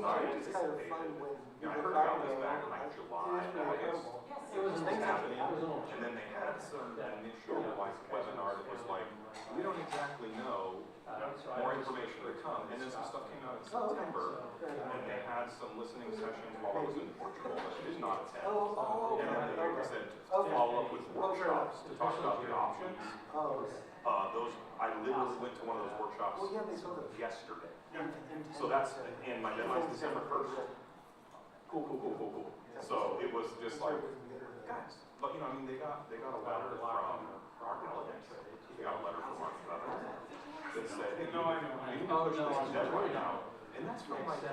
It's kind of fun when you I look heard back about this back in like July, August. It was Things happening, and then they had some initial like webinar that was like, we don't exactly know, more information to come, and then some stuff came out in September, and they had some listening sessions while I was in Portugal that I did not attend. And then they said to follow up with workshops to talk about the options. Those, I literally went to one of those workshops yesterday. So that's, and my deadline's December 1st. Cool. So it was just like, guys, but you know, I mean, they got a letter from our delegates. They got a letter from our governor that said, hey, we need to push this deadline out. And that's from like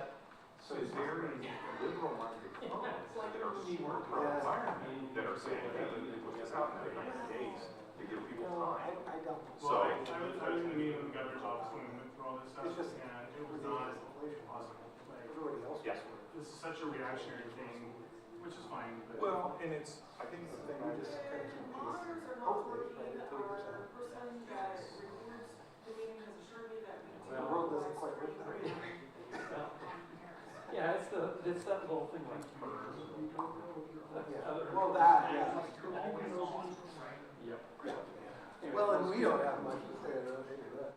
some very liberal-minded folks that are super pro-environment that are saying, hey, we need to push this out in 90 days to give people time. So I was in the meeting with the governor's office when we went through all this stuff, and it was not possible. Like, Yes. this is such a reactionary thing, which is fine. But Well, and it's, I think the thing I just kind of keep the world doesn't quite work that way. Yeah, it's that little thing like. Well, that, yeah. Yep. Well, and we don't have much to say about any of that.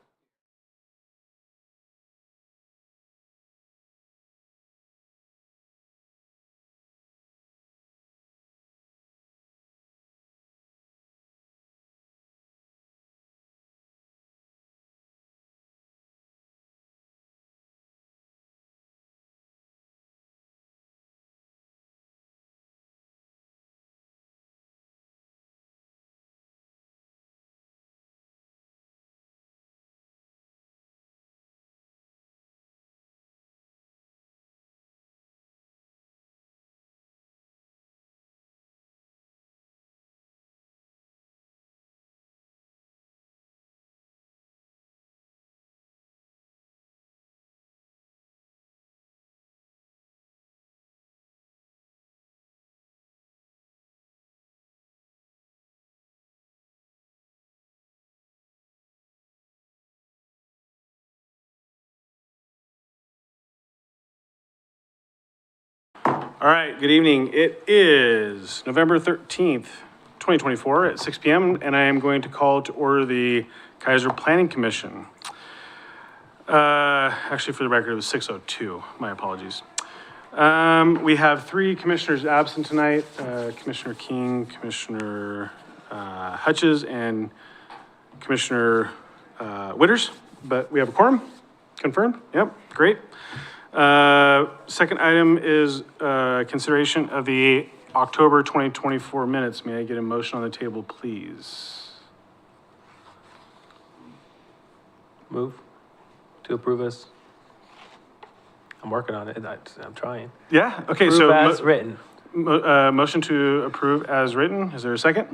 all right, good evening. It is November 13th, 2024 at 6 p.m. and I am going to call to order the Keizer Planning Commission. Actually, for the record, it was 6:02. My apologies. We have three commissioners absent tonight, Commissioner King, Commissioner Hutches, and Commissioner Witters, but we have a quorum. Confirmed? Yep, great. Second item is consideration of the October 2024 minutes. May I get a motion on the table, please? Move to approve us. I'm working on it. I'm trying. Yeah, okay, Approve so. as written. Motion to approve as written. Is there a second?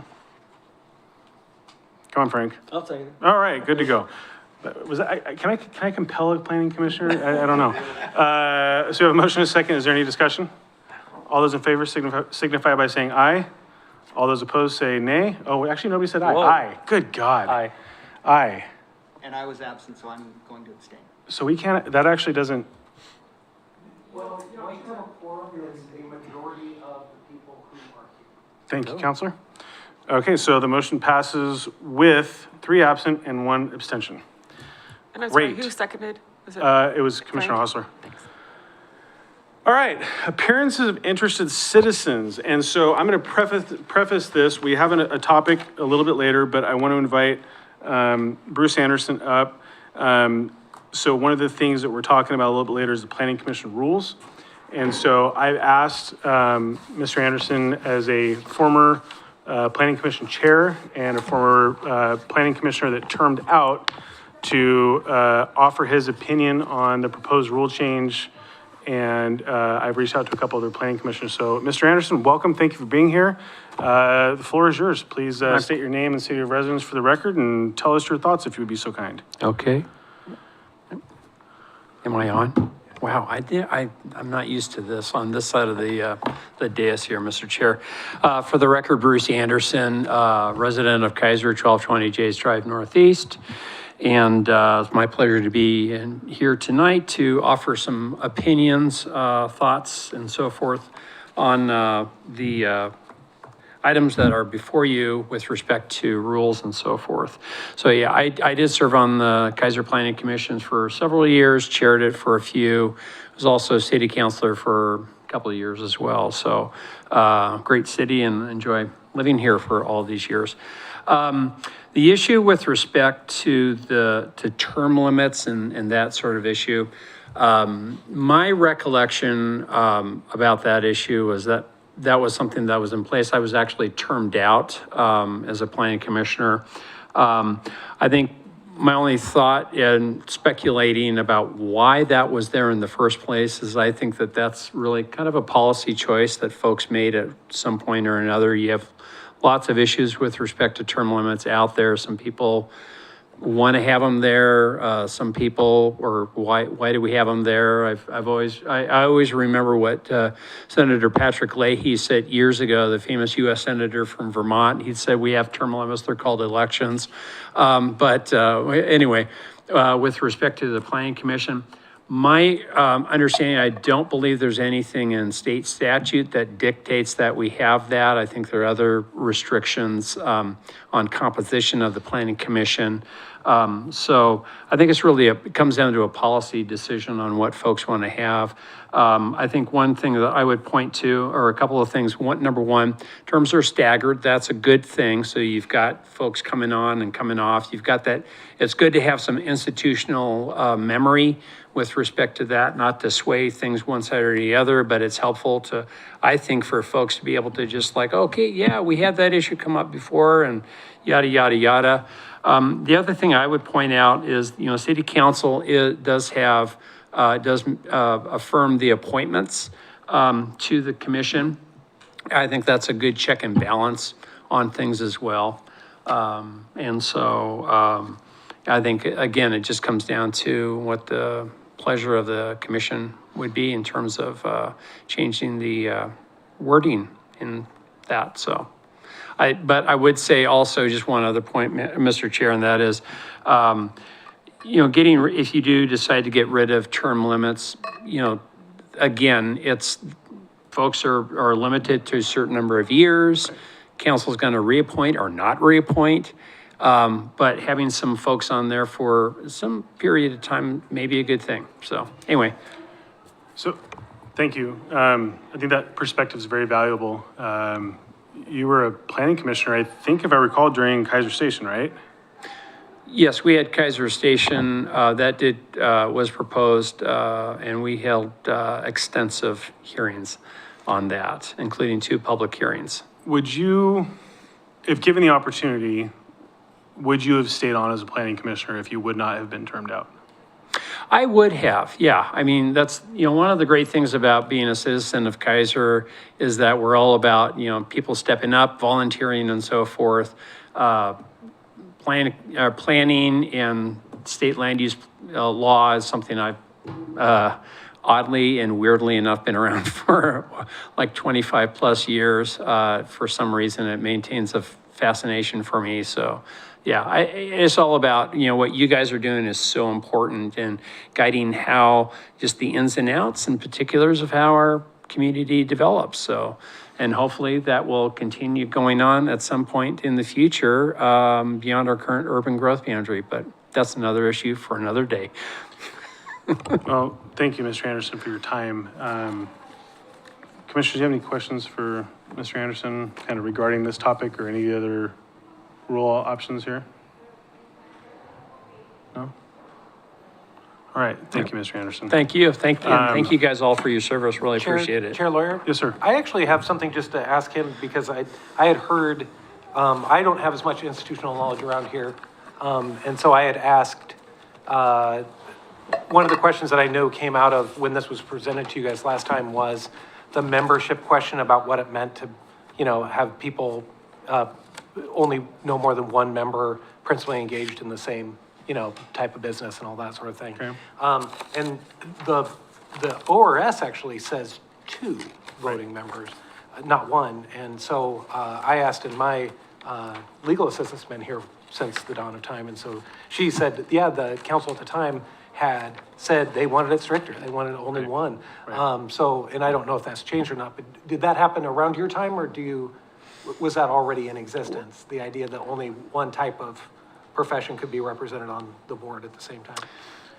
Come on, Frank. I'll take it. All right, good to go. Was that, can I compel a planning commissioner? I don't know. So we have a motion and a second. Is there any discussion? All those in favor signify by saying aye. All those opposed say nay. Oh, actually, nobody said aye. Whoa. Aye. Good God. Aye. Aye. And I was absent, so I'm going to abstain. So we can't, that actually doesn't, Well, you have a quorum is a majority of the people who are here. thank you, Counselor. Okay, so the motion passes with 3 absent and 1 abstention. And I'm sorry, Great. who seconded? Was It was Commissioner Frank? Hostler. Thanks. All right, appearances of interested citizens. And so I'm going to preface this. We have a topic a little bit later, but I want to invite Bruce Anderson up. So one of the things that we're talking about a little bit later is the Planning Commission rules. And so I've asked Mr. Anderson, as a former Planning Commission chair and a former Planning Commissioner that termed out, to offer his opinion on the proposed rule change. And I've reached out to a couple other planning commissioners. So Mr. Anderson, welcome. Thank you for being here. The floor is yours. Please state your name and city of residence for the record and tell us your thoughts if you would be so kind. Okay. Am I on? Wow, I'm not used to this on this side of the dais here, Mr. Chair. For the record, Bruce Anderson, resident of Keizer, 1220 Jays Drive Northeast. And it's my pleasure to be here tonight to offer some opinions, thoughts, and so forth on the items that are before you with respect to rules and so forth. So yeah, I did serve on the Keizer Planning Commission for several years, chaired it for a few, was also city councilor for a couple of years as well. So great city and enjoy living here for all these years. The issue with respect to term limits and that sort of issue, my recollection about that issue was that was something that was in place. I was actually termed out as a planning commissioner. I think my only thought in speculating about why that was there in the first place is I think that that's really kind of a policy choice that folks made at some point or another. You have lots of issues with respect to term limits out there. Some people want to have them there. Some people, or why do we have them there? I always remember what Senator Patrick Leahy said years ago, the famous U.S. Senator from Vermont. He said, we have term limits, they're called elections. Anyway, with respect to the Planning Commission, my understanding, I don't believe there's anything in state statute that dictates that we have that. I think there are other restrictions on composition of the Planning Commission. So I think it's really, it comes down to a policy decision on what folks want to have. I think one thing that I would point to, or a couple of things, number one, terms are staggered. That's a good thing. So you've got folks coming on and coming off. You've got that. It's good to have some institutional memory with respect to that, not to sway things one side or the other, but it's helpful to, I think, for folks to be able to just like, okay, yeah, we had that issue come up before and yada, yada, yada. The other thing I would point out is, City Council does affirm the appointments to the commission. I think that's a good check and balance on things as well. And so I think, again, it just comes down to what the pleasure of the commission would be in terms of changing the wording in that. So. But I would say also just one other point, Mr. Chair, and that is, if you do decide to get rid of term limits, again, folks are limited to a certain number of years. Council's going to reappoint or not reappoint, but having some folks on there for some period of time may be a good thing. So anyway. So, thank you. I think that perspective is very valuable. You were a planning commissioner, I think, if I recall, during Keizer Station, right? Yes, we had Keizer Station. Was proposed, and we held extensive hearings on that, including 2 public hearings. Would you, if given the opportunity, would you have stayed on as a planning commissioner if you would not have been termed out? I would have, yeah. I mean, that's, one of the great things about being a citizen of Keizer is that we're all about, people stepping up, volunteering and so forth. Planning and state land use law is something I've oddly and weirdly enough been around for like 25 plus years. For some reason, it maintains a fascination for me. So yeah, it's all about, what you guys are doing is so important in guiding how just the ins and outs and particulars of how our community develops. So, and hopefully that will continue going on at some point in the future beyond our current urban growth boundary, but that's another issue for another day. Well, thank you, Mr. Anderson, for your time. Commissioners, do you have any questions for Mr. Anderson kind of regarding this topic or any other rule options here? No? All right. Thank you, Mr. Anderson. Thank you. Thank you guys all for your service. Really appreciate it. Chair Lawyer? Yes, sir. I actually have something just to ask him because I had heard, I don't have as much institutional knowledge around here. And so I had asked, one of the questions that I know came out of when this was presented to you guys last time was the membership question about what it meant to, have people only no more than one member principally engaged in the same, type of business and all that sort of thing. Okay. And the ORS actually says 2 voting members, not 1. And so I asked, and my legal assistant's been here since the dawn of time. And so she said, yeah, the council at the time had said they wanted it stricter. They wanted only one. So, and I don't know if that's changed or not, but did that happen around your time, or was that already in existence? The idea that only one type of profession could be represented on the board at the same time?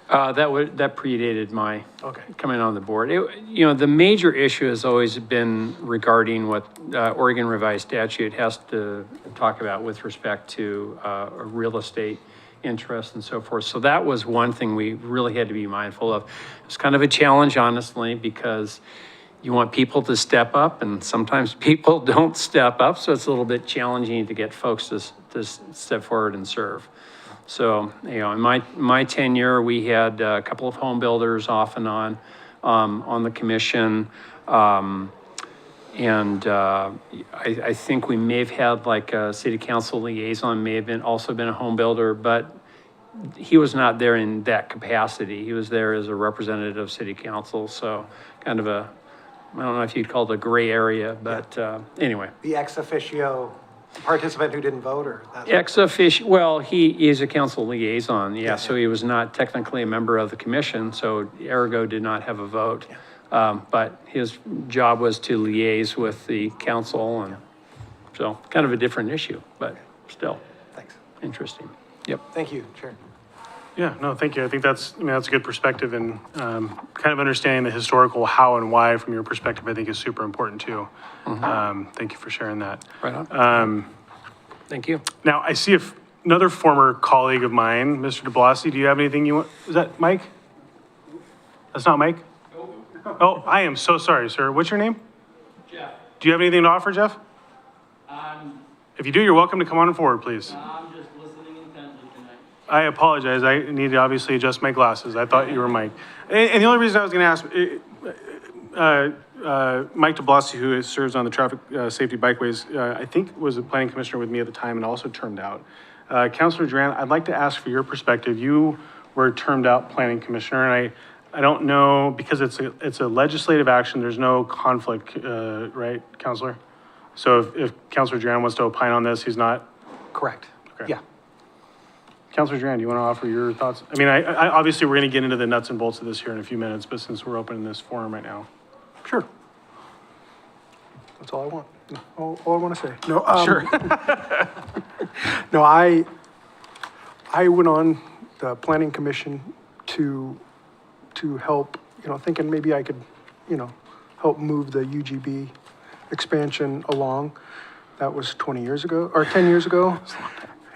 That predated my Okay. coming on the board. The major issue has always been regarding what Oregon Revised Statute has to talk about with respect to real estate interest and so forth. So that was one thing we really had to be mindful of. It's kind of a challenge, honestly, because you want people to step up, and sometimes people don't step up, so it's a little bit challenging to get folks to step forward and serve. So, in my tenure, we had a couple of home builders off and on the commission. I think we may have had like a city council liaison, may have also been a home builder, but he was not there in that capacity. He was there as a representative of city council. So kind of I don't know if you'd call it a gray area, but anyway. The ex officio participant who didn't vote, or? Ex officio, well, he is a council liaison, yeah, so he was not technically a member of the commission, so ergo did not have a vote. But his job was to liaise with the council, and so kind of a different issue, but still. Thanks. Interesting. Yep. Thank you, Chair. Yeah, no, thank you. I think that's a good perspective, and kind of understanding the historical how and why from your perspective, I think is super important too. Thank you for sharing that. Right on. Thank you. Now, I see another former colleague of mine, Mr. DeBlasi, do you have anything you want? Is that Mike? That's not Mike? Oh, I am so sorry, sir. What's your name? Jeff, Do you have anything to offer, Jeff? If you do, you're welcome to come on forward, please. I'm just listening intently tonight. I apologize. I need to obviously adjust my glasses. I thought you were Mike. And the only reason I was going to ask, Mike DeBlasi, who serves on the Traffic Safety Bikeways, I think was a planning commissioner with me at the time and also termed out. Councilor Duran, I'd like to ask for your perspective. You were termed out planning commissioner, and I don't know, because it's a legislative action, there's no conflict, right, Councilor? So if Councilor Duran wants to opine on this, he's not? Correct. Okay. Yeah. Councilor Duran, do you want to offer your thoughts? I mean, I obviously we're going to get into the nuts and bolts of this here in a few minutes, but since we're opening this forum right now. Sure. That's all I want. All I want to say. No, Sure. no, I went on the planning commission to help, thinking maybe I could, help move the UGB expansion along. That was 20 years ago, or 10 years ago,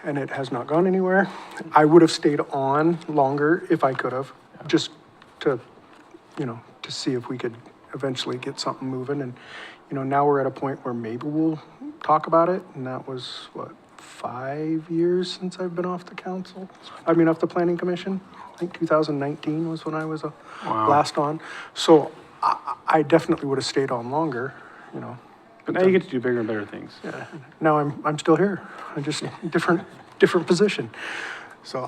and it has not gone anywhere. I would have stayed on longer if I could have, just to, to see if we could eventually get something moving. And, now we're at a point where maybe we'll talk about it. And that was, 5 years since I've been off the council? Off the planning commission. I think 2019 was when I was last on. So I definitely would have stayed on longer, But now you get to do bigger and better things. Yeah. Now I'm still here. I just different position. So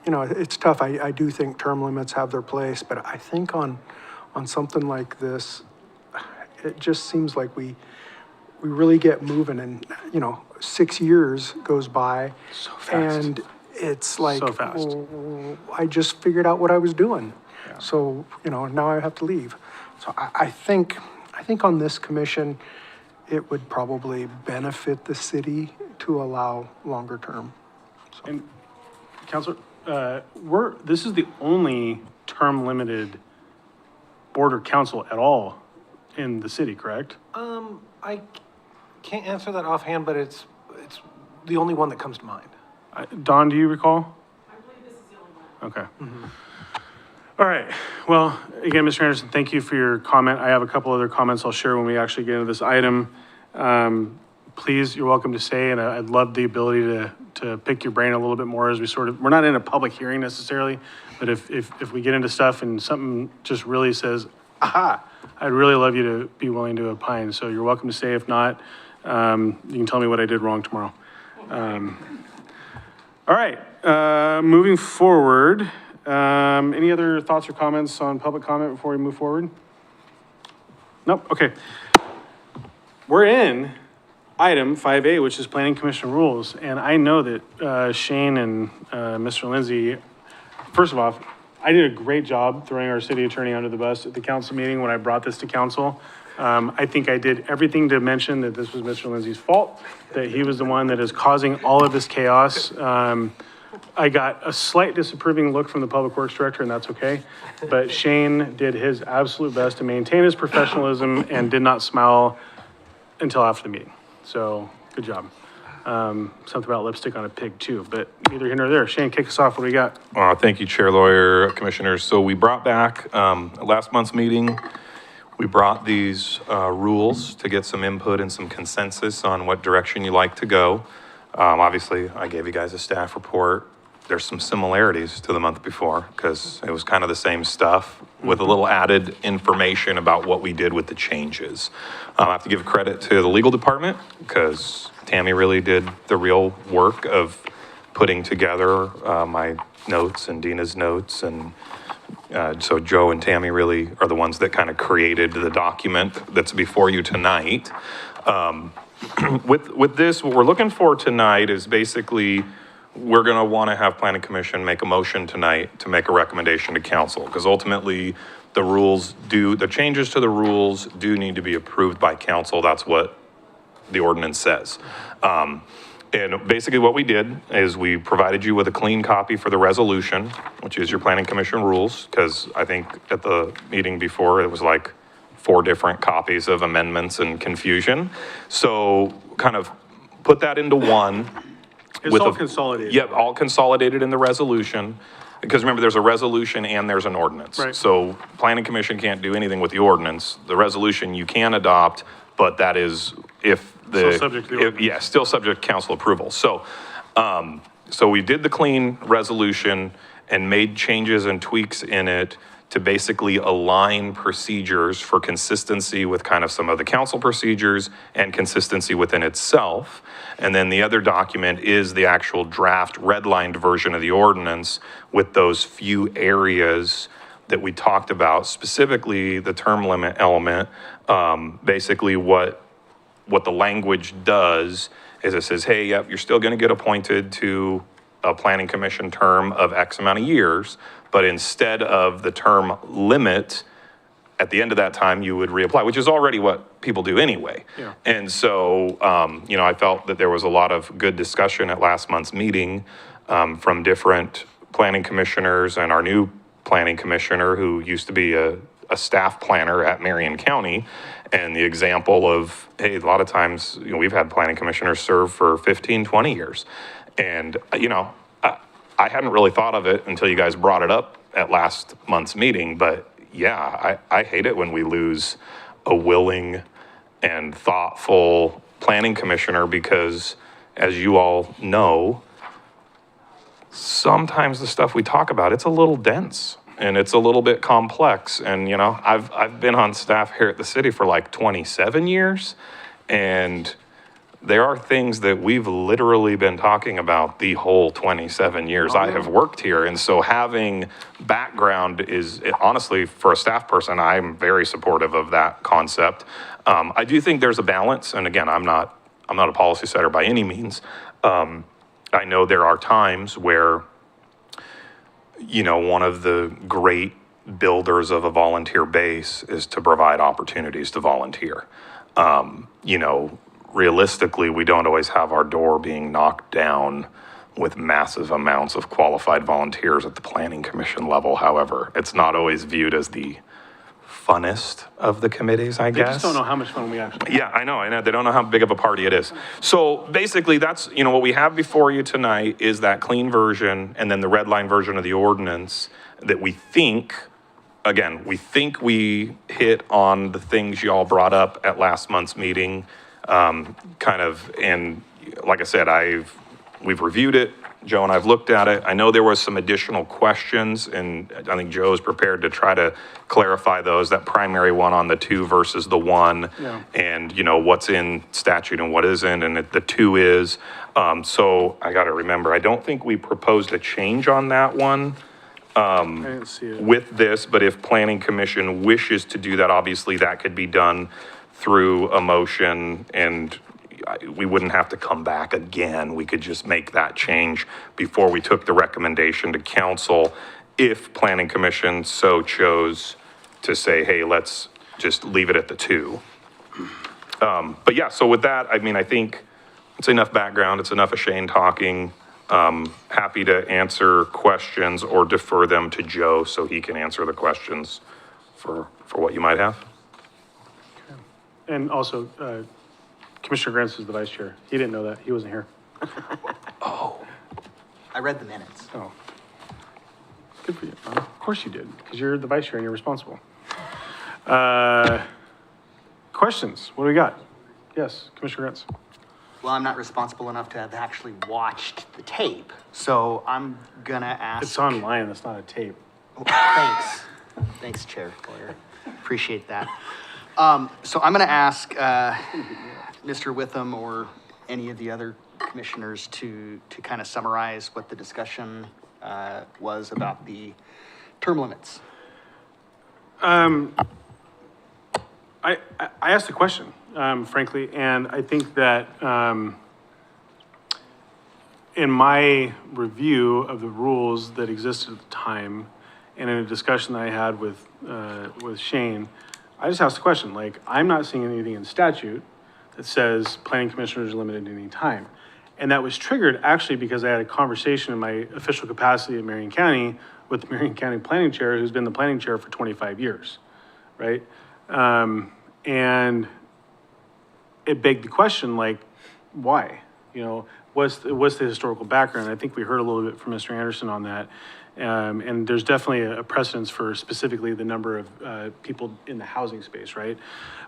it's tough. I do think term limits have their place, but I think on something like this, it just seems like we really get moving, and 6 years goes by. So fast. And it's like, So fast. I just figured out what I was doing. Yeah. So, now I have to leave. So I think on this commission, it would probably benefit the city to allow longer term. So. And Councilor, this is the only term limited board or council at all in the city, correct? I can't answer that offhand, but it's the only one that comes to mind. Don, do you recall? I believe this is the only one. Okay. All right. Well, again, Mr. Anderson, thank you for your comment. I have a couple other comments I'll share when we actually get into this item. Please, you're welcome to say, and I'd love the ability to pick your brain a little bit more as we're not in a public hearing necessarily, but if we get into stuff and something just really says, aha, I'd really love you to be willing to opine. So you're welcome to say. If not, you can tell me what I did wrong tomorrow. All right. Moving forward. Any other thoughts or comments on public comment before we move forward? Nope. Okay. We're in item, 5A, which is Planning Commission rules. And I know that Shane and Mr. Lindsay, first of all, I did a great job throwing our city attorney under the bus at the council meeting when I brought this to council. I think I did everything to mention that this was Mr. Lindsay's fault, that he was the one that is causing all of this chaos. I got a slight disapproving look from the Public Works Director, and that's okay. But Shane did his absolute best to maintain his professionalism and did not smile until after the meeting. So, good job. Something about lipstick on a pig too, but neither here nor there. Shane, kick us off. What do we got? Thank you, Chair, Lawyer, Commissioners. So we brought back, last month's meeting, we brought these rules to get some input and some consensus on what direction you like to go. Obviously, I gave you guys a staff report. There's some similarities to the month before because it was kind of the same stuff with a little added information about what we did with the changes. I have to give credit to the legal department because Tammy really did the real work of putting together my notes and Dina's notes. And so Joe and Tammy really are the ones that kind of created the document that's before you tonight. With this, what we're looking for tonight is basically we're going to want to have Planning Commission make a motion tonight to make a recommendation to council because ultimately the changes to the rules do need to be approved by council. That's what the ordinance says. And basically what we did is we provided you with a clean copy for the resolution, which is your Planning Commission rules, because I think at the meeting before it was like 4 different copies of amendments and confusion. So kind of put that into one. It's all consolidated. Yep, all consolidated in the resolution. Because remember, there's a resolution and there's an ordinance. Right. So Planning Commission can't do anything with the ordinance. The resolution you can adopt, but that is if the. Still subject to the ordinance. Yeah, still subject to council approval. So, so we did the clean resolution and made changes and tweaks in it to basically align procedures for consistency with kind of some of the council procedures and consistency within itself. And then the other document is the actual draft redlined version of the ordinance with those few areas that we talked about, specifically the term limit element. Basically what the language does is it says, hey, yep, you're still gonna get appointed to a planning commission term of X amount of years, but instead of the term limit, at the end of that time, you would reapply, which is already what people do anyway. Yeah. And so, I felt that there was a lot of good discussion at last month's meeting from different planning commissioners and our new planning commissioner who used to be a staff planner at Marion County. And the example of, hey, a lot of times, we've had planning commissioners serve for 15, 20 years. And, I hadn't really thought of it until you guys brought it up at last month's meeting, but yeah, I hate it when we lose a willing and thoughtful planning commissioner because, as you all know, sometimes the stuff we talk about, it's a little dense and it's a little bit complex. And, I've been on staff here at the city for like 27 years, and there are things that we've literally been talking about the whole 27 years I have worked here. And so having background is, honestly, for a staff person, I'm very supportive of that concept. I do think there's a balance. And again, I'm not a policy setter by any means. I know there are times where, one of the great builders of a volunteer base is to provide opportunities to volunteer. Realistically, we don't always have our door being knocked down with massive amounts of qualified volunteers at the planning commission level. However, it's not always viewed as the funnest of the committees, I guess. They just don't know how much fun we actually have. Yeah, I know. They don't know how big of a party it is. So basically that's, what we have before you tonight is that clean version and then the red line version of the ordinance that we think we hit on the things y'all brought up at last month's meeting. And like I said, we've reviewed it. Joe and I've looked at it. I know there was some additional questions, and I think Joe is prepared to try to clarify those, that primary one on the 2 versus the 1, Yeah. and what's in statute and what isn't, and the 2 is. So I got to remember, I don't think we proposed a change on that one. I didn't see it. With this, but if planning commission wishes to do that, obviously that could be done through a motion, and we wouldn't have to come back again. We could just make that change before we took the recommendation to council if planning commission so chose to say, hey, let's just leave it at the 2. But yeah, so with that, I mean, I think it's enough background. It's enough of Shane talking. Happy to answer questions or defer them to Joe so he can answer the questions for what you might have. And also, Commissioner Grants is the vice chair. He didn't know that. He wasn't here. I read the minutes. Oh. Good for you. Of course you did, because you're the vice chair and you're responsible. Questions? What do we got? Yes, Commissioner Grants. Well, I'm not responsible enough to have actually watched the tape, so I'm gonna ask. It's online. It's not a tape. Oh, thanks. Thanks, Chair Boyer. Appreciate that. So I'm gonna ask, Mr. Witham or any of the other commissioners to kind of summarize what the discussion, was about the term limits. I asked the question, frankly, and I think that in my review of the rules that existed at the time, and in a discussion that I had with Shane, I just asked the question, like, I'm not seeing anything in statute that says planning commissioners are limited to any time. And that was triggered actually because I had a conversation in my official capacity at Marion County with the Marion County Planning Chair, who's been the planning chair for 25 years, right? And it begged the question, like, why? You know, what's the historical background? I think we heard a little bit from Mr. Anderson on that. And there's definitely a precedence for specifically the number of people in the housing space, right?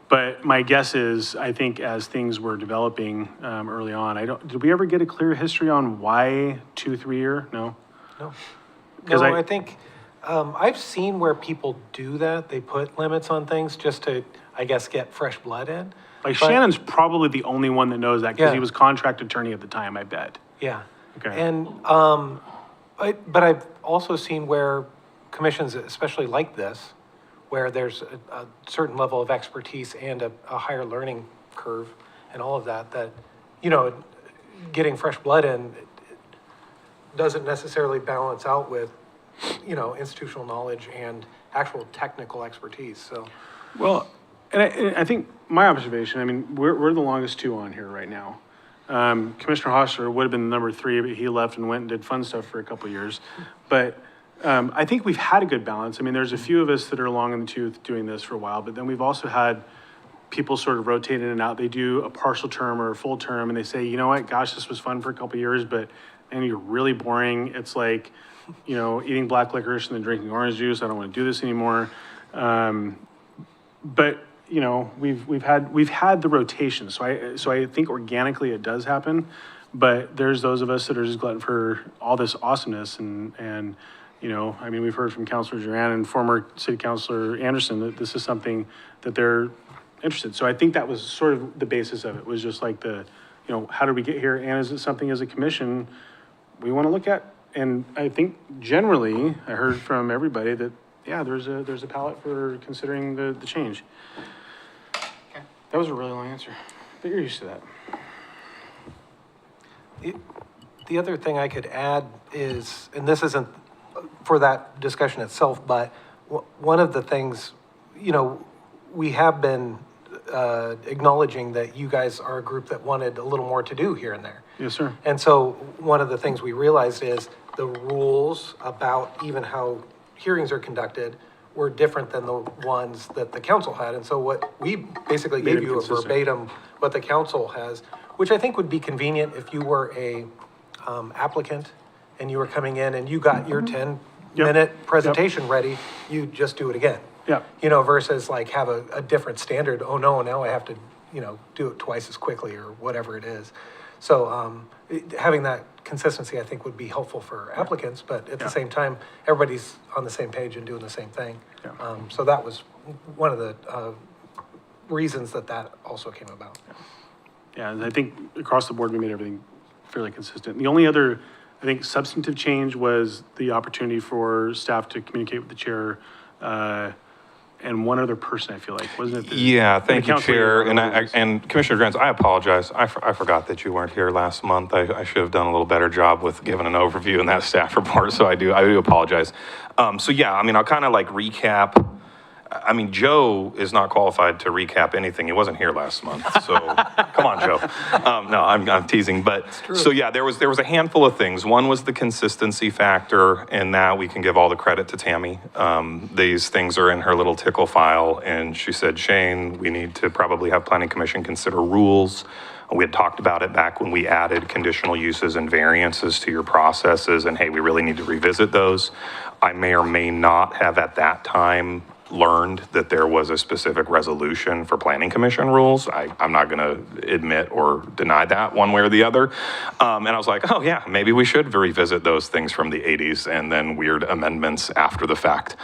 But my guess is, I think as things were developing early on, did we ever get a clear history on why 2-3 year? No? No. 'Cause No, I think, I've seen where people do that. They put limits on things just to, I guess, get fresh blood in. Like But- Shannon's probably the only one that knows that because Yeah. he was contract attorney at the time, I bet. Yeah. Okay. And, but I've also seen where commissions, especially like this, where there's a certain level of expertise and a higher learning curve and all of that, you know, getting fresh blood in it doesn't necessarily balance out with, you know, institutional knowledge and actual technical expertise, so. Well, and I think my observation, I mean, we're the longest 2 on here right now. Commissioner Hostler would have been number 3, but he left and went and did fun stuff for a couple of years. But I think we've had a good balance. I mean, there's a few of us that are long in the tooth doing this for a while, but then we've also had people sort of rotate in and out. They do a partial term or a full term, and they say, you know what, gosh, this was fun for a couple of years, but man, you're really boring. It's like, you know, eating black licorice and then drinking orange juice. I don't want to do this anymore. But you know, we've had the rotation. So I think organically it does happen, but there's those of us that are just glutton for all this awesomeness and you know, I mean, we've heard from Councilor Duran and former City Councilor Anderson that this is something that they're interested. So I think that was sort of the basis of it, was just like you know, how did we get here? And is it something as a commission we want to look at? And I think generally, I heard from everybody that, yeah, there's a palette for considering the change. Okay. That was a really long answer, but you're used to that. The other thing I could add is, and this isn't for that discussion itself, but one of the things, you know, we have been acknowledging that you guys are a group that wanted a little more to do here and there. Yes, sir. And so one of the things we realized is the rules about even how hearings are conducted were different than the ones that the council had. And so what we basically Made gave them you a consistent. verbatim what the council has, which I think would be convenient if you were a applicant and you were coming in and you got your 10-minute presentation ready, you just do it again. Yeah. You know, versus like have a different standard. Oh no, now I have to, you know, do it twice as quickly or whatever it is. So having that consistency, I think, would be helpful for applicants, but at the same time, everybody's on the same page and doing the same thing. Yeah. So that was one of the reasons that also came about. Yeah, and I think across the board, we made everything fairly consistent. The only other, I think, substantive change was the opportunity for staff to communicate with the chair and one other person, I feel like, wasn't it? Yeah, thank you, council Chair. liaison. And Commissioner Grants, I apologize. I forgot that you weren't here last month. I should have done a little better job with giving an overview in that staff report, so I do apologize. So yeah, I mean, I'll kind of like recap. I mean, Joe is not qualified to recap anything. He wasn't here last month, so come on, Joe. No, I'm teasing, but so yeah, there was a handful of things. One was the consistency factor, and that we can give all the credit to Tammy. These things are in her little tickle file, and she said, Shane, we need to probably have Planning Commission consider rules. We had talked about it back when we added conditional uses and variances to your processes, and hey, we really need to revisit those. I may or may not have at that time learned that there was a specific resolution for Planning Commission rules. I'm not going to admit or deny that one way or the other. And I was like, oh yeah, maybe we should revisit those things from the 80s and then weird amendments after the fact.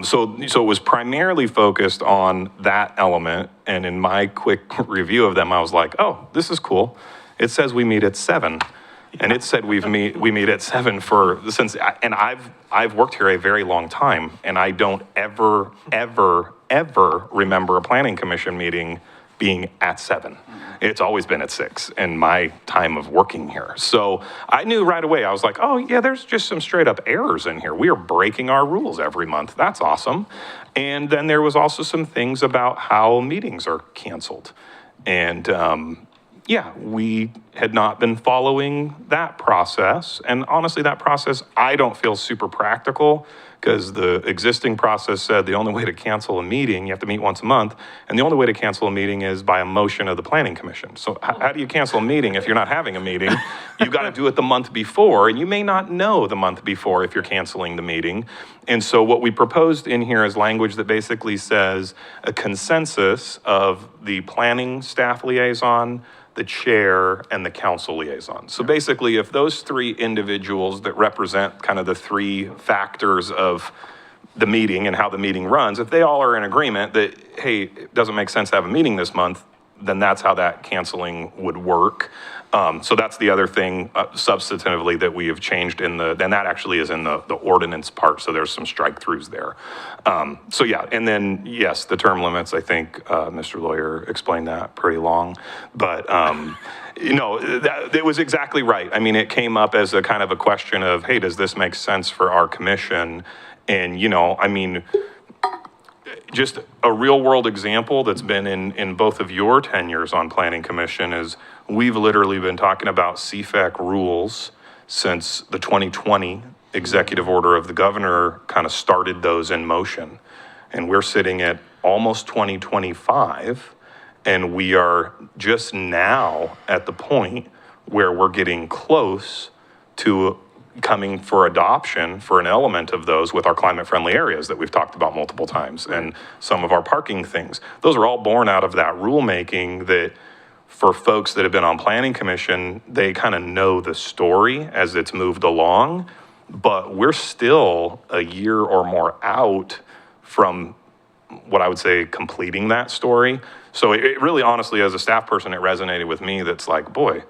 So it was primarily focused on that element. And in my quick review of them, I was like, oh, this is cool. It says we meet at 7. And it said we meet at 7 and I've worked here a very long time, and I don't ever remember a planning commission meeting being at 7. It's always been at 6 in my time of working here. So I knew right away, I was like, oh yeah, there's just some straight up errors in here. We are breaking our rules every month. That's awesome. And then there was also some things about how meetings are canceled. And yeah, we had not been following that process. And honestly, that process, I don't feel super practical, because the existing process said the only way to cancel a meeting, you have to meet once a month, and the only way to cancel a meeting is by a motion of the Planning Commission. So how do you cancel a meeting if you're not having a meeting? You've got to do it the month before, and you may not know the month before if you're canceling the meeting. And so what we proposed in here is language that basically says a consensus of the planning staff liaison, the chair, and the council liaison. So basically, if those 3 individuals that represent kind of the 3 factors of the meeting and how the meeting runs, if they all are in agreement that, hey, it doesn't make sense to have a meeting this month, then that's how that canceling would work. So that's the other thing substantively that we have changed and that actually is in the ordinance part, so there's some strike throughs there. So yeah, and then yes, the term limits, I think Mr. Lawyer explained that pretty long, but you know, it was exactly right. I mean, it came up as a kind of a question of, hey, does this make sense for our commission? And you know, I mean, just a real world example that's been in both of your tenures on Planning Commission is we've literally been talking about CFAC rules since the 2020 executive order of the governor kind of started those in motion. And we're sitting at almost 2025, and we are just now at the point where we're getting close to coming for adoption for an element of those with our climate-friendly areas that we've talked about multiple times, and some of our parking things. Those are all born out of that rulemaking that for folks that have been on Planning Commission, they kind of know the story as it's moved along, but we're still a year or more out from what I would say completing that story. So it really, honestly, as a staff person, it resonated with me that's like, boy,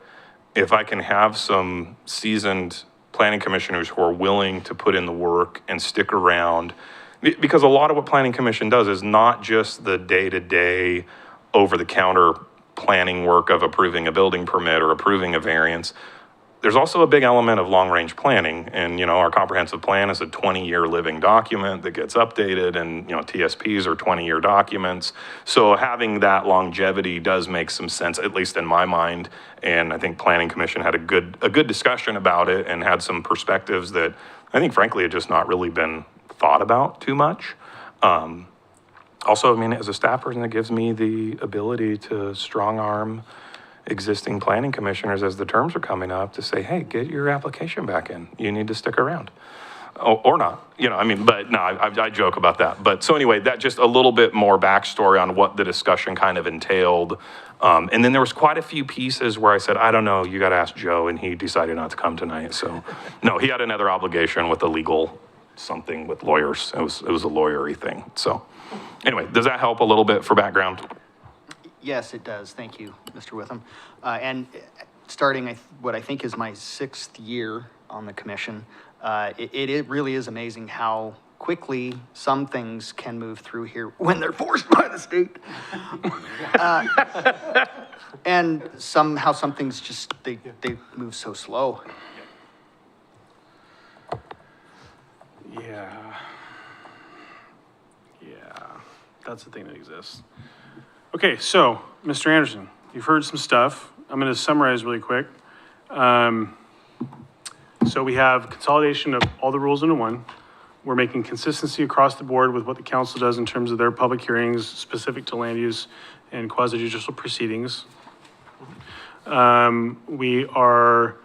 if I can have some seasoned planning commissioners who are willing to put in the work and stick around, because a lot of what Planning Commission does is not just the day-to-day over-the-counter planning work of approving a building permit or approving a variance. There's also a big element of long-range planning, and you know, our comprehensive plan is a 20-year living document that gets updated, and you know, TSPs are 20-year documents. So having that longevity does make some sense, at least in my mind. And I think Planning Commission had a good discussion about it and had some perspectives that I think, frankly, had just not really been thought about too much. Also, I mean, as a staff person, it gives me the ability to strong arm existing planning commissioners as the terms are coming up to say, hey, get your application back in. You need to stick around. Or not, you know, I mean, but no, I joke about that. But so anyway, that just a little bit more backstory on what the discussion kind of entailed. And then there was quite a few pieces where I said, I don't know, you got to ask Joe, and he decided not to come tonight. So no, he had another obligation with the legal something with lawyers. It was a lawyery thing. So anyway, does that help a little bit for background? Yes, it does. Thank you, Mr. Witham. And starting what I think is my 6th year on the commission, it really is amazing how quickly some things can move through here when they're forced by the state. And somehow some things just, they move so slow. Yeah. Yeah, that's the thing that exists. Okay, so, Mr. Anderson, you've heard some stuff. I'm gonna summarize really quick. So we have consolidation of all the rules into one. We're making consistency across the board with what the council does in terms of their public hearings specific to land use and quasi-judicial proceedings. We are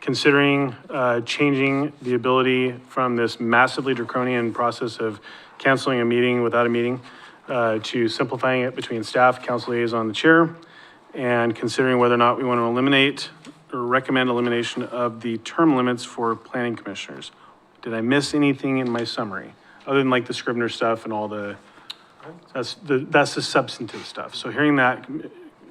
considering changing the ability from this massively draconian process of canceling a meeting without a meeting to simplifying it between staff, council liaison, and the chair, and considering whether or not we want to eliminate or recommend elimination of the term limits for planning commissioners. Did I miss anything in my summary, other than like the Scrivener stuff and all the, that's the substantive stuff. So hearing that,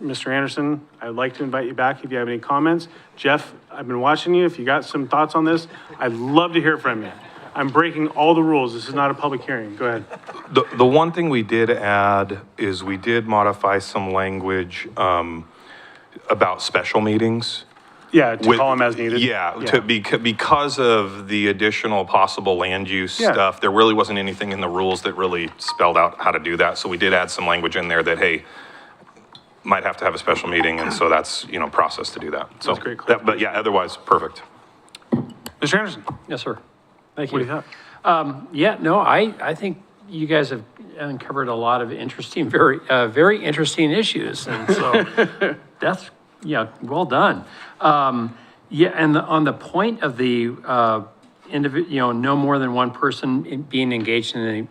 Mr. Anderson, I'd like to invite you back if you have any comments. Jeff, I've been watching you. If you got some thoughts on this, I'd love to hear from you. I'm breaking all the rules. This is not a public hearing. Go ahead. The one thing we did add is we did modify some language about special meetings. Yeah, to call them as needed. Yeah, because of the additional possible land use stuff, there really wasn't anything in the rules that really spelled out how to do that. So we did add some language in there that, hey, might have to have a special meeting, and so that's, process to do that. So, That's great. but yeah, otherwise, perfect. Mr. Anderson, Yes, sir. Thank what you. do you have? Yeah, no, I think you guys have uncovered a lot of interesting, very interesting issues. And so that's, well done. Yeah, and on the point of the, no more than one person being engaged in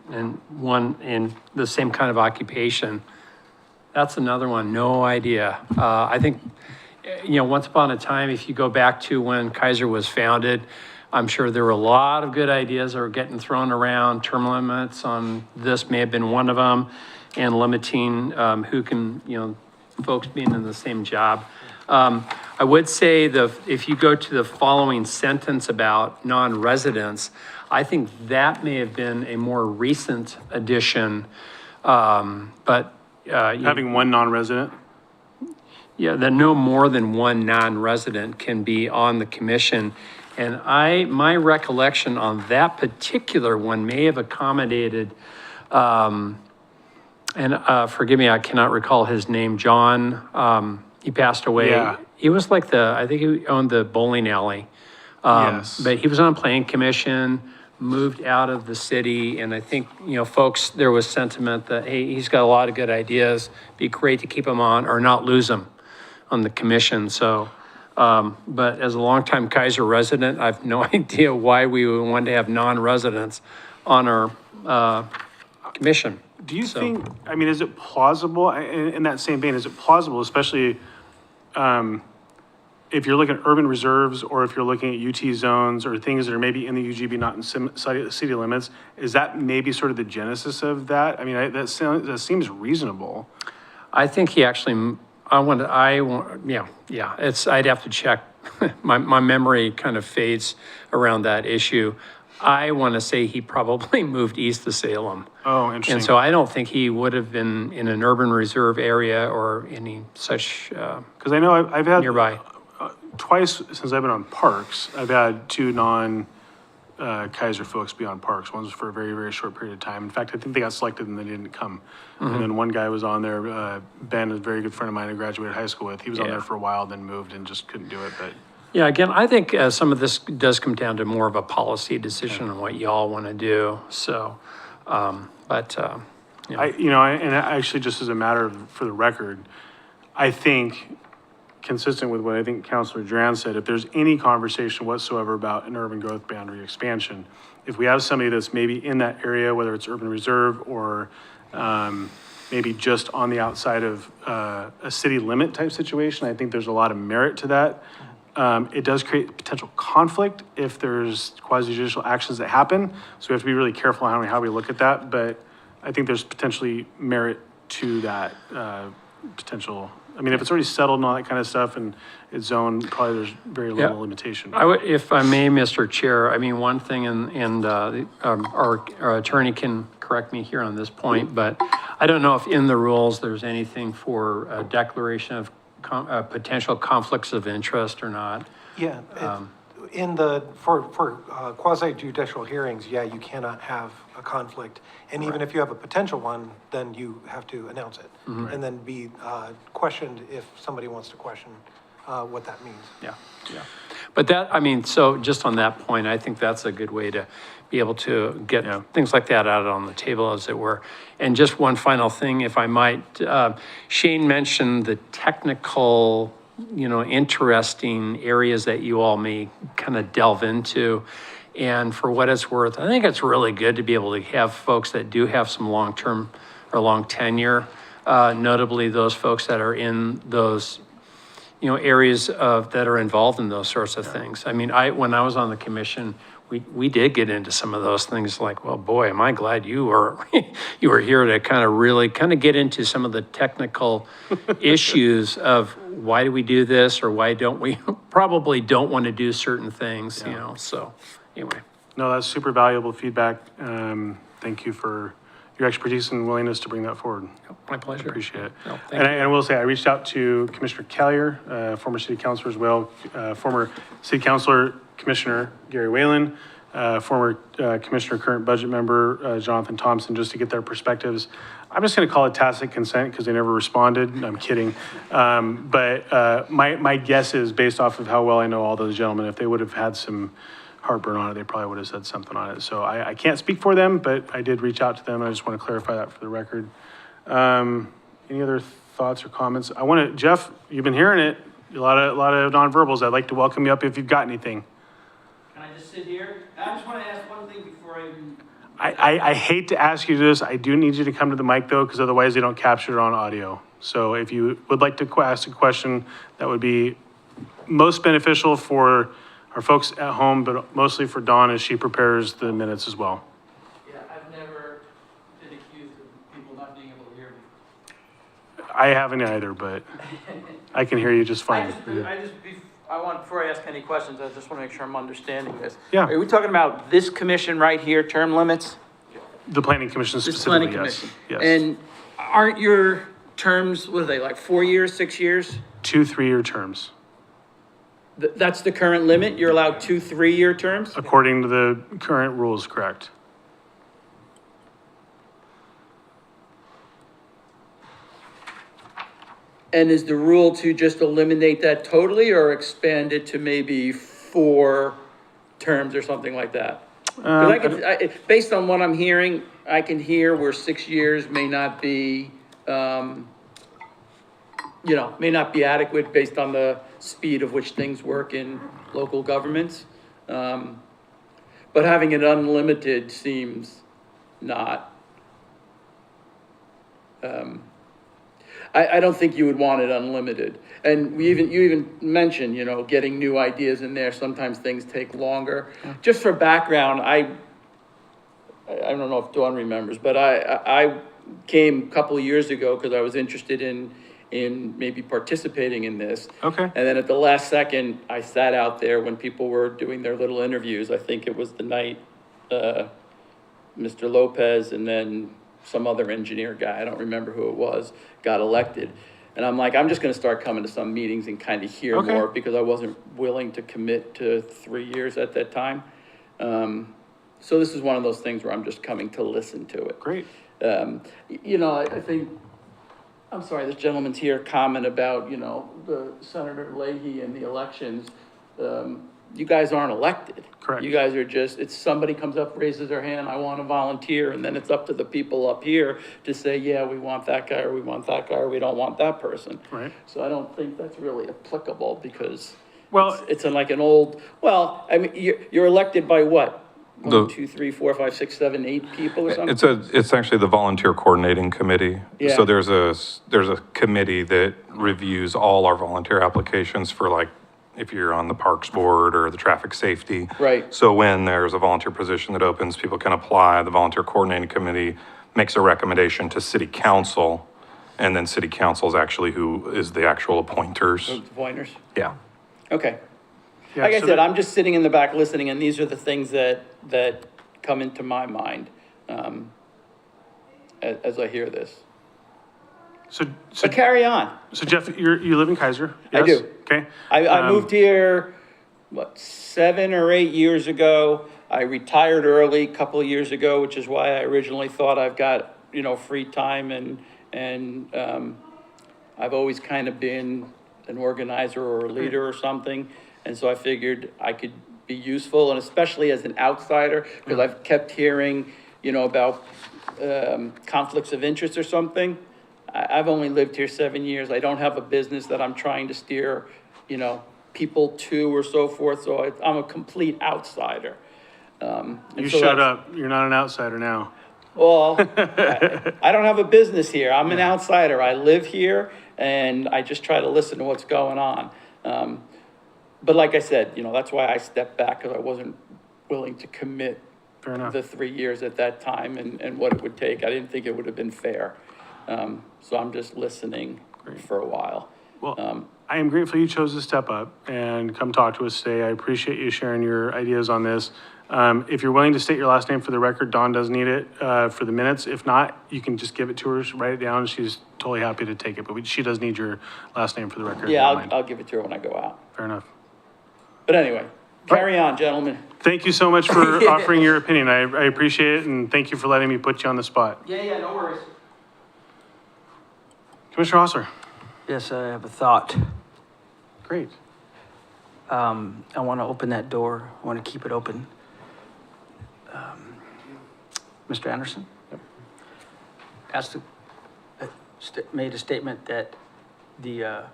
the same kind of occupation, that's another one, no idea. I think, once upon a time, if you go back to when Keizer was founded, I'm sure there were a lot of good ideas that were getting thrown around. Term limits on this may have been one of them, and limiting who can, folks being in the same job. I would say if you go to the following sentence about non-residents, I think that may have been a more recent addition, but. Having one non-resident? Yeah, that no more than one non-resident can be on the commission. And my recollection on that particular one may have accommodated, and forgive me, I cannot recall his name, John, he passed away. Yeah. He was like I think he owned the bowling alley. Yes. But he was on planning commission, moved out of the city, and I think, folks, there was sentiment that, hey, he's got a lot of good ideas, be great to keep him on or not lose him on the commission, so. But as a longtime Keizer resident, I have no idea why we would want to have non-residents on our commission. Do you think, is it plausible, in that same vein, is it plausible, especially if you're looking at urban reserves or if you're looking at UT zones or things that are maybe in the UGB, not in city limits, is that maybe sort of the genesis of that? That seems reasonable. I think he actually, I'd have to check. My memory kind of fades around that issue. I want to say he probably moved east to Salem. Oh, interesting. And so I don't think he would have been in an urban reserve area or any such Because I know I've had nearby. Twice since I've been on parks, I've had two Keizer folks be on parks. One was for a very, very short period of time. In fact, I think they got selected and they didn't come. And then one guy was on there, Ben, a very good friend of mine I graduated high school with. He was on there for a while, then moved and just couldn't do it, but. Yeah, again, I think some of this does come down to more of a policy decision on what y'all want to do, so, And actually, just as a matter of, for the record, I think, consistent with what I think Councilor Duran said, if there's any conversation whatsoever about an urban growth boundary expansion, if we have somebody that's maybe in that area, whether it's urban reserve or maybe just on the outside of a city limit type situation, I think there's a lot of merit to that. It does create potential conflict if there's quasi-judicial actions that happen. So we have to be really careful on how we look at that. But I think there's potentially merit to that potential I mean, if it's already settled and all that kind of stuff and it's zoned, probably there's very little Yeah. limitation. I would, if I may, Mr. Chair, I mean, one thing, and our attorney can correct me here on this point, but I don't know if in the rules there's anything for a declaration of potential conflicts of interest or not. Yeah, in the, for quasi judicial hearings, yeah, you cannot have a conflict. And even if you have a potential one, then you have to announce it. And then be questioned if somebody wants to question what that means. Yeah, yeah. But that, I mean, so just on that point, I think that's a good way to be able to get things like that out on the table, as it were. And just one final thing, if I might, Shane mentioned the technical, interesting areas that you all may kind of delve into. And for what it's worth, I think it's really good to be able to have folks that do have some long-term or long tenure, notably those folks that are in those areas that are involved in those sorts of things. I mean, when I was on the commission, we did get into some of those things like, well, boy, am I glad you were here to kind of get into some of the technical issues of why do we do this or why don't we probably don't want to do certain things, so anyway. No, that's super valuable feedback. Thank you for your expertise and willingness to bring that forward. My pleasure. Appreciate it. No, thank And I will say, I reached out to Commissioner Collier, former city councilor as well, former city councilor, Commissioner Gary Whalen, former commissioner, current budget member, Jonathan Thompson, just to get their perspectives. I'm just going to call it tacit consent because they never responded. I'm kidding. But my guess is, based off of how well I know all those gentlemen, if they would have had some heartburn on it, they probably would have said something on it. So I can't speak for them, but I did reach out to them. I just want to clarify that for the record. Any other thoughts or comments? Jeff, you've been hearing it. A lot of nonverbals. I'd like to welcome you up if you've got anything. Can I just sit here? I just want to ask one thing before I even... I hate to ask you this. I do need you to come to the mic though, because otherwise they don't capture it on audio. So if you would like to ask a question, that would be most beneficial for our folks at home, but mostly for Dawn as she prepares the minutes as well. Yeah, I've never been accused of people not being able to hear me. I haven't either, but I can hear you just fine. I want, before I ask any questions, I just want to make sure I'm understanding this. Yeah. Are we talking about this commission right here, term limits? The planning commission This specifically, planning yes. commission? Yes. And aren't your terms, what are they, like 4 years, 6 years? 2 3-year terms, That's the current limit? You're allowed 2 3-year terms? according to the current rules, correct? And is the rule to just eliminate that totally or expand it to maybe 4 terms or something like that? 'Cause based on what I'm hearing, I can hear where 6 years may not be, may not be adequate based on the speed of which things work in local governments. But having it unlimited seems not, I don't think you would want it unlimited. And you even mentioned, getting new ideas in there. Sometimes things take longer. Just for background, I don't know if Dawn remembers, but I came a couple of years ago because I was interested in maybe participating in this. Okay. And then at the last second, I sat out there when people were doing their little interviews. I think it was the night Mr. Lopez and then some other engineer guy, I don't remember who it was, got elected. And I'm like, I'm just gonna start coming to some meetings and kind of hear Okay. more because I wasn't willing to commit to 3 years at that time. So this is one of those things where I'm just coming to listen to it. Great. I think, I'm sorry, this gentleman's here comment about, the Senator Leahy and the elections. You guys aren't elected. Correct. You guys are just, it's somebody comes up, raises their hand, I want to volunteer, and then it's up to the people up here to say, yeah, we want that guy, or we want that guy, or we don't want that person. Right. So I don't think that's really applicable because Well, it's like an old, you're elected by what? 1, 2, 3, 4, 5, 6, 7, 8 people or something? It's actually the volunteer coordinating committee. Yeah. So there's a committee that reviews all our volunteer applications for, like, if you're on the Parks Board or the Traffic Safety. Right. So when there's a volunteer position that opens, people can apply. The volunteer coordinating committee makes a recommendation to city council, And then city council is actually who is the actual appointers. Those pointers? Yeah. Okay. Yeah, Like I so said, that- I'm just sitting in the back listening, and these are the things that come into my mind, as I hear this. So, But carry on. so Jeff, you live in Keizer? I Yes? do. Okay. I moved here, 7 or 8 years ago. I retired early, a couple of years ago, which is why I originally thought I've got, free time and I've always kind of been an organizer or a leader or something. And so I figured I could be useful, and especially as an outsider, because I've kept hearing, about conflicts of interest or something. I've only lived here 7 years. I don't have a business that I'm trying to steer, people to or so forth. So I'm a complete outsider. And You so shut that's- up. You're not an outsider now. Well, I don't have a business here. I'm an outsider. I live here and I just try to listen to what's going on. But like I said, that's why I stepped back, because I wasn't willing to commit Fair enough. the 3 years at that time and what it would take. I didn't think it would have been fair. So I'm just listening for a while. Well, I am grateful you chose to step up and come talk to us today. I appreciate you sharing your ideas on this. If you're willing to state your last name for the record, Dawn does need it for the minutes. If not, you can just give it to her, write it down. She's totally happy to take it, but she does need your last name for the record. if you Yeah, don't mind. I'll give it to her when I go out. Fair enough. But anyway, carry on, gentlemen. Thank you so much for offering your opinion. I appreciate it, and thank you for letting me put you on the spot. Yeah, no worries. Commissioner Hostler. Yes, I have a thought. Great. I want to open that door. I want to keep it open. Mr. Anderson? Made a statement that the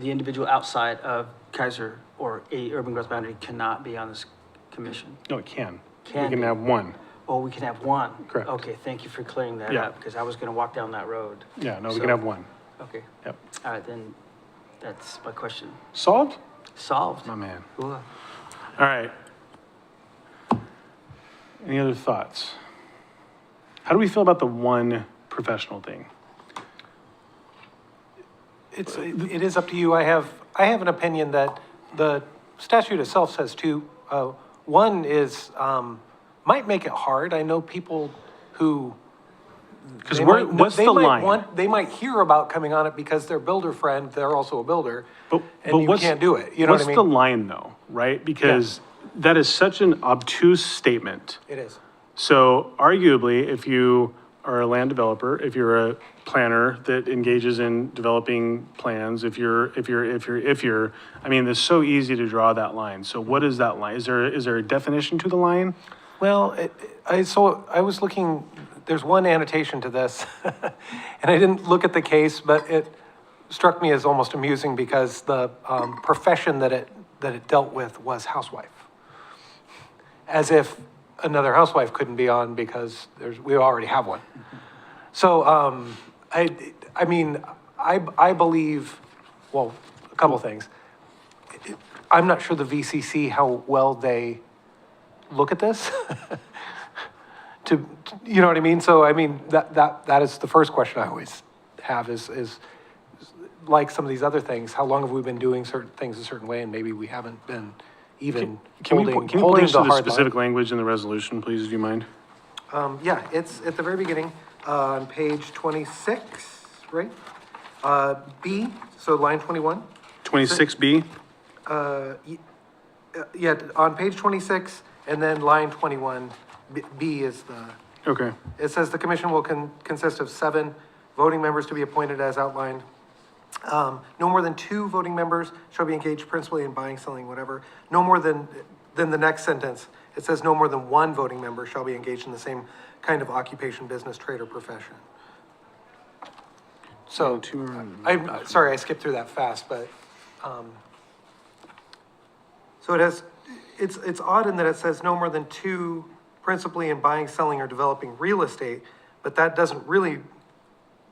individual outside of Keizer or a urban growth boundary cannot be on this commission. No, it can. Can We can be. have one. Oh, we can have one? Correct. Okay, thank you for clearing that Yeah. up, because I was going to walk down that road. Yeah, no, we So- can have one. Okay, Yep. all right, then that's my question. Solved? Solved. My man. Cool. All right. Any other thoughts? How do we feel about the one professional thing? It is up to you. I have an opinion that the statute itself says two. One is, might make it hard. I know people who. Because they what's they the might line? They might hear about coming on it because their builder friend, they're also a builder, But and you what's- can't do it. You know what I What's the mean? line though, right? Because that is such an obtuse statement. It is. So arguably, if you are a land developer, if you're a planner that engages in developing plans, if you're, I mean, it's so easy to draw that line. So what is that line? Is there a definition to the line? Well, I was looking, there's one annotation to this, and I didn't look at the case, but it struck me as almost amusing because the profession that it dealt with was housewife. As if another housewife couldn't be on because we already have one. So, I mean, I believe, well, a couple things. I'm not sure the VCC, how well they look at this. You know what I mean? So, I mean, that is the first question I always have is like some of these other things, how long have we been doing certain things a certain way, and maybe we haven't been even Can you holding point us to the the hard specific language in the resolution, please, do you mind? Yeah, it's at the very beginning, on page 26, right? B, so line 21. 26B? Yeah, on page 26, and then line 21, B is the, Okay. it says the commission will consist of 7 voting members to be appointed as outlined. No more than 2 voting members shall be engaged principally in buying, selling, whatever. No more than the next sentence, it says no more than 1 voting member shall be engaged in the same kind of occupation, business, trade, or profession. So, I'm sorry, I skipped through that fast, but, so it has, it's odd in that it says no more than 2 principally in buying, selling, or developing real estate, but that doesn't really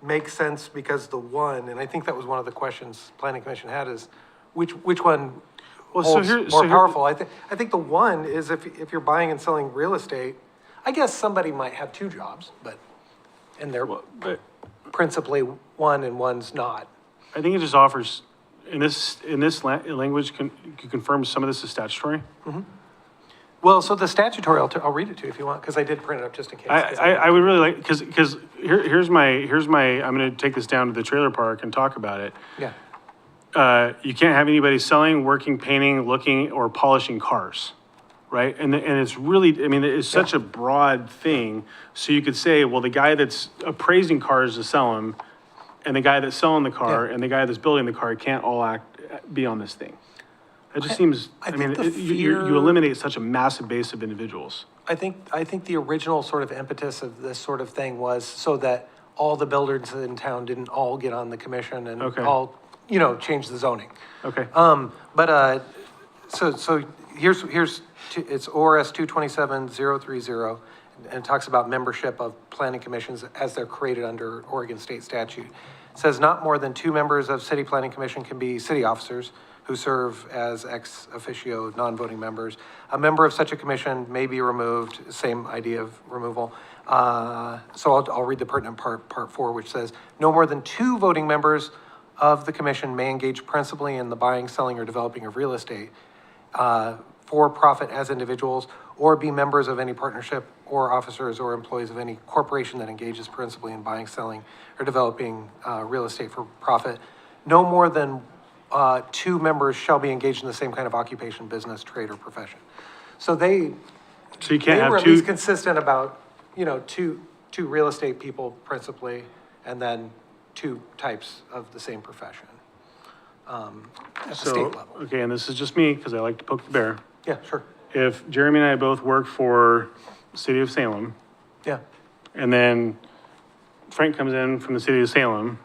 make sense because the one, and I think that was one of the questions Planning Commission had, is which one holds more powerful? I think the one is if you're buying and selling real estate, I guess somebody might have 2 jobs, but and they're But principally one and one's not. I think it just offers, in this language, can you confirm some of this is statutory? Well, so the statutory, I'll read it to you if you want, because I did print it up just in case. I would really like, because here's my, I'm gonna take this down to the trailer park and talk about it. Yeah, You can't have anybody selling, working, painting, looking, or polishing cars, right? And it's really, I mean, it's such a broad thing. So you could say, well, the guy that's appraising cars to sell them, and the guy that's selling the car, Yeah. and the guy that's building the car can't all be on this thing. It just seems, I mean, think the you fear- eliminate such a massive base of individuals. I think the original sort of impetus of this sort of thing was so that all the builders in town didn't all get on the commission and Okay. all, change the zoning. Okay. So here's, it's ORS 227030, and it talks about membership of planning commissions as they're created under Oregon state statute. It says not more than 2 members of city planning commission can be city officers who serve as ex officio non-voting members. A member of such a commission may be removed, same idea of removal. So I'll read the pertinent part 4, which says, no more than 2 voting members of the commission may engage principally in the buying, selling, or developing of real estate for profit as individuals, or be members of any partnership or officers or employees of any corporation that engages principally in buying, selling, or developing real estate for profit. No more than 2 members shall be engaged in the same kind of occupation, business, trade, or profession. So So you they can't were have at least two, consistent about, two real estate people principally, and then 2 types of the same profession at the so, state level. okay, and this is just me, because I like to poke the bear. Yeah, sure. If Jeremy and I both work for the city of Salem, Yeah. and then Frank comes in from the city of Salem,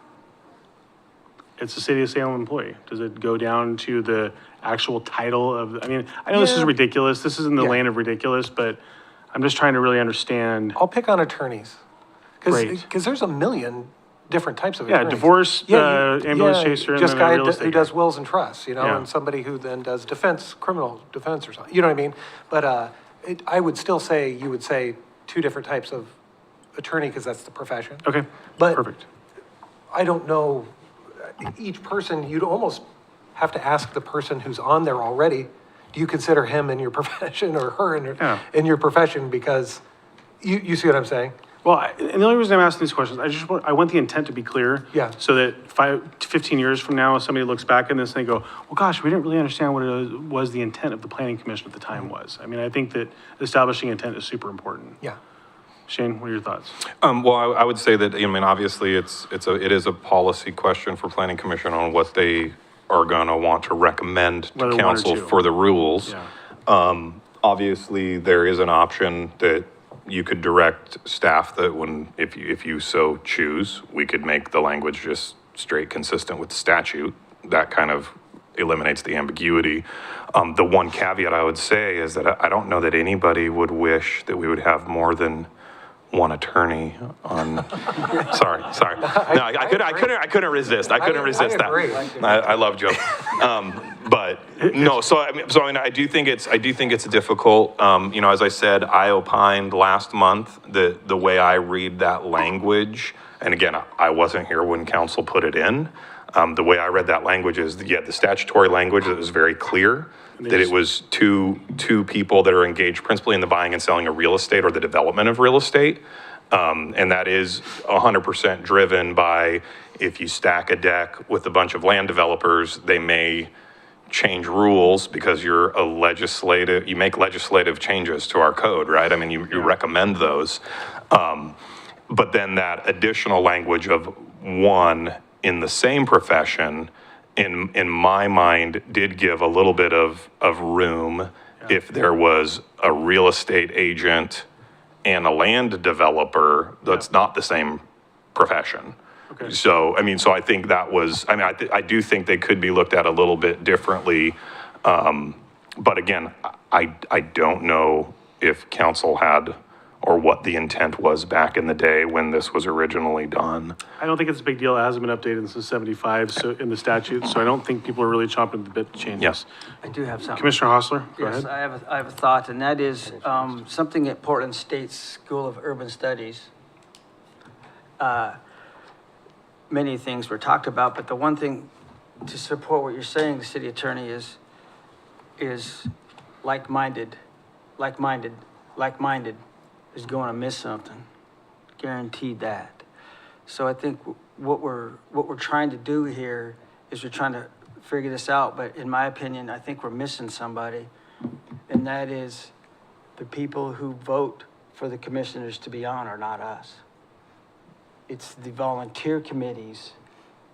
it's a city of Salem employee. Does it go down to the actual title of, I mean, I know this is Yeah. ridiculous, this is in the Yeah. lane of ridiculous, but I'm just trying to really understand. I'll pick on attorneys. Great. Because there's a million different types of Yeah, attorneys. divorce, ambulance yeah, chaser, and just then a guy real estate who guy. does wills and trusts, Yeah. and somebody who then does defense, criminal defense or something, you know what I mean? But I would still say, you would say 2 different types of attorney, because that's the profession. Okay, But- perfect. I don't know, each person, you'd almost have to ask the person who's on there already, do you consider him in your profession or her Yeah. in your profession? Because you see what I'm saying? Well, and the only reason I'm asking these questions, I want the intent to be clear. Yeah. So that 15 years from now, somebody looks back on this and they go, well, gosh, we didn't really understand what it was the intent of the planning commission at the time was. I mean, I think that establishing intent is super important. Yeah. Shane, what are your thoughts? Well, I would say that, I mean, obviously, it is a policy question for planning commission on what they are gonna want to recommend Whether to one or council two. for the rules. Yeah. Obviously, there is an option that you could direct staff that if you so choose, we could make the language just straight consistent with statute. That kind of eliminates the ambiguity. The one caveat I would say is that I don't know that anybody would wish that we would have more than one attorney on, sorry. No, I couldn't resist. I couldn't resist that. agree. I love Joe. But no, so I mean, I do think it's difficult. As I said, I opined last month that the way I read that language, and again, I wasn't here when council put it in. The way I read that language is, the statutory language that was very clear, that it was two people that are engaged principally in the buying and selling of real estate or the development of real estate. And that is 100% driven by, if you stack a deck with a bunch of land developers, they may change rules because you make legislative changes to our code, right? I mean, you recommend those. But then that additional language of one in the same profession, in my mind, did give a little bit of room if there was a real estate agent and a land developer that's not the same profession. Okay. So, I think that was, I do think they could be looked at a little bit differently. But again, I don't know if council had, or what the intent was back in the day when this was originally done. I don't think it's a big deal. It hasn't been updated since 75, so in the statute, so I don't think people are really chomping at the bit to change Yes. this. I do have something. Commissioner Hostler, go Yes, ahead. I have a thought, and that is something at Portland State School of Urban Studies many things were talked about, but the one thing to support what you're saying, the city attorney, is like-minded is going to miss something. Guaranteed that. So I think what we're trying to do here is we're trying to figure this out, but in my opinion, I think we're missing somebody, and that is the people who vote for the commissioners to be on are not us. It's the volunteer committees.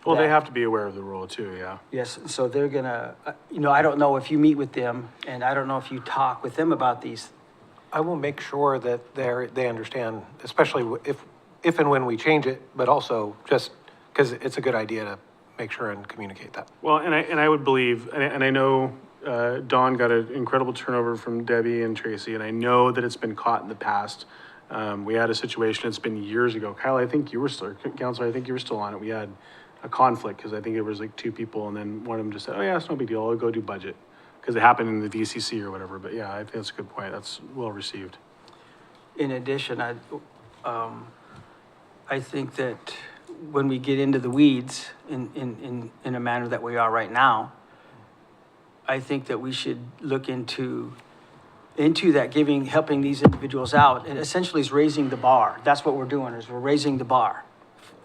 Well, they that- have to be aware of the rule too, yeah. Yes, so they're gonna, I don't know if you meet with them, and I don't know if you talk with them about these. I will make sure that they understand, especially if and when we change it, but also just because it's a good idea to make sure and communicate that. Well, and I would believe, and I know Dawn got an incredible turnover from Debbie and Tracy, and I know that it's been caught in the past. We had a situation, it's been years ago. Kyle, I think you were still, Counselor, I think you were still on it. We had a conflict because I think it was like two people, and then one of them just said, oh yeah, it's no big deal, I'll go do budget. Because it happened in the VCC or whatever, but yeah, I think that's a good point. That's well received. In addition, I think that when we get into the weeds in a manner that we are right now, I think that we should look into that helping these individuals out. It essentially is raising the bar. That's what we're doing, is we're raising the bar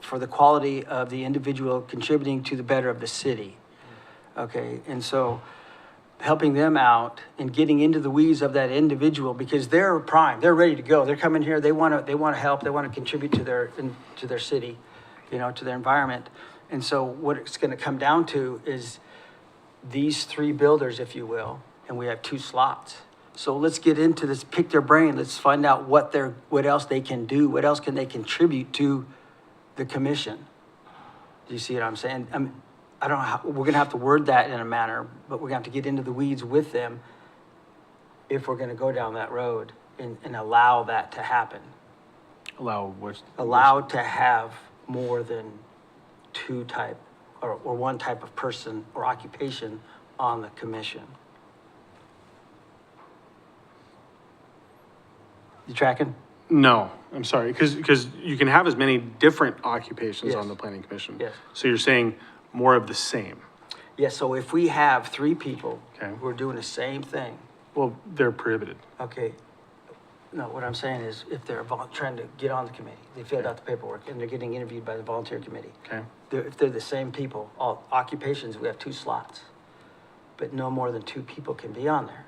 for the quality of the individual contributing to the better of the city. Okay, and so helping them out and getting into the weeds of that individual, because they're prime, they're ready to go. They're coming here, they want to help, they want to contribute to their city, to their environment. And so what it's going to come down to is these three builders, if you will, and we have 2 slots. So let's get into this, pick their brain, let's find out what else they can do, what else can they contribute to the commission. Do you see what I'm saying? I don't know how, we're gonna have to word that in a manner, but we're gonna have to get into the weeds with them if we're gonna go down that road and allow that to happen. Allow to have more than 2 type, or 1 type of person or occupation on the commission. You tracking? No, I'm sorry, because you can have as many different occupations on Yes. the planning commission. Yes. So you're saying more of the same. Yeah, so if we have 3 people Okay. who are doing the same thing, Well, they're prohibited. okay, no, what I'm saying is if they're trying to get on the committee, they filled out the paperwork and they're getting interviewed by the volunteer committee. Okay. If they're the same people, all occupations, we have 2 slots, but no more than 2 people can be on there.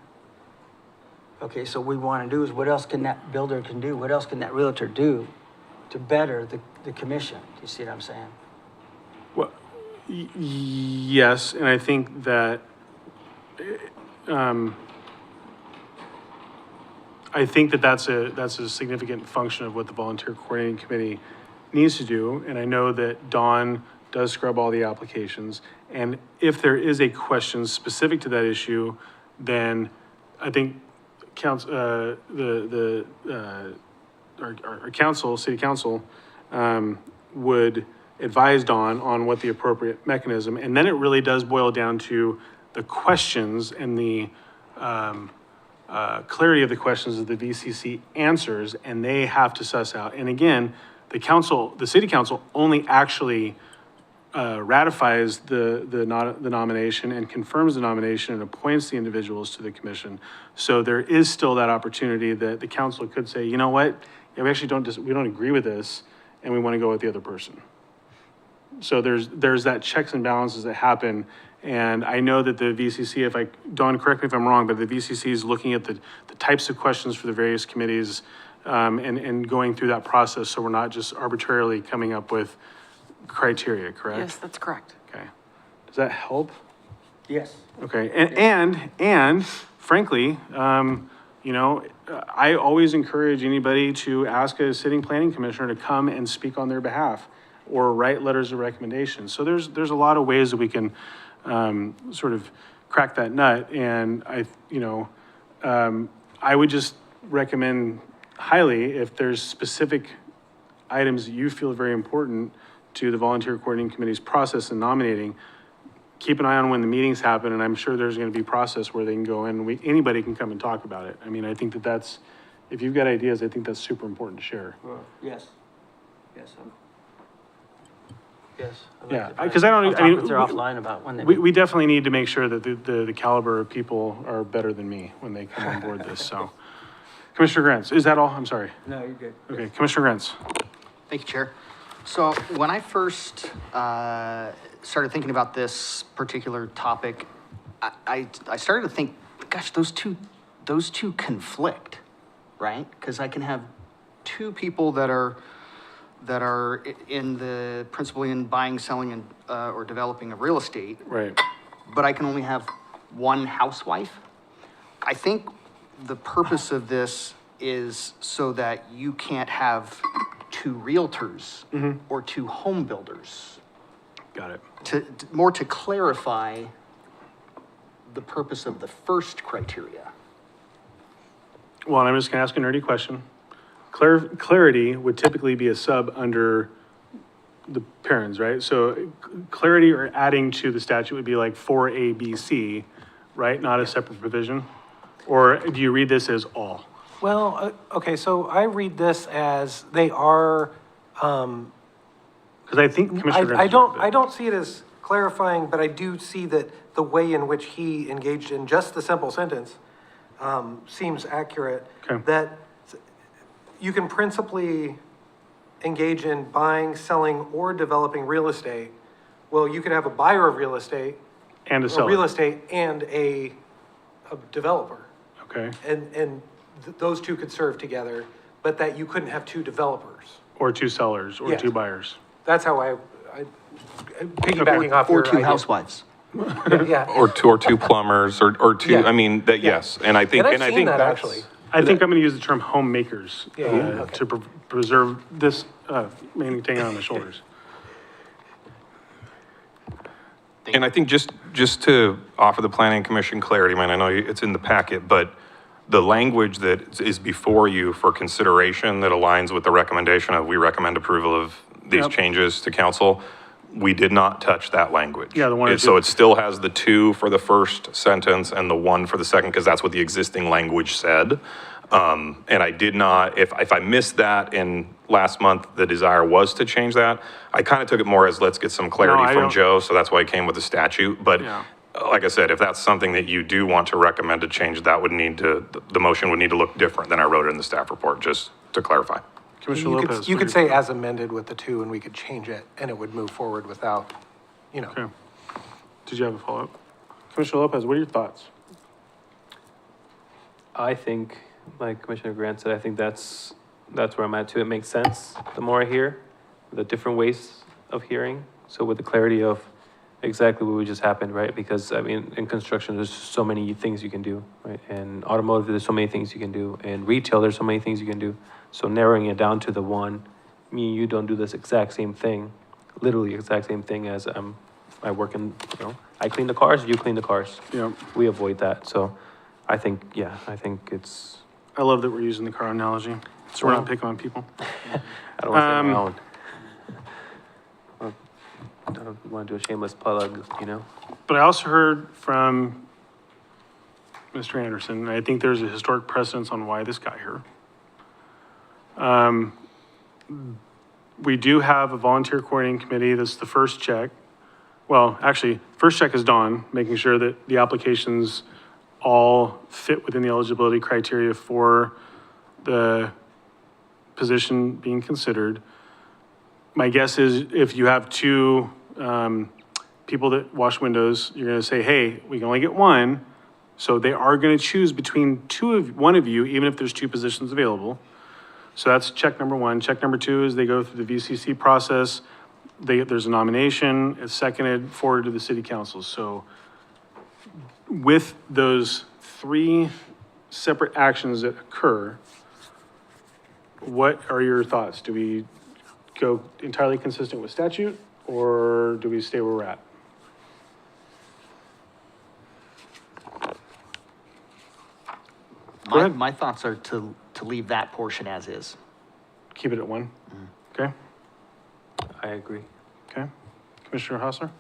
Okay, so what we want to do is what else can that builder can do? What else can that realtor do to better the commission? Do you see what I'm saying? Well, yes, and I think that, that's a significant function of what the volunteer coordinating committee needs to do. And I know that Dawn does scrub all the applications. And if there is a question specific to that issue, then I think our council, city council, would advise Dawn on what the appropriate mechanism, and then it really does boil down to the questions and the clarity of the questions that the VCC answers, and they have to suss out. And again, the city council only actually ratifies the nomination and confirms the nomination and appoints the individuals to the commission. So there is still that opportunity that the council could say, you know what, yeah, we actually we don't agree with this, and we want to go with the other person. So there's that checks and balances that happen. And I know that the VCC, Dawn, correct me if I'm wrong, but the VCC is looking at the types of questions for the various committees and going through that process, so we're not just arbitrarily coming up with criteria, correct? Yes, that's correct. Okay. Does that help? Yes. Okay, and frankly, I always encourage anybody to ask a sitting planning commissioner to come and speak on their behalf or write letters of recommendation. So there's a lot of ways that we can sort of crack that nut. And I would just recommend highly, if there's specific items that you feel very important to the volunteer coordinating committee's process in nominating, keep an eye on when the meetings happen, and I'm sure there's going to be process where they can go in, anybody can come and talk about it. I mean, I think that's, if you've got ideas, I think that's super important to share. Yes. Yes, guess. Yeah, because I don't- I'll I talk mean, with her we- offline about when they. We definitely need to make sure that the caliber of people are better than me when they come on board this, so. Commissioner Grants, is that all? I'm sorry. No, you're good. Okay, Commissioner Grants. Thank you, Chair. So when I first started thinking about this particular topic, I started to think, gosh, those two conflict, right? Because I can have two people that are in the principally in buying, selling, and or developing of real estate, Right. but I can only have one housewife. I think the purpose of this is so that you can't have two realtors or two home builders. Got it. To clarify the purpose of the first criteria. Well, and I'm just gonna ask a nerdy question. Clarity would typically be a sub under the parents, right? So clarity or adding to the statute would be like 4A, B, C, right? Not a separate provision? Or do you read this as all? Well, okay, so I read this as they are, Because I think Commissioner Grants. I don't see it as clarifying, but I do see that the way in which he engaged in just the simple sentence seems accurate. Okay. That you can principally engage in buying, selling, or developing real estate. Well, you could have a buyer of real estate. And a or seller. real estate and a developer. Okay. And those two could serve together, but that you couldn't have two developers. Or two sellers, or Yes. two buyers. That's how I piggybacking off your Or two idea. housewives. Yeah. Or two plumbers, or two, Yeah. I mean, that, yes, and I think, And and I I've seen think that that's. actually. I think I'm gonna use the term homemakers, Yeah, okay. to preserve this, main thing on the shoulders. And I think just to offer the planning commission clarity, man, I know it's in the packet, but the language that is before you for consideration that aligns with the recommendation of, we recommend approval of these Yep. changes to council, we did not touch that language. Yeah, the one or And So two. it still has the 2 for the first sentence and the 1 for the second, because that's what the existing language said. And I did not, if I missed that in last month, the desire was to change that. I kind of took it more as, let's get some No, clarity I from don't- Joe, so that's why I came with the statute. But Yeah. like I said, if that's something that you do want to recommend to change, that would need to, the motion would need to look different than I wrote it in the staff report, just to clarify. Commissioner Lopez. You what could do say as amended with the two and we could change it and it would move forward without, Okay. Did you have a follow-up? Commissioner Lopez, what are your thoughts? I think, like Commissioner Grant said, I think that's where I'm at too. It makes sense the more I hear, the different ways of hearing. So with the clarity of exactly what just happened, right? Because I mean, in construction, there's so many things you can do, right? And automotive, there's so many things you can do. And retail, there's so many things you can do. So narrowing it down to the one, me and you don't do this exact same thing, literally exact same thing as I work in, I clean the cars, you clean the cars. Yeah. We avoid that. So I think it's, I love that we're using the car analogy, so we're not picking on people. I don't want to say my own. I don't want to do a shameless plug, But I also heard from Mr. Anderson, and I think there's a historic precedence on why this got here. We do have a volunteer coordinating committee. That's the first check. Well, actually, first check is Dawn, making sure that the applications all fit within the eligibility criteria for the position being considered. My guess is if you have two people that wash windows, you're gonna say, hey, we can only get one. So they are gonna choose between one of you, even if there's two positions available. So that's check number one. Check number two is they go through the VCC process. There's a nomination, it's seconded, forward to the city council. So with those three separate actions that occur, what are your thoughts? Do we go entirely consistent with statute, or do we stay where we're at? Go ahead. My thoughts are to leave that portion as is. Keep it at one? Okay, I agree. okay. Commissioner Hassler?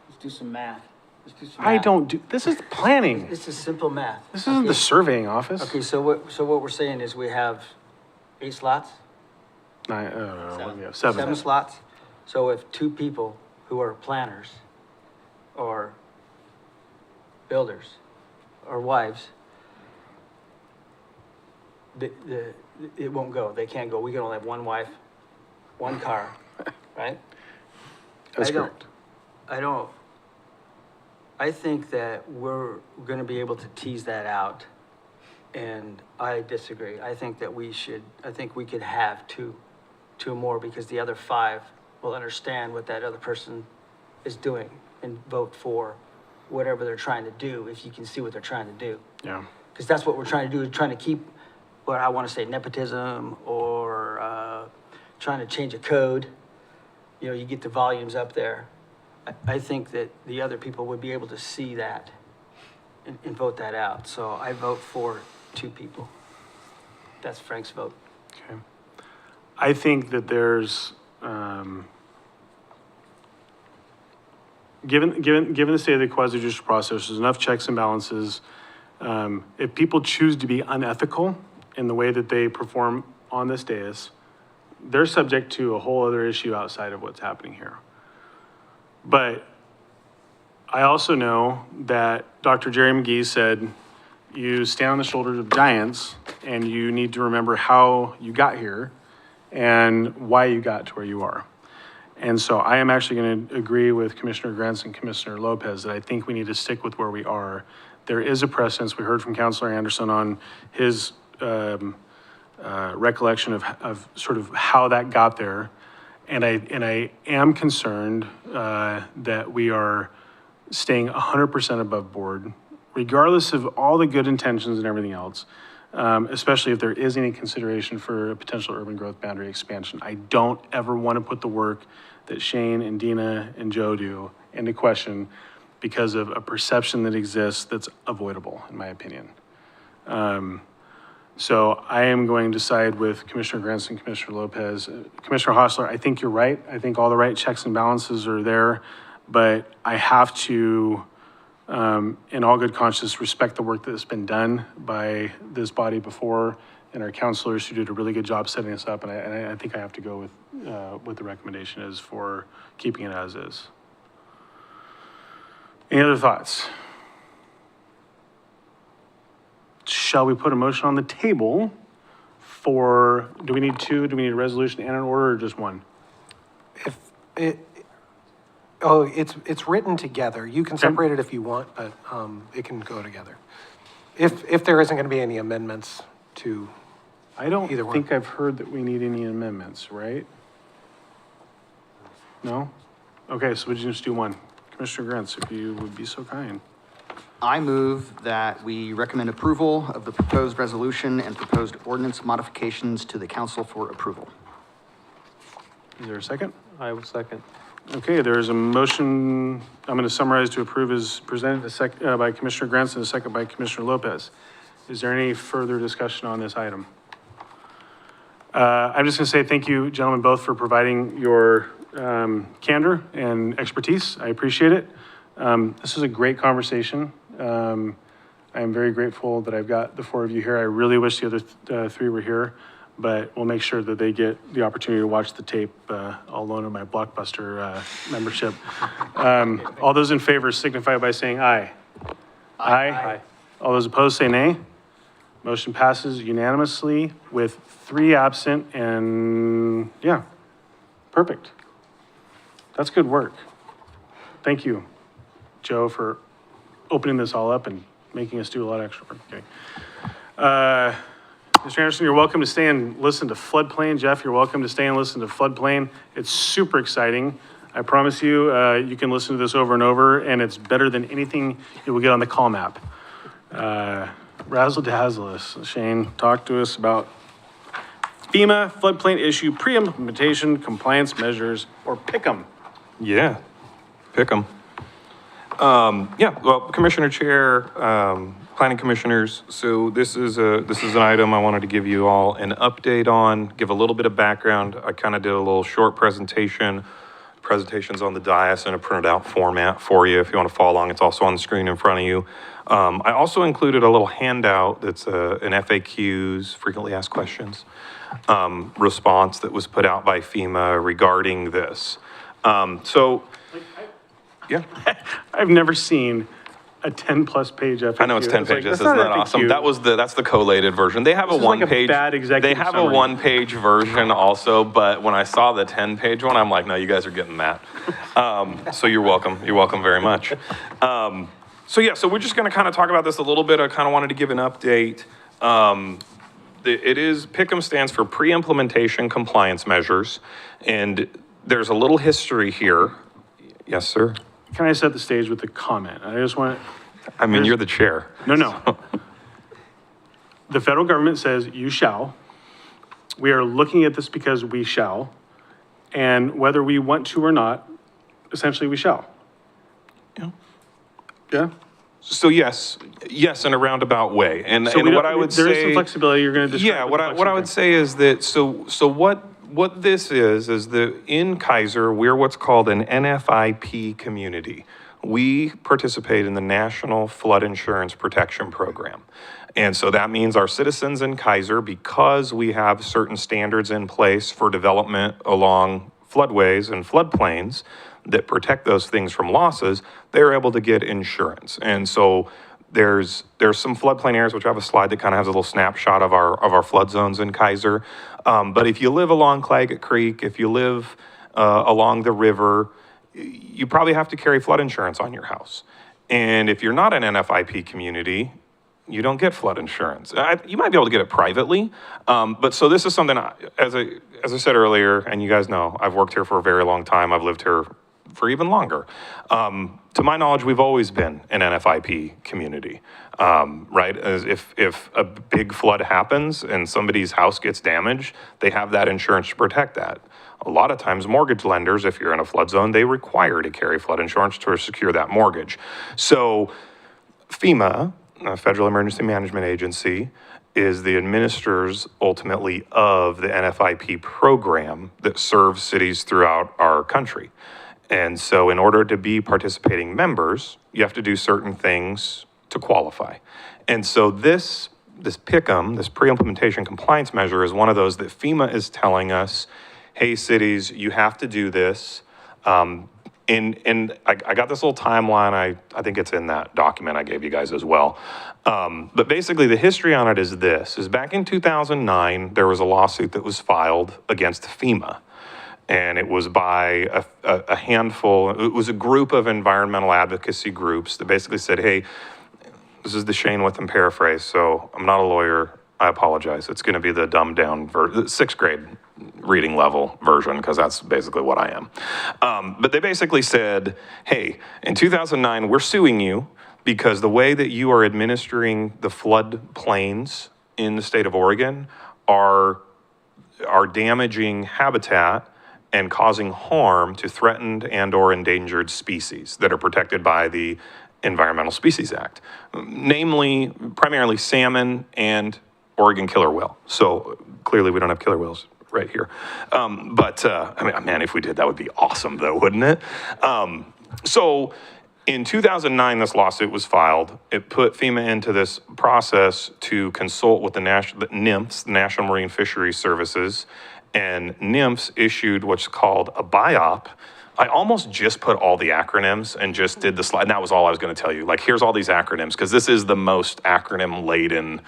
Let's do some math. I don't do, this is planning. This is simple math. This isn't the Okay. surveying office. Okay, so what we're saying is we have 8 slots? Nine, what do we have? Seven Seven. slots. So if two people who are planners or builders or wives, it won't go. They can't go. We can only have one wife, one car, right? That's I don't- correct. I think that we're gonna be able to tease that out, and I disagree. I think that I think we could have two more, because the other five will understand what that other person is doing and vote for whatever they're trying to do, if you can see what they're trying to do. Yeah. Because that's what we're trying to do, is trying to keep, what I want to say, nepotism, or trying to change a code. You know, you get the volumes up there. I think that the other people would be able to see that and vote that out. So I vote for two people. That's Frank's vote. Okay. I think that there's, given the state of the quasi-judicial process, there's enough checks and balances. If people choose to be unethical in the way that they perform on this dais, they're subject to a whole other issue outside of what's happening here. But I also know that Dr. Jerry McGee said, you stand on the shoulders of giants, and you need to remember how you got here and why you got to where you are. And so I am actually going to agree with Commissioner Grants and Commissioner Lopez that I think we need to stick with where we are. There is a precedence. We heard from Councilor Anderson on his recollection of sort of how that got there. And I am concerned that we are staying 100% above board, regardless of all the good intentions and everything else, especially if there is any consideration for a potential urban growth boundary expansion. I don't ever want to put the work that Shane and Dina and Joe do into question because of a perception that exists that's avoidable, in my opinion. So I am going to side with Commissioner Grants and Commissioner Lopez. Commissioner Hostler, I think you're right. I think all the right checks and balances are there, but I have to, in all good conscience, respect the work that's been done by this body before and our counselors who did a really good job setting this up. And I think I have to go with what the recommendation is for keeping it as is. Any other thoughts? Shall we put a motion on the table for, do we need two? Do we need a resolution and an order, or just one? It's written together. You can separate it if you want, but it can go together. If there isn't going to be any amendments to I don't either one. think I've heard that we need any amendments, right? No? Okay, so we just do one. Commissioner Grants, if you would be so kind. I move that we recommend approval of the proposed resolution and proposed ordinance modifications to the council for approval. Is there a second? I will second. Okay, there is a motion, I'm going to summarize to approve as presented by Commissioner Grants and a second by Commissioner Lopez. Is there any further discussion on this item? I'm just going to say thank you, gentlemen, both for providing your candor and expertise. I appreciate it. This is a great conversation. I am very grateful that I've got the four of you here. I really wish the other three were here, but we'll make sure that they get the opportunity to watch the tape all alone in my Blockbuster membership. All those in favor signify by saying aye. Aye. All those opposed say nay. Motion passes unanimously with 3 absent and yeah, perfect. That's good work. Thank you, Joe, for opening this all up and making us do a lot of extra work. Okay. Mr. Anderson, you're welcome to stay and listen to Floodplain. Jeff, you're welcome to stay and listen to Floodplain. It's super exciting. I promise you, you can listen to this over and over, and it's better than anything you will get on the call map. Razzle dazzle us. Shane, talk to us about FEMA floodplain issue pre-implementation compliance measures, or pick 'em. Yeah, pick them. Yeah, well, Commissioner Chair, Planning Commissioners, so this is an item I wanted to give you all an update on, give a little bit of background. I kind of did a little short presentation presentation's on the dais in a printed out format for you if you want to follow along. It's also on the screen in front of you. I also included a little handout that's an FAQs, frequently asked questions, response that was put out by FEMA regarding this. Yeah. I've never seen a 10-plus page FAQ. I know it's 10 It's like, pages, that's isn't not that FAQ. awesome? That's the collated version. They have This a is like a one-page. bad executive They have summary. a one-page version also, but when I saw the 10-page one, I'm like, no, you guys are getting that. So you're welcome. You're welcome very much. So we're just going to kind of talk about this a little bit. I kind of wanted to give an update. PICM stands for Pre-Implementation Compliance Measures, and there's a little history here. Yes, sir? Can I set the stage with a comment? I just want, I mean, you're the chair. no. The federal government says you shall. We are looking at this because we shall. And whether we want to or not, essentially we shall. Yeah? So yes, in a roundabout way. And So what I would say. there is some flexibility, you're going to describe. Yeah, what I would say is that, so what this is that in Keizer, we're what's called an NFIP community. We participate in the National Flood Insurance Protection Program. And so that means our citizens in Keizer, because we have certain standards in place for development along floodways and floodplains that protect those things from losses, they're able to get insurance. And so there's some floodplain areas, which I have a slide that kind of has a little snapshot of our flood zones in Keizer. But if you live along Claggett Creek, if you live along the river, you probably have to carry flood insurance on your house. And if you're not an NFIP community, you don't get flood insurance. You might be able to get it privately, but so this is something, as I said earlier, and you guys know, I've worked here for a very long time. I've lived here for even longer. To my knowledge, we've always been an NFIP community, right? As if a big flood happens and somebody's house gets damaged, they have that insurance to protect that. A lot of times mortgage lenders, if you're in a flood zone, they require to carry flood insurance to secure that mortgage. So FEMA, Federal Emergency Management Agency, is the administrators ultimately of the NFIP program that serves cities throughout our country. And so in order to be participating members, you have to do certain things to qualify. And so this PICM, this pre-implementation compliance measure, is one of those that FEMA is telling us, hey, cities, you have to do this. And I got this little timeline. I think it's in that document I gave you guys as well. But basically the history on it is this, is back in 2009, there was a lawsuit that was filed against FEMA. And it was by a handful, it was a group of environmental advocacy groups that basically said, hey, this is the Shane Witham paraphrase, so I'm not a lawyer, I apologize. It's gonna be the dumbed down, sixth grade reading level version, because that's basically what I am. But they basically said, hey, in 2009, we're suing you because the way that you are administering the flood plains in the state of Oregon are damaging habitat and causing harm to threatened and or endangered species that are protected by the Environmental Species Act, namely primarily salmon and Oregon killer whale. So clearly we don't have killer whales right here. I mean, man, if we did, that would be awesome though, wouldn't it? So in 2009, this lawsuit was filed. It put FEMA into this process to consult with the NIMFS, the National Marine Fisheries Services, and NIMFS issued what's called a BIOP. I almost just put all the acronyms and just did the slide, and that was all I was gonna tell you. Like, here's all these acronyms, because this is the most acronym-laden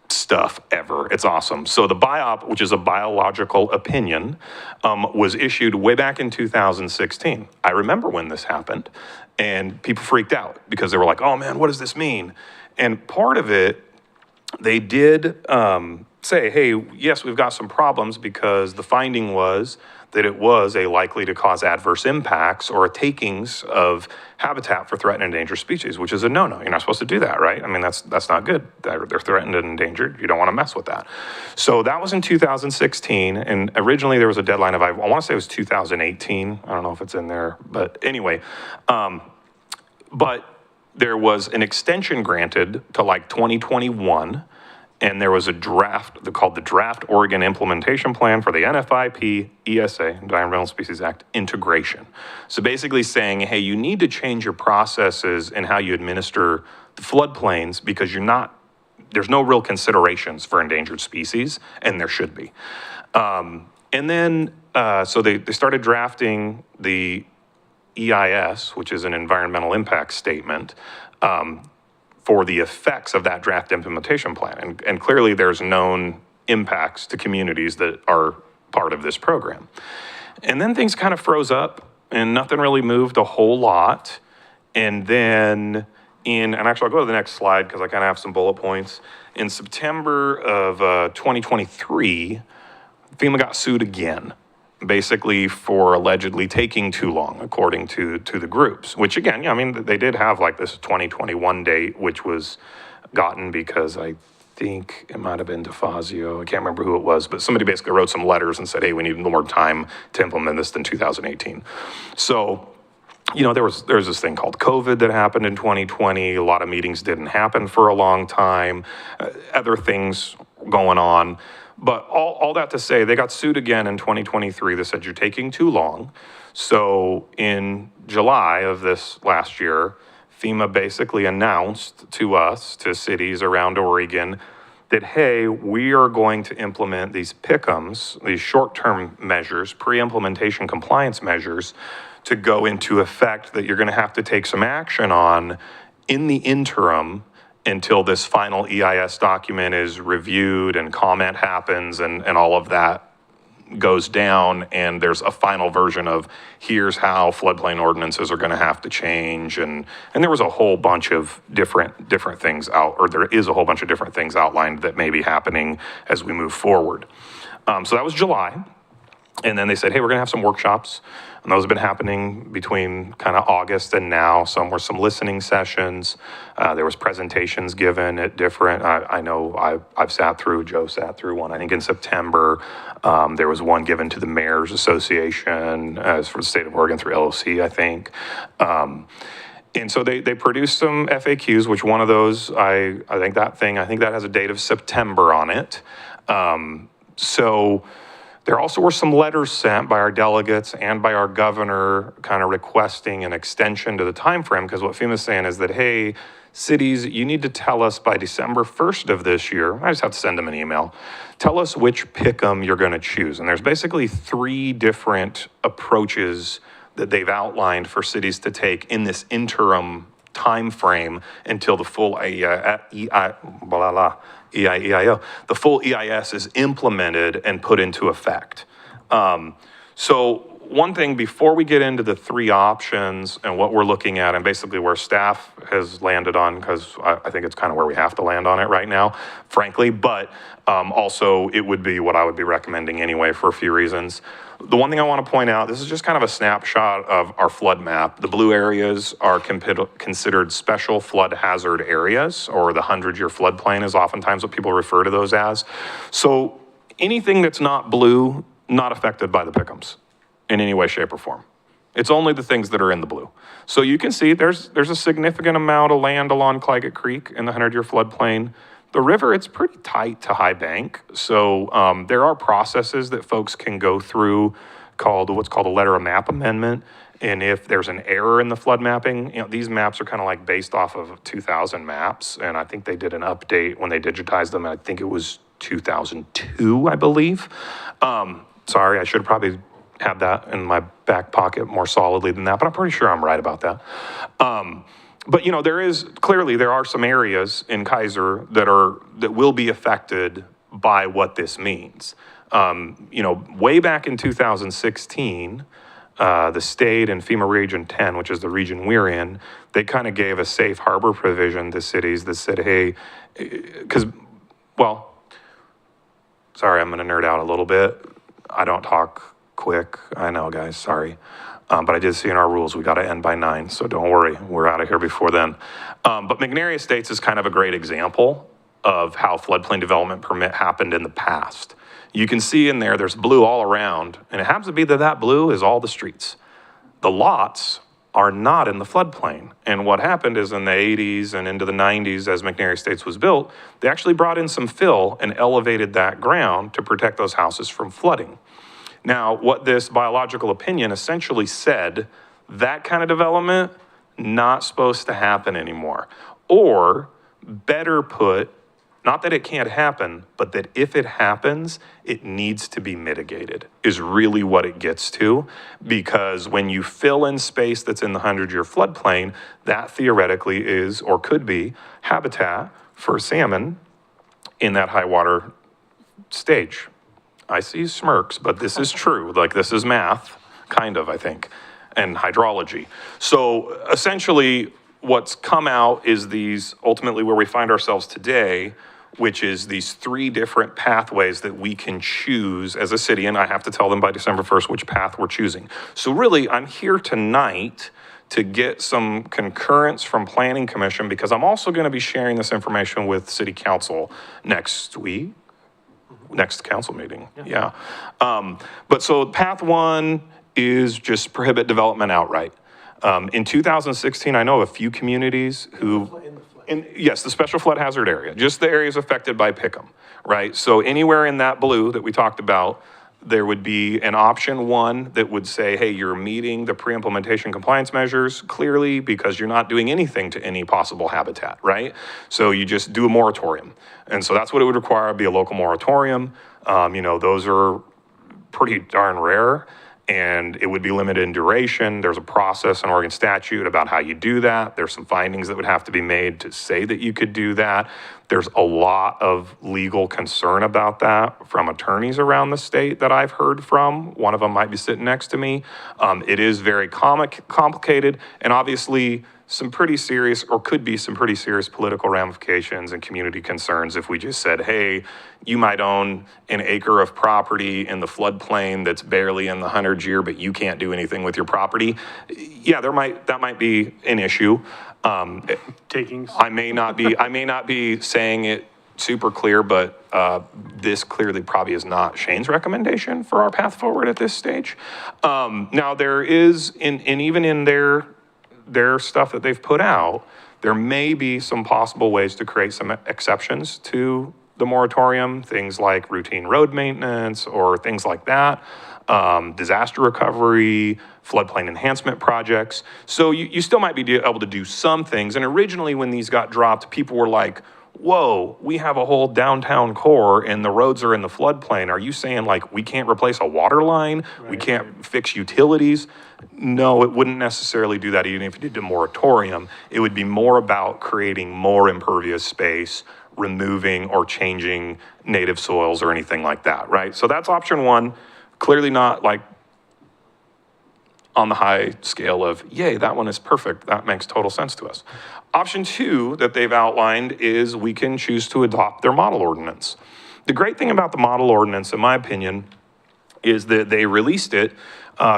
stuff ever. It's awesome. So the BIOP, which is a biological opinion, was issued way back in 2016. I remember when this happened, and people freaked out because they were like, oh man, what does this mean? And part of it, they did say, hey, yes, we've got some problems because the finding was that it was a likely to cause adverse impacts or a takings of habitat for threatened and endangered species, which is a no-no. You're not supposed to do that, right? I mean, that's not good. They're threatened and endangered. You don't want to mess with that. So that was in 2016, and originally there was a deadline of, I want to say it was 2018. I don't know if it's in there, but anyway. But there was an extension granted to like 2021, and there was a draft called the Draft Oregon Implementation Plan for the NFIP ESA, Environmental Species Act, integration. So basically saying, hey, you need to change your processes and how you administer the floodplains because there's no real considerations for endangered species, and there should be. And then, so they started drafting the EIS, which is an environmental impact statement, for the effects of that draft implementation plan. And clearly there's known impacts to communities that are part of this program. And then things kind of froze up and nothing really moved a whole lot. And then and actually I'll go to the next slide because I kind of have some bullet points. In September of 2023, FEMA got sued again, basically for allegedly taking too long, according to the groups, which again, I mean, they did have like this 2021 date, which was gotten because I think it might have been DeFazio, I can't remember who it was, but somebody basically wrote some letters and said, hey, we need more time to implement this than 2018. So, you know, there's this thing called COVID that happened in 2020. A lot of meetings didn't happen for a long time, other things going on. But all that to say, they got sued again in 2023. They said, you're taking too long. So in July of this last year, FEMA basically announced to us, to cities around Oregon, that, hey, we are going to implement these PICMs, these short-term measures, pre-implementation compliance measures, to go into effect that you're going to have to take some action on in the interim until this final EIS document is reviewed and comment happens and all of that goes down and there's a final version of here's how floodplain ordinances are going to have to change. And there was a whole bunch of different things out, or there is a whole bunch of different things outlined that may be happening as we move forward. So that was July. And then they said, hey, we're going to have some workshops. And those have been happening between kind of August and now. Some were some listening sessions. There was presentations given at different, I know I've sat through, Joe sat through one, I think in September. There was one given to the Mayor's Association as for the state of Oregon through LOC, I think. And so they produced some FAQs, which one of those, I think that has a date of September on it. So there also were some letters sent by our delegates and by our governor kind of requesting an extension to the time frame, because what FEMA's saying is that, hey, cities, you need to tell us by December 1st of this year, I just have to send them an email, tell us which PICM you're going to choose. And there's basically 3 different approaches that they've outlined for cities to take in this interim time frame until the full EIO, the full EIS is implemented and put into effect. So one thing before we get into the 3 options and what we're looking at and basically where staff has landed on, because I think it's kind of where we have to land on it right now, frankly, but also it would be what I would be recommending anyway for a few reasons. The one thing I want to point out, this is just kind of a snapshot of our flood map. The blue areas are considered special flood hazard areas, or the 100-year floodplain is oftentimes what people refer to those as. So anything that's not blue, not affected by the PICMs in any way, shape, or form. It's only the things that are in the blue. So you can see there's a significant amount of land along Claggett Creek in the 100-year floodplain. The river, it's pretty tight to high bank. So there are processes that folks can go through called what's called a letter of map amendment. And if there's an error in the flood mapping, you know, these maps are kind of like based off of 2000 maps. And I think they did an update when they digitized them. I think it was 2002, I believe. Sorry, I should probably have that in my back pocket more solidly than that, but I'm pretty sure I'm right about that. But you know, there are some areas in Keizer that will be affected by what this means. You know, way back in 2016, the state and FEMA Region 10, which is the region we're in, they kind of gave a safe harbor provision to cities that said, hey, sorry, I'm going to nerd out a little bit. I don't talk quick. I know, guys, sorry. But I did see in our rules, we got to end by 9, so don't worry, we're out of here before then. But McNary Estates is kind of a great example of how floodplain development permit happened in the past. You can see in there's blue all around, and it happens to be that blue is all the streets. The lots are not in the floodplain. And what happened is in the 80s and into the 90s, as McNair Estates was built, they actually brought in some fill and elevated that ground to protect those houses from flooding. Now, what this biological opinion essentially said, that kind of development, not supposed to happen anymore. Or, better put, not that it can't happen, but that if it happens, it needs to be mitigated, is really what it gets to. Because when you fill in space that's in the 100-year floodplain, that theoretically is, or could be, habitat for salmon in that high water stage. I see smirks, but this is true. Like, this is math, kind of, I think, and hydrology. So essentially, what's come out is these, ultimately where we find ourselves today, which is these 3 different pathways that we can choose as a city, and I have to tell them by December 1st which path we're choosing. So really, I'm here tonight to get some concurrence from Planning Commission, because I'm also gonna be sharing this information with City Council next week, next council meeting, yeah. But so path 1 is just prohibit development outright. In 2016, I know of a few communities who, yes, the special flood hazard area, just the areas affected by Pickham, right? So anywhere in that blue that we talked about, there would be an option 1 that would say, hey, you're meeting the pre-implementation compliance measures clearly because you're not doing anything to any possible habitat, right? So you just do a moratorium. And so that's what it would require, be a local moratorium. You know, those are pretty darn rare, and it would be limited in duration. There's a process in Oregon statute about how you do that. There's some findings that would have to be made to say that you could do that. There's a lot of legal concern about that from attorneys around the state that I've heard from. One of them might be sitting next to me. It is very complicated, and obviously some pretty serious, or could be some pretty serious political ramifications and community concerns if we just said, hey, you might own an acre of property in the floodplain that's barely in the 100-year, but you can't do anything with your property. Yeah, that might be an issue. Takings. I may not be saying it super clear, but this clearly probably is not Shane's recommendation for our path forward at this stage. Now there is, and even in their stuff that they've put out, there may be some possible ways to create some exceptions to the moratorium, things like routine road maintenance or things like that, disaster recovery, floodplain enhancement projects. So you still might be able to do some things. And originally when these got dropped, people were like, whoa, we have a whole downtown core and the roads are in the floodplain. Are you saying like we can't replace a water line? We can't fix utilities? No, it wouldn't necessarily do that even if you did a moratorium. It would be more about creating more impervious space, removing or changing native soils or anything like that, right? So that's option 1. Clearly not like on the high scale of, yay, that one is perfect. That makes total sense to us. Option 2 that they've outlined is we can choose to adopt their model ordinance. The great thing about the model ordinance, in my opinion, is that they released it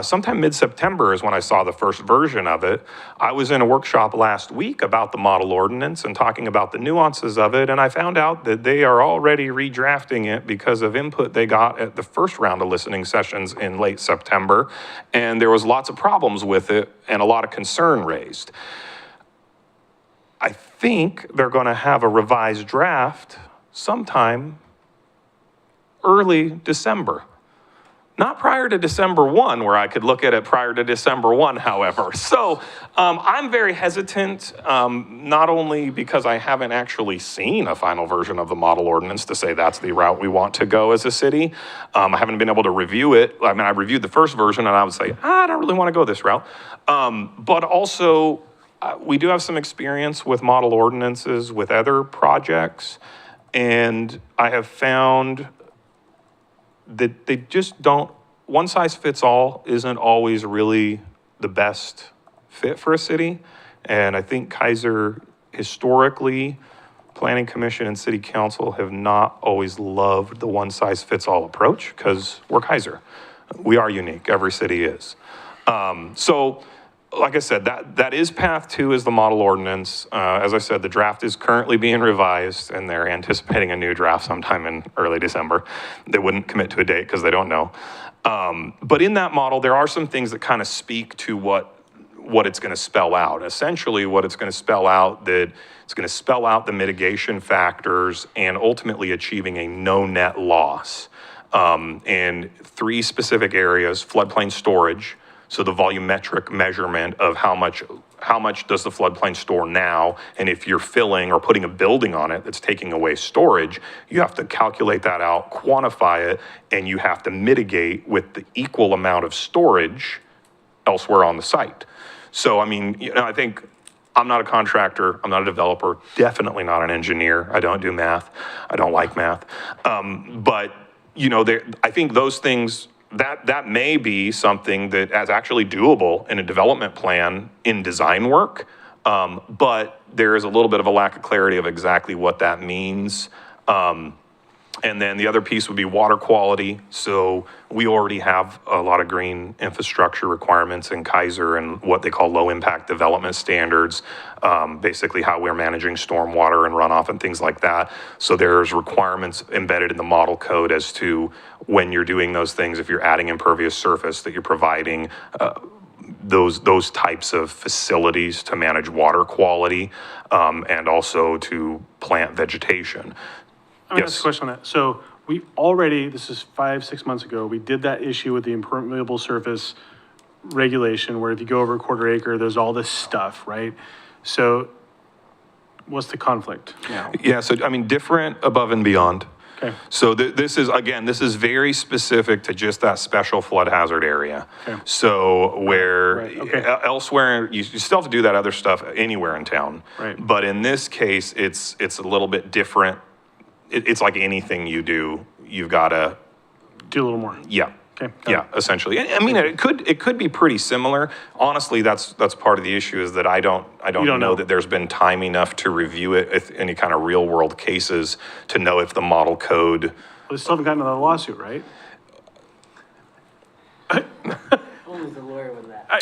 sometime mid-September is when I saw the first version of it. I was in a workshop last week about the model ordinance and talking about the nuances of it, and I found out that they are already redrafting it because of input they got at the first round of listening sessions in late September, and there was lots of problems with it and a lot of concern raised. I think they're going to have a revised draft sometime early December. Not prior to December 1, where I could look at it prior to December 1, however. So I'm very hesitant, not only because I haven't actually seen a final version of the model ordinance to say that's the route we want to go as a city. I haven't been able to review it. I mean, I reviewed the first version and I would say, I don't really want to go this route. But also, we do have some experience with model ordinances with other projects, and I have found that they just don't, one size fits all isn't always really the best fit for a city. And I think Keizer, historically, Planning Commission and City Council have not always loved the one size fits all approach because we're Keizer. We are unique, every city is. So, like I said, that is path 2 is the model ordinance. As I said, the draft is currently being revised and they're anticipating a new draft sometime in early December. They wouldn't commit to a date because they don't know. But in that model, there are some things that kind of speak to what what it's going to spell out. Essentially, what it's going to spell out, that it's going to spell out the mitigation factors and ultimately achieving a no net loss. In 3 specific areas: floodplain storage, so the volumetric measurement of how much does the floodplain store now, and if you're filling or putting a building on it that's taking away storage, you have to calculate that out, quantify it, and you have to mitigate with the equal amount of storage elsewhere on the site. So, I mean, I think I'm not a contractor, I'm not a developer, definitely not an engineer. I don't do math. I don't like math. But, I think those things, that may be something that is actually doable in a development plan in design work. But there is a little bit of a lack of clarity of exactly what that means. And then the other piece would be water quality. So we already have a lot of green infrastructure requirements in Keizer and what they call low impact development standards, basically how we're managing stormwater and runoff and things like that. So there's requirements embedded in the model code as to when you're doing those things, if you're adding impervious surface, that you're providing those types of facilities to manage water quality and also to plant vegetation. I'm gonna ask a question on that. So we already, this is 5-6 months ago, we did that issue with the impermeable surface regulation where if you go over a 1/4 acre, there's all this stuff, right? So what's the conflict now? Yeah, so I mean, different above and beyond. Okay. So this is very specific to just that special flood hazard area. Okay. So where Right, okay. elsewhere, you still have to do that other stuff anywhere in town. Right. But in this case, it's a little bit different. It's like anything you do, you've got to, Do a little more. yeah. Okay. Yeah, essentially. And I mean, it could be pretty similar. Honestly, that's part of the issue, is that I don't know that there's been time enough to review it with any kind of real world cases to know if the model code. Well, they still haven't gotten to the lawsuit, right? Only the lawyer with that. I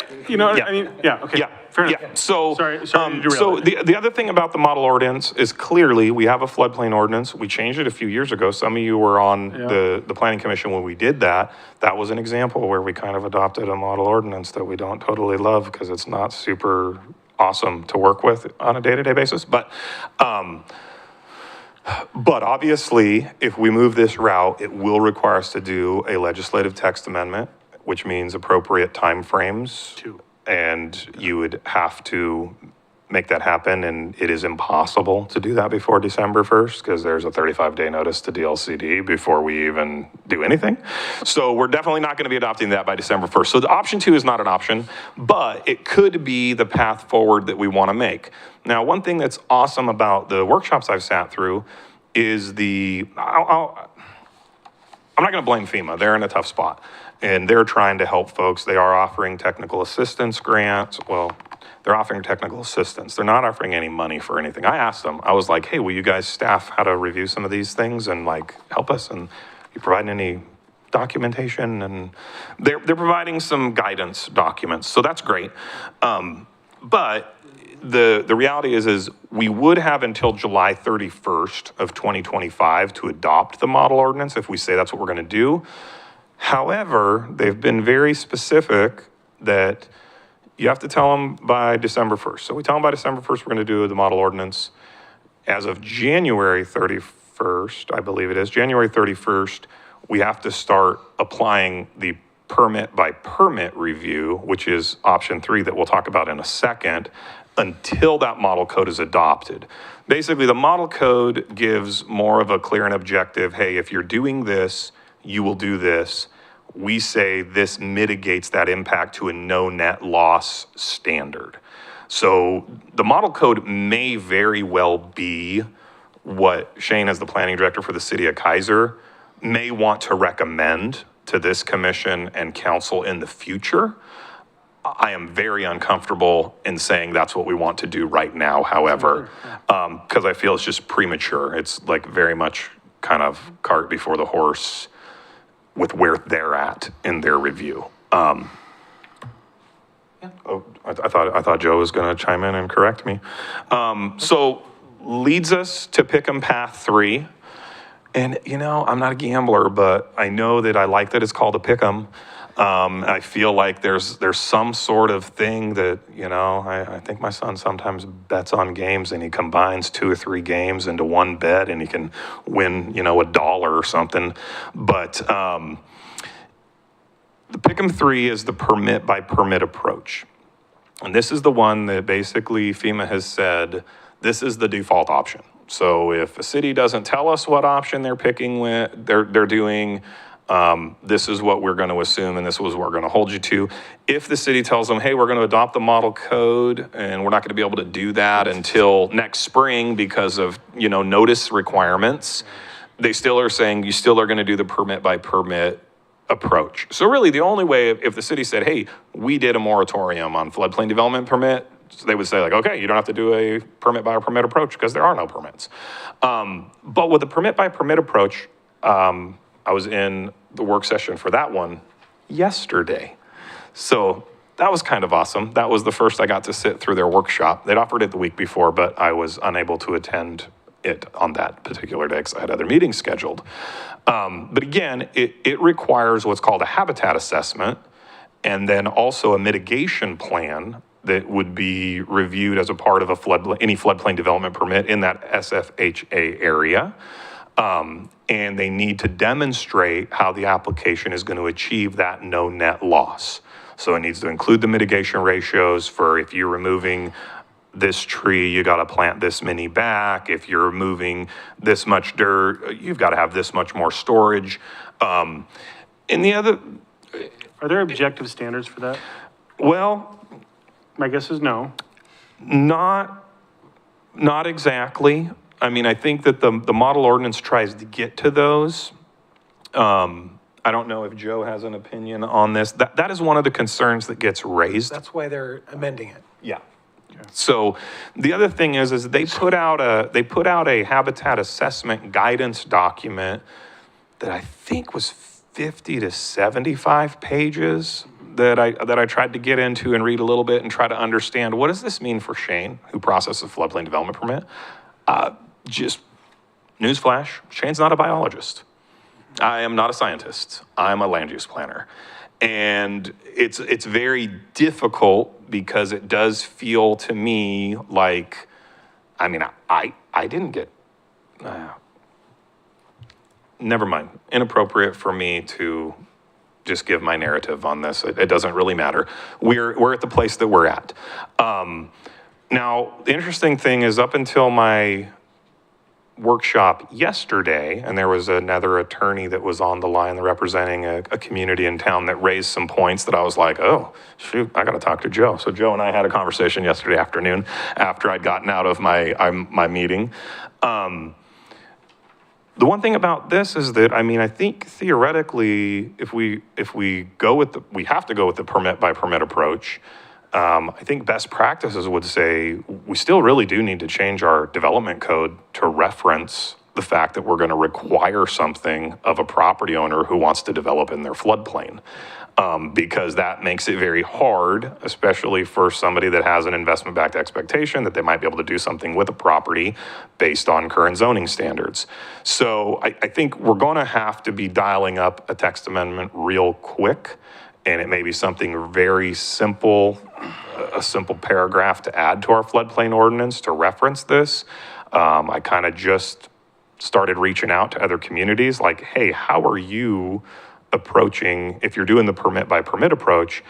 mean, yeah, okay. Yeah, Fair enough. yeah. So, Sorry to derail so it. the other thing about the model ordinance is clearly we have a floodplain ordinance. We changed it a few years ago. Some of you were on the planning commission when we did that. That was an example where we kind of adopted a model ordinance that we don't totally love because it's not super awesome to work with on a day-to-day basis. But obviously, if we move this route, it will require us to do a legislative text amendment, which means appropriate timeframes. And you would have to make that happen, and it is impossible to do that before December 1st because there's a 35-day notice to DLCD before we even do anything. So we're definitely not going to be adopting that by December 1st. So the option 2 is not an option, but it could be the path forward that we want to make. Now, one thing that's awesome about the workshops I've sat through is I'm not going to blame FEMA. They're in a tough spot, and they're trying to help folks. They are offering technical assistance grants. Well, they're offering technical assistance. They're not offering any money for anything. I asked them, I was like, hey, will you guys staff how to review some of these things and like help us? And you providing any documentation? And they're providing some guidance documents. So that's great. But the reality is we would have until July 31st of 2025 to adopt the model ordinance if we say that's what we're going to do. However, they've been very specific that you have to tell them by December 1st. So we tell them by December 1st we're going to do the model ordinance. As of January 31st, I believe it is, January 31st, we have to start applying the permit by permit review, which is option 3 that we'll talk about in a second, until that model code is adopted. Basically, the model code gives more of a clear and objective, hey, if you're doing this, you will do this. We say this mitigates that impact to a no net loss standard. So the model code may very well be what Shane, as the planning director for the city of Keizer, may want to recommend to this commission and council in the future. I am very uncomfortable in saying that's what we want to do right now, however, because I feel it's just premature. It's like very much kind of cart before the horse with where they're at in their review. Oh, I thought Joe was going to chime in and correct me. So leads us to Pick'em Path 3. And, I'm not a gambler, but I know that I like that it's called a Pick'em. I feel like there's some sort of thing that, you know, I think my son sometimes bets on games and he combines 2 or 3 games into one bet and he can win, you know, $1 or something. But the Pick'em 3 is the permit by permit approach. And this is the one that basically FEMA has said, this is the default option. So if a city doesn't tell us what option they're picking, they're doing, this is what we're going to assume, and this is what we're going to hold you to. If the city tells them, hey, we're going to adopt the model code, and we're not going to be able to do that until next spring because of, you know, notice requirements, they still are saying you still are going to do the permit by permit approach. So really the only way, if the city said, hey, we did a moratorium on floodplain development permit, so they would say like, okay, you don't have to do a permit by permit approach because there are no permits. But with the permit by permit approach, I was in the work session for that one yesterday. So that was kind of awesome. That was the first I got to sit through their workshop. They'd offered it the week before, but I was unable to attend it on that particular day because I had other meetings scheduled. But again, it requires what's called a habitat assessment and then also a mitigation plan that would be reviewed as a part of any floodplain development permit in that SFHA area. And they need to demonstrate how the application is going to achieve that no net loss. So it needs to include the mitigation ratios for if you're removing this tree, you got to plant this many back. If you're removing this much dirt, you've got to have this much more storage. And the other... Are there objective standards for that? Well... My guess is no. Not exactly. I mean, I think that the model ordinance tries to get to those. I don't know if Joe has an opinion on this. That is one of the concerns that gets raised. That's why they're amending it. Yeah. So the other thing is they put out a habitat assessment guidance document that I think was 50 to 75 pages that I tried to get into and read a little bit and try to understand what does this mean for Shane, who processes a floodplain development permit. Just newsflash, Shane's not a biologist. I am not a scientist. I'm a land use planner. And it's very difficult because it does feel to me like, I mean, I didn't get, never mind, inappropriate for me to just give my narrative on this. It doesn't really matter. We're at the place that we're at. Now, the interesting thing is up until my workshop yesterday, and there was another attorney that was on the line representing a community in town that raised some points that I was like, oh, shoot, I got to talk to Joe. So Joe and I had a conversation yesterday afternoon after I'd gotten out of my meeting. The one thing about this is that, I mean, I think theoretically, if we go with we have to go with the permit by permit approach. I think best practices would say we still really do need to change our development code to reference the fact that we're going to require something of a property owner who wants to develop in their floodplain. Because that makes it very hard, especially for somebody that has an investment-backed expectation that they might be able to do something with a property based on current zoning standards. So I think we're going to have to be dialing up a text amendment real quick, and it may be something very simple, a simple paragraph to add to our floodplain ordinance to reference this. I kind of just started reaching out to other communities like, hey, how are you approaching, if you're doing the permit by permit approach,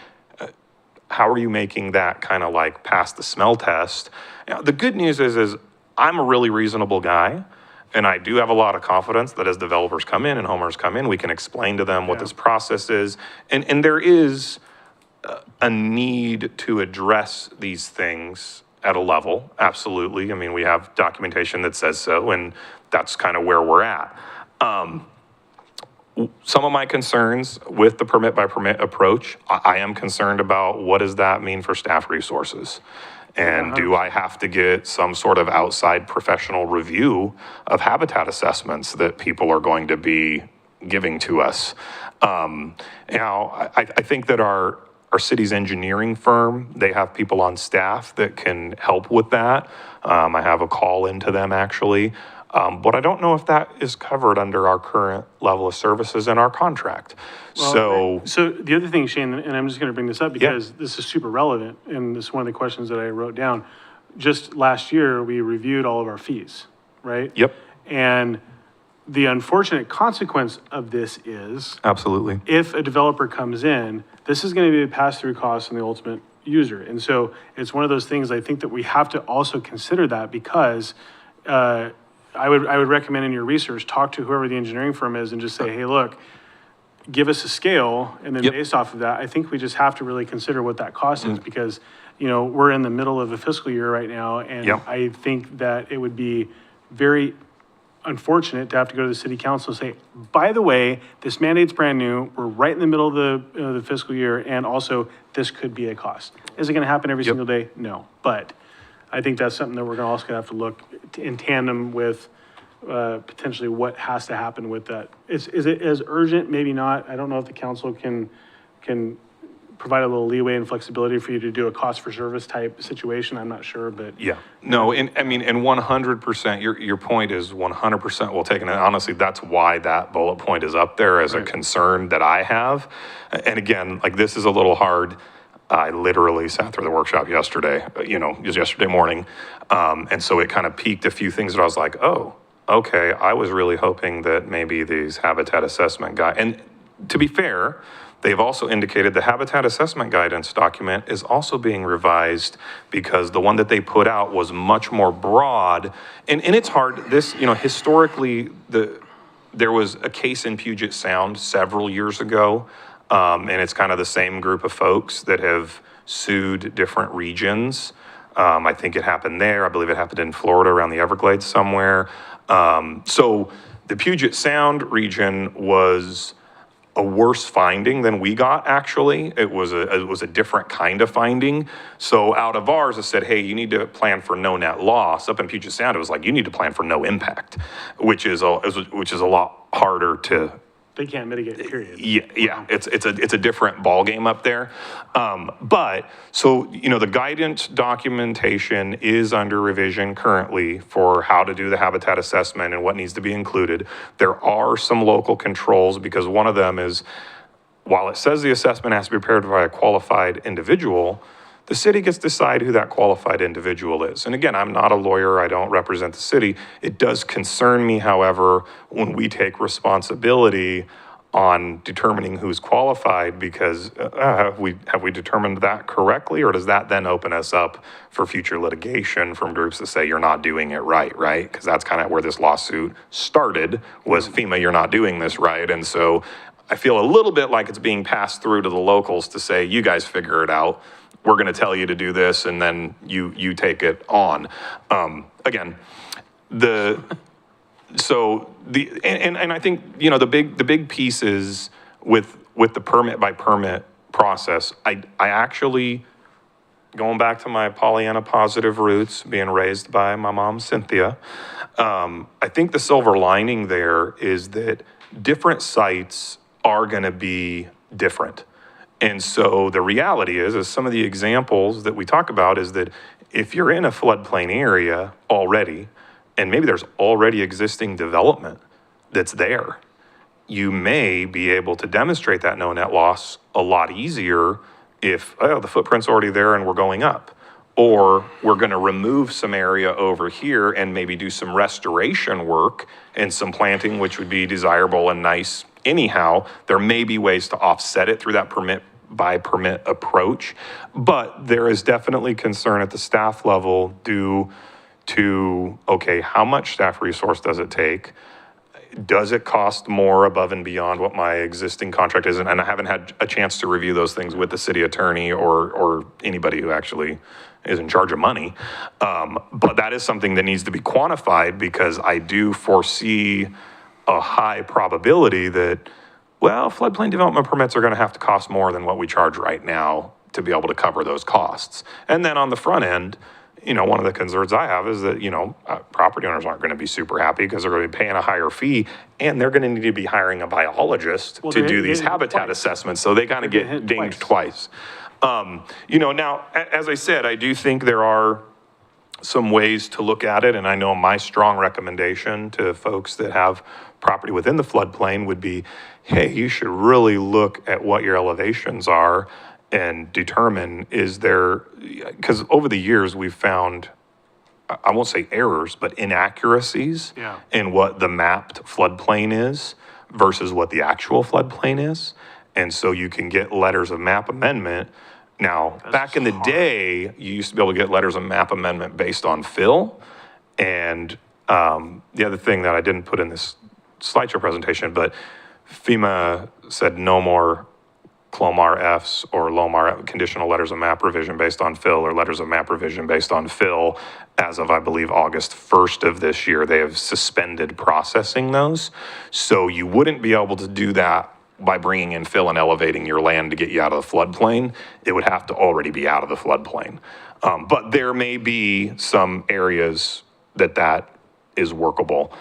how are you making that kind of like pass the smell test? You know, the good news is I'm a really reasonable guy, and I do have a lot of confidence that as developers come in and homeowners come in, we can explain to them what this process is. And there is a need to address these things at a level, absolutely. I mean, we have documentation that says so, and that's kind of where we're at. Some of my concerns with the permit by permit approach, I am concerned about what does that mean for staff resources? And do I have to get some sort of outside professional review of habitat assessments that people are going to be giving to us? Now, I think that our city's engineering firm, they have people on staff that can help with that. I have a call into them actually. But I don't know if that is covered under our current level of services in our contract. So, the other thing, Shane, and I'm just going to bring this up because this is super relevant, and this is one of the questions that I wrote down. Just last year, we reviewed all of our fees, right? yep, And the unfortunate consequence of this is absolutely. if a developer comes in, this is going to be a pass-through cost on the ultimate user. And so it's one of those things, I think that we have to also consider that because I would recommend in your research, talk to whoever the engineering firm is and just say, hey, look, give us a scale, and then Yep. based off of that, I think we just have to really consider what that cost is because, you know, we're in the middle of a fiscal year right now, and Yep. I think that it would be very unfortunate to have to go to the city council and say, by the way, this mandate's brand new, we're right in the middle of the fiscal year, and also this could be a cost. Is it gonna happen every Yep. single day? No, but I think that's something that we're gonna also gonna have to look in tandem with potentially what has to happen with that. Is it as urgent? Maybe not. I don't know if the council can provide a little leeway and flexibility for you to do a cost for service type situation. I'm not sure, but. Yeah, no, and I mean, and 100%, your point is 100% well taken. And honestly, that's why that bullet point is up there as a concern that I have. And again, like this is a little hard. I literally sat through the workshop yesterday, just yesterday morning. And so it kind of piqued a few things that I was like, oh, okay, I was really hoping that maybe these habitat assessment and to be fair, they've also indicated the habitat assessment guidance document is also being revised because the one that they put out was much more broad. And it's hard, historically, there was a case in Puget Sound several years ago. And it's kind of the same group of folks that have sued different regions. I think it happened there. I believe it happened in Florida around the Everglades somewhere. So the Puget Sound region was a worse finding than we got, actually. It was a different kind of finding. So out of ours, it said, hey, you need to plan for no net loss. Up in Puget Sound, it was like, you need to plan for no impact, which is a lot harder to. They can't mitigate, period. Yeah, it's a different ballgame up there. But so, the guidance documentation is under revision currently for how to do the habitat assessment and what needs to be included. There are some local controls because one of them is, while it says the assessment has to be prepared by a qualified individual, the city gets to decide who that qualified individual is. And again, I'm not a lawyer, I don't represent the city. It does concern me, however, when we take responsibility on determining who's qualified because have we determined that correctly, or does that then open us up for future litigation from groups that say you're not doing it right? Because that's kind of where this lawsuit started, was FEMA, you're not doing this right. And so I feel a little bit like it's being passed through to the locals to say, you guys figure it out. We're going to tell you to do this, and then you take it on. Again, and I think the big piece is with the permit by permit process. I actually, going back to my Pollyanna positive roots, being raised by my mom Cynthia, I think the silver lining there is that different sites are going to be different. And so the reality is some of the examples that we talk about is that if you're in a floodplain area already, and maybe there's already existing development that's there, you may be able to demonstrate that no net loss a lot easier if, the footprint's already there and we're going up. Or we're going to remove some area over here and maybe do some restoration work and some planting, which would be desirable and nice anyhow. There may be ways to offset it through that permit by permit approach, but there is definitely concern at the staff level due to, okay, how much staff resource does it take? Does it cost more above and beyond what my existing contract is? And I haven't had a chance to review those things with the city attorney or anybody who actually is in charge of money. But that is something that needs to be quantified because I do foresee a high probability that, floodplain development permits are going to have to cost more than what we charge right now to be able to cover those costs. And then on the front end, one of the concerns I have is that, property owners aren't going to be super happy because they're going to be paying a higher fee and they're going to need to be hiring a biologist to do these habitat assessments. So they kind of get dinged twice. Now, as I said, I do think there are some ways to look at it, and I know my strong recommendation to folks that have property within the floodplain would be, hey, you should really look at what your elevations are and determine, is there, because over the years we've found, I won't say errors, but inaccuracies in what the mapped floodplain is versus what the actual floodplain is. And so you can get letters of map amendment. Now, back in the day, you used to be able to get letters of map amendment based on fill. And the other thing that I didn't put in this slideshow presentation, but FEMA said no more CLOMAR Fs or LOMAR conditional letters of map revision based on fill or letters of map revision based on fill as of, I believe, August 1st of this year. They have suspended processing those. So you wouldn't be able to do that by bringing in fill and elevating your land to get you out of the floodplain. It would have to already be out of the floodplain. But there may be some areas that is workable.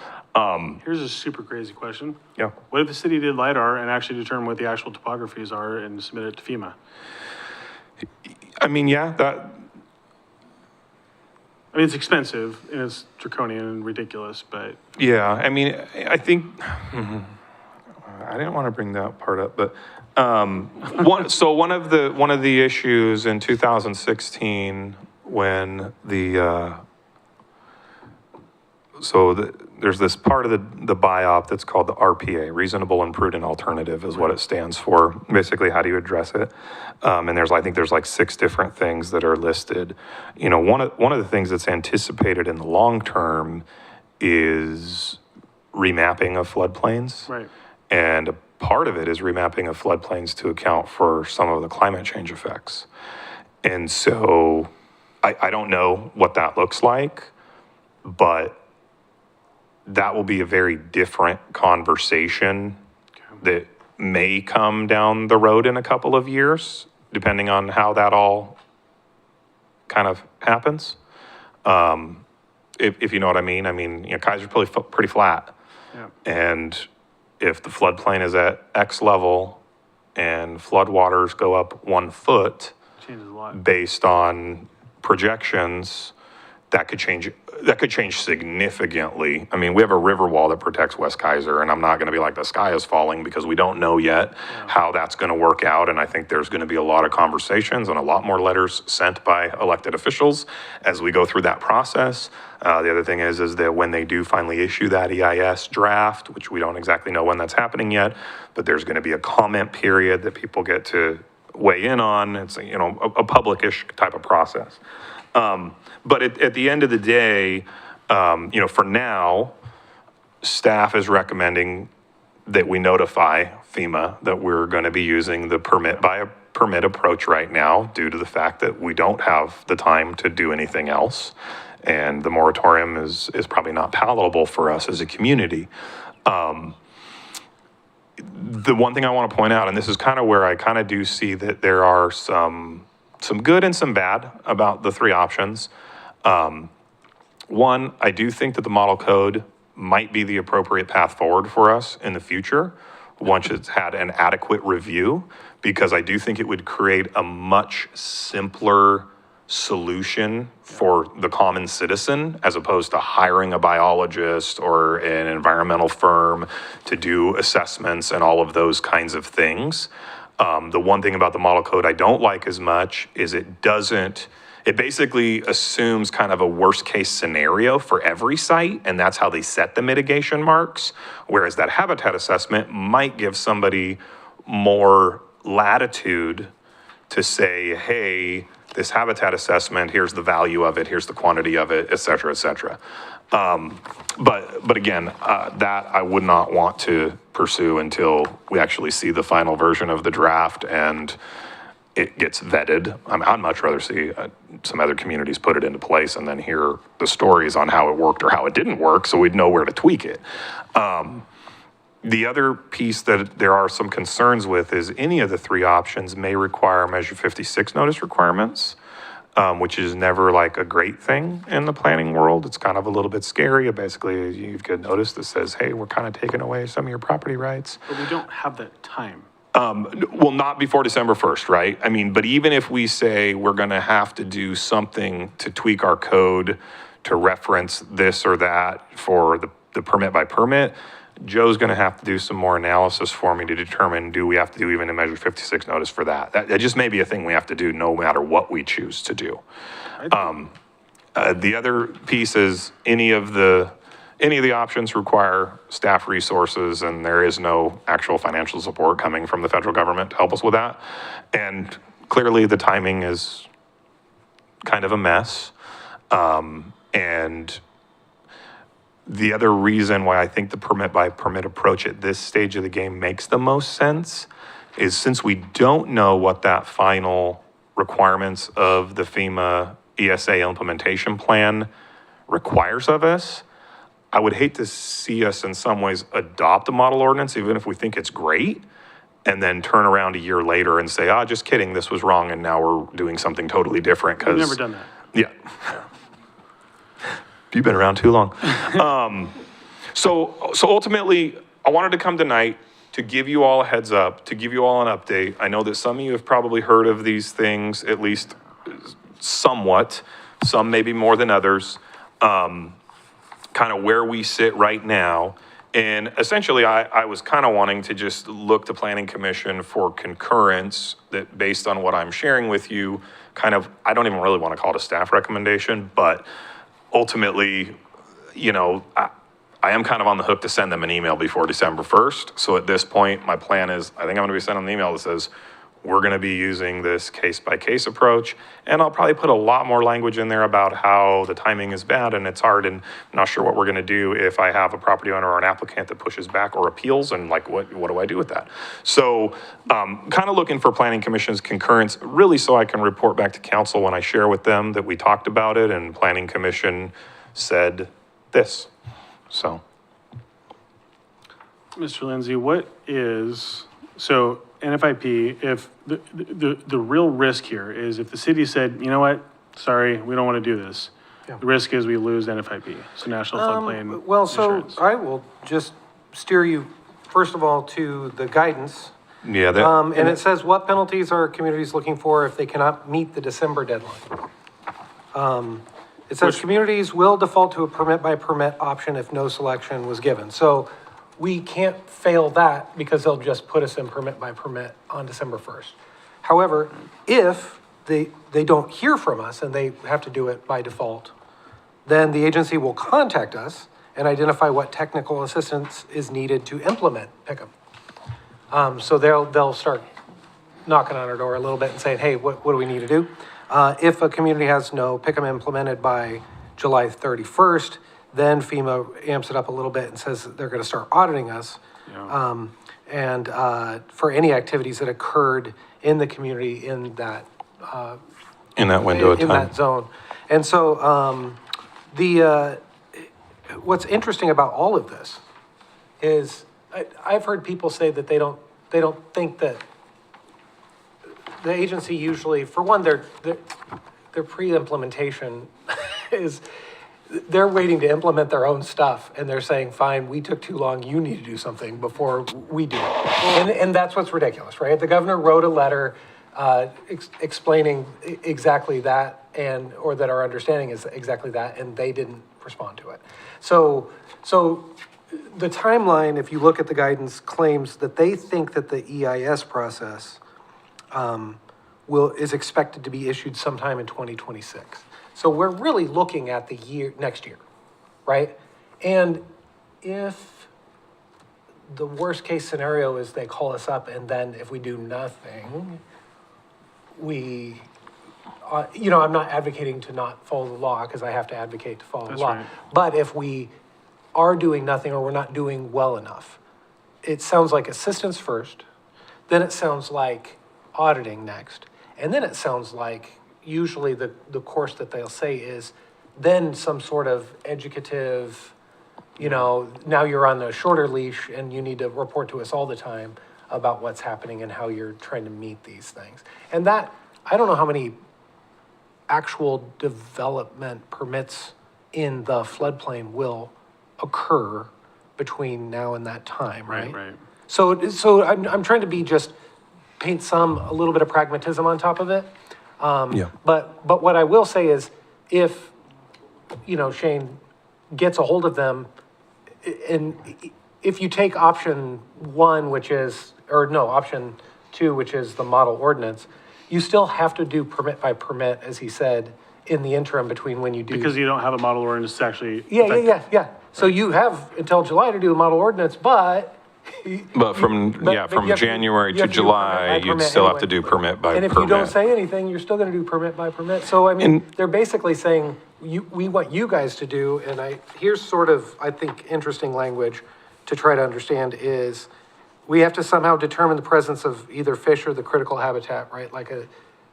Here's a super crazy question. Yeah. What if the city did LiDAR and actually determine what the actual topographies are and submit it to FEMA? I mean, yeah, I mean, it's expensive and it's draconian and ridiculous, but. yeah, I mean, I think, I didn't want to bring that part up, but one of the issues in 2016 when there's this part of the BIOP that's called the RPA, Reasonable and Prudent Alternative is what it stands for. Basically, how do you address it? And I think there's like 6 different things that are listed. You know, one of the things that's anticipated in the long term is remapping of floodplains. Right. And a part of it is remapping of floodplains to account for some of the climate change effects. And so I don't know what that looks like, but that will be a very different conversation that may come down the road in a couple of years, depending on how that all kind of happens. If you know what I mean. I mean, you know, Keizer's pretty flat. Yeah. And if the floodplain is at X level and floodwaters go up 1 foot Changes a lot. based on projections, that could change significantly. I mean, we have a river wall that protects West Keizer, and I'm not going to be like the sky is falling because we don't know yet how that's going to work out. And I think there's going to be a lot of conversations and a lot more letters sent by elected officials as we go through that process. The other thing is that when they do finally issue that EIS draft, which we don't exactly know when that's happening yet, but there's going to be a comment period that people get to weigh in on. It's, you know, a public-ish type of process. But at the end of the day, you know, for now, staff is recommending that we notify FEMA that we're going to be using the permit by a permit approach right now due to the fact that we don't have the time to do anything else. And the moratorium is probably not palatable for us as a community. The one thing I want to point out, and this is kind of where I kind of do see that there are some good and some bad about the 3 options. One, I do think that the model code might be the appropriate path forward for us in the future once it's had an adequate review, because I do think it would create a much simpler solution for the common citizen as opposed to hiring a biologist or an environmental firm to do assessments and all of those kinds of things. The one thing about the model code I don't like as much is it basically assumes kind of a worst case scenario for every site, and that's how they set the mitigation marks, whereas that habitat assessment might give somebody more latitude to say, hey, this habitat assessment, here's the value of it, here's the quantity of it, et cetera, et cetera. But again, that I would not want to pursue until we actually see the final version of the draft and it gets vetted. I'd much rather see some other communities put it into place and then hear the stories on how it worked or how it didn't work so we'd know where to tweak it. The other piece that there are some concerns with is any of the 3 options may require Measure 56 notice requirements, which is never like a great thing in the planning world. It's kind of a little bit scary. Basically, you get notice that says, hey, we're kind of taking away some of your property rights. But we don't have that time. Well, not before December 1st, right? I mean, but even if we say we're going to have to do something to tweak our code to reference this or that for the permit by permit, Joe's going to have to do some more analysis for me to determine, do we have to do even a Measure 56 notice for that? That just may be a thing we have to do no matter what we choose to do. The other piece is any of the options require staff resources, and there is no actual financial support coming from the federal government to help us with that. And clearly the timing is kind of a mess. And the other reason why I think the permit by permit approach at this stage of the game makes the most sense is since we don't know what that final requirements of the FEMA ESA implementation plan requires of us, I would hate to see us in some ways adopt a model ordinance, even if we think it's great, and then turn around a year later and say, just kidding, this was wrong, and now we're doing something totally different. We've never done that. Yeah. You've been around too long. So ultimately, I wanted to come tonight to give you all a heads up, to give you all an update. I know that some of you have probably heard of these things, at least somewhat, some maybe more than others, kind of where we sit right now. And essentially, I was kind of wanting to just look to Planning Commission for concurrence that based on what I'm sharing with you, kind of, I don't even really want to call it a staff recommendation, but ultimately, you know, I am kind of on the hook to send them an email before December 1st. So at this point, my plan is, I think I'm going to be sending an email that says, we're going to be using this case-by-case approach, and I'll probably put a lot more language in there about how the timing is bad and it's hard, and I'm not sure what we're going to do if I have a property owner or an applicant that pushes back or appeals, and like, what do I do with that? So kind of looking for Planning Commission's concurrence, really so I can report back to council when I share with them that we talked about it, and Planning Commission said this, so. Mr. Lindsay, what is, so NFIP, if the real risk here is if the city said, you know what, sorry, we don't want to do this. Yeah. The risk is we lose NFIP, so National Floodplain Well, so Insurance. I will just steer you, first of all, to the guidance. Yeah, And it says, what penalties are communities looking for if they cannot meet the December deadline? It says communities will default to a permit by permit option if no selection was given. So we can't fail that because they'll just put us in permit by permit on December 1st. However, if they don't hear from us and they have to do it by default, then the agency will contact us and identify what technical assistance is needed to implement Pick'em. So they'll start knocking on our door a little bit and saying, hey, what do we need to do? If a community has no Pick'em implemented by July 31st, then FEMA amps it up a little bit and says they're going to start auditing us. Yeah. And for any activities that occurred in the community in that window of in time. that zone. And so what's interesting about all of this is I've heard people say that they don't think that the agency usually, for one, their pre-implementation is they're waiting to implement their own stuff, and they're saying, fine, we took too long, you need to do something before we do it. And that's what's ridiculous, right? The governor wrote a letter explaining exactly that, or that our understanding is exactly that, and they didn't respond to it. So the timeline, if you look at the guidance, claims that they think that the EIS process is expected to be issued sometime in 2026. So we're really looking at next year, right? And if the worst case scenario is they call us up and then if we do nothing, I'm not advocating to not follow the law because I have to advocate to follow the law. Right. But if we are doing nothing or we're not doing well enough, it sounds like assistance first, then it sounds like auditing next, and then it sounds like usually the course that they'll say is then some sort of educative, now you're on a shorter leash and you need to report to us all the time about what's happening and how you're trying to meet these things. And that, I don't know how many actual development permits in the floodplain will occur between now and that time, right? Right. So I'm trying to be just paint a little bit of pragmatism on top of it. Yeah. But what I will say is, if, Shane gets a hold of them, and if you take option 1, option 2, which is the model ordinance, you still have to do permit by permit, as he said, in the interim between when you do. Because you don't have a model ordinance to actually. Yeah. So you have until July to do the model ordinance, but. But from but you have to- January you to have to do July, permit by you'd permit still have to anyway. do permit by permit. And if you don't say anything, you're still gonna do permit by permit. So I mean, they're basically saying, we want you guys to do, and here's sort of, I think, interesting language to try to understand is, we have to somehow determine the presence of either fish or the critical habitat, right? Like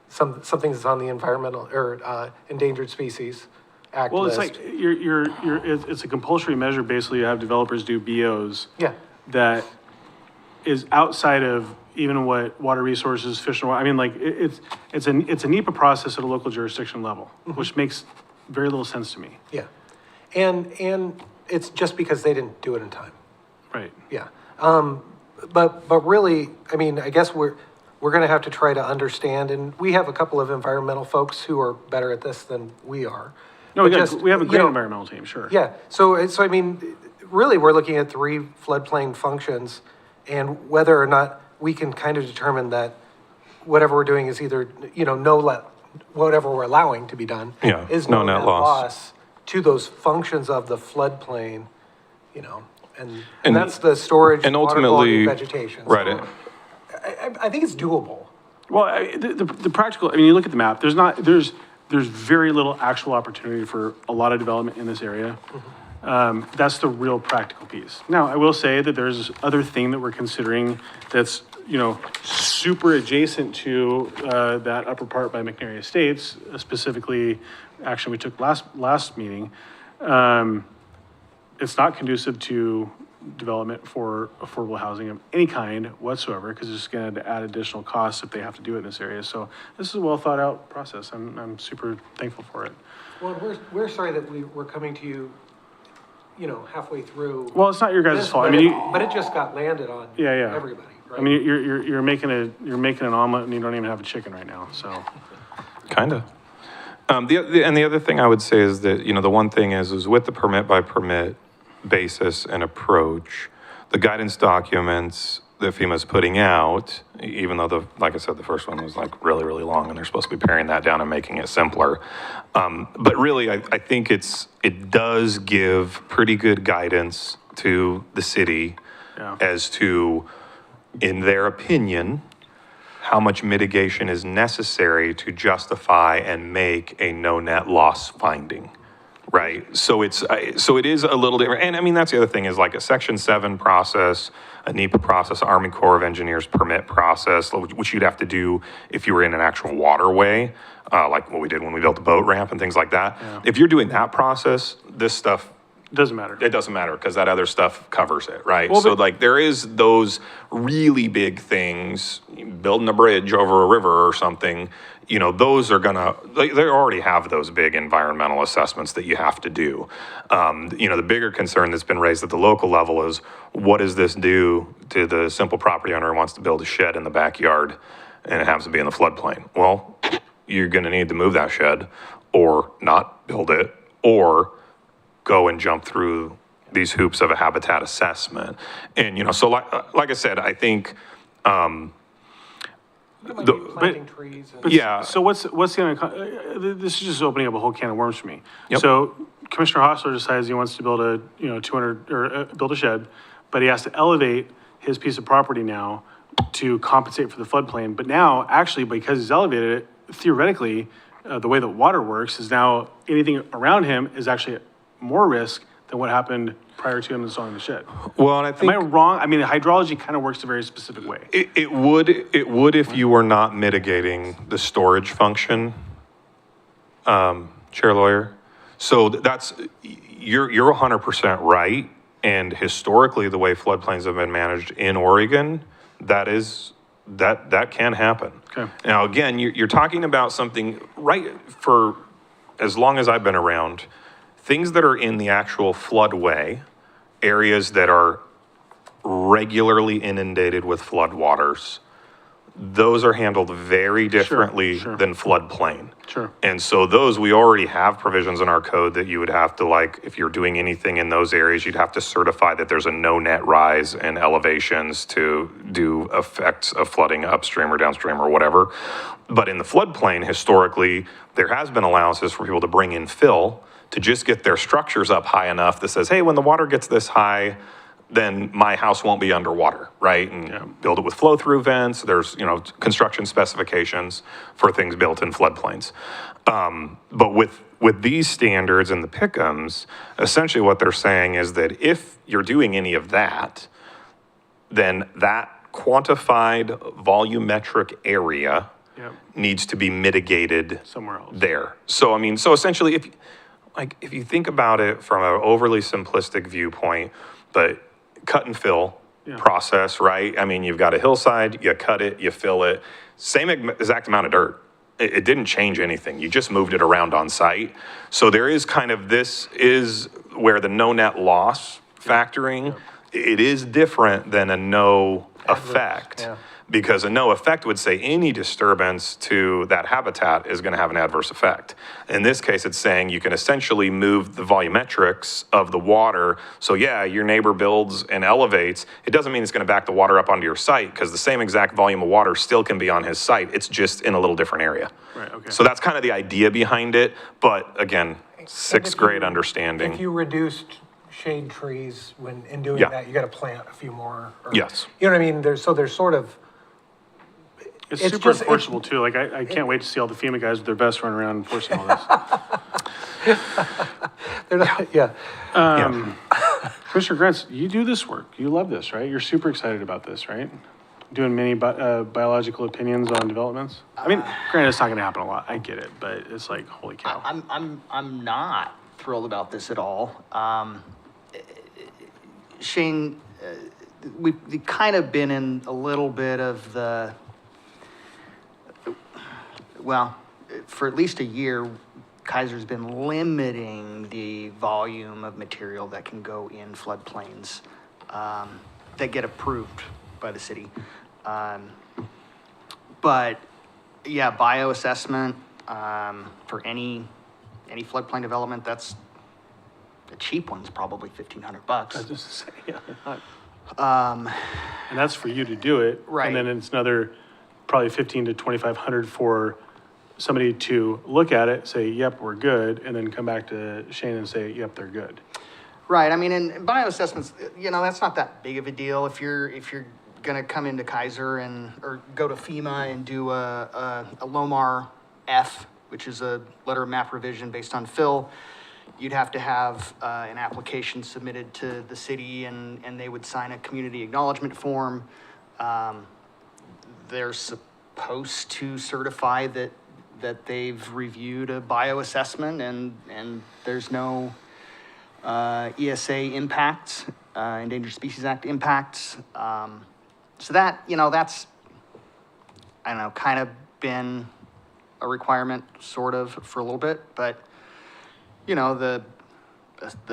something that's on the environmental or endangered species act Well, list. it's like, it's a compulsory measure, basically, you have developers do BOs. Yeah. That is outside of even what water resources, fish and water, I mean, like, it's a NEPA process at a local jurisdiction level, which makes very little sense to me. Yeah. And it's just because they didn't do it in time. Right. Yeah. But really, I mean, I guess we're gonna have to try to understand, and we have a couple of environmental folks who are better at this than we are. No, But we have a you great know, environmental team, sure. Yeah, so I mean, really, we're looking at 3 floodplain functions, and whether or not we can kind of determine that whatever we're doing is either, whatever we're allowing to be done. Yeah, Is no no net net loss. loss to those functions of the floodplain, and And- that's the storage, and water quality, ultimately- vegetation. So Right. I think it's doable. Well, the practical, I mean, you look at the map, there's very little actual opportunity for a lot of development in this area. That's the real practical piece. Now, I will say that there's other thing that we're considering that's, super adjacent to, that upper part by McNary Estates, specifically, action we took last meeting. It's not conducive to development for affordable housing of any kind whatsoever, because it's just going to add additional costs if they have to do it in this area. So this is a well thought out process. I'm super thankful for it. Well, we're sorry that we're coming to you, halfway through. Well, it's not your guys' this, fault. I but mean, but it just got landed on Yeah. everybody, right? I mean, you're making an omelet and you don't even have a chicken right now. So Kind of. The other thing I would say is that, the one thing is with the permit by permit basis and approach, the guidance documents that FEMA's putting out, even though like I said, the first one was like really, really long and they're supposed to be paring that down and making it simpler. But really, I think it does give pretty good guidance to the city as to, in their opinion, how much mitigation is necessary to justify and make a no net loss finding, right? So it is a little different. And I mean, that's the other thing is like a Section 7 process, a NEPA process, Army Corps of Engineers permit process, which you'd have to do if you were in an actual waterway, like what we did when we built the boat ramp and things like that. Yeah. If you're doing that process, this stuff, doesn't matter. it doesn't matter because that other stuff covers it, right? Well, So but- like there is those really big things, building a bridge over a river or something, those are they already have those big environmental assessments that you have to do. The bigger concern that's been raised at the local level is what does this do to the simple property owner who wants to build a shed in the backyard and it happens to be in the floodplain? Well, you're gonna need to move that shed or not build it or go and jump through these hoops of a habitat assessment. And, so like I said, I think, You might be planting trees. And, yeah. So what's the this is just opening up a whole can of worms for me. Yep. So Commissioner Hostler decides he wants to build a 200 or build a shed, but he has to elevate his piece of property now to compensate for the floodplain. But now, actually, because he's elevated it, theoretically, the way that water works is now anything around him is actually more risk than what happened prior to him installing the shed. Well, and I Am think I wrong? I mean, hydrology kind of works a very specific way. it would if you were not mitigating the storage function, Chair Lawyer. So you're 100% right. And historically, the way floodplains have been managed in Oregon, that can happen. Okay. Now, again, you're talking about something right for as long as I've been around, things that are in the actual floodway, areas that are regularly inundated with floodwaters, those are handled very differently sure. than floodplain. Sure. And so those, we already have provisions in our code that you would have to, like, if you're doing anything in those areas, you'd have to certify that there's a no net rise in elevations to do effects of flooding upstream or downstream or whatever. But in the floodplain, historically, there has been allowances for people to bring in fill to just get their structures up high enough that says, hey, when the water gets this high, then my house won't be underwater, right? And build it with flow-through vents. There's, construction specifications for things built in floodplains. But with these standards and the pick'ems, essentially what they're saying is that if you're doing any of that, then that quantified volumetric area needs to be mitigated Somewhere else. there. So, so essentially, if you think about it from an overly simplistic viewpoint, but cut and fill process, right? You've got a hillside, you cut it, you fill it, same exact amount of dirt. It didn't change anything. You just moved it around on site. So there is this is where the no net loss factoring, it is different than a no effect. Because a no effect would say any disturbance to that habitat is going to have an adverse effect. In this case, it's saying you can essentially move the volumetrics of the water. So yeah, your neighbor builds and elevates. It doesn't mean it's going to back the water up onto your site, because the same exact volume of water still can be on his site. It's just in a little different area. Right, okay. So that's kind of the idea behind it. But again, sixth grade understanding. If you reduced shade trees in doing Yeah. that, you got to plant a few more. Yes. You know what I mean? There's sort of, It's It's super just- enforceable too. Like, I can't wait to see all the FEMA guys with their vests running around enforcing all this. they're not, yeah. Commissioner Grants, you do this work. You love this, right? You're super excited about this, right? Doing many biological opinions on developments. Granted, it's not gonna happen a lot. I get it, but it's like, holy cow. I'm not thrilled about this at all. Shane, we've kind of been in a little bit of the, well, for at least a year, Keizer's been limiting the volume of material that can go in floodplains that get approved by the city. But yeah, bioassessment for any floodplain development, that's the cheap one's probably $1,500. I was just say, and that's for you to do it. Right. And then it's another probably 1,500 to 2,500 for somebody to look at it, say, yep, we're good, and then come back to Shane and say, yep, they're good. Right, and bioassessments, that's not that big of a deal. If you're gonna come into Keizer or go to FEMA and do a LOMAR F, which is a letter of map revision based on fill, you'd have to have an application submitted to the city, and they would sign a community acknowledgement form. They're supposed to certify that they've reviewed a bioassessment and there's no ESA impacts, Endangered Species Act impacts. So that, that's, I don't know, kind of been a requirement sort of for a little bit, but the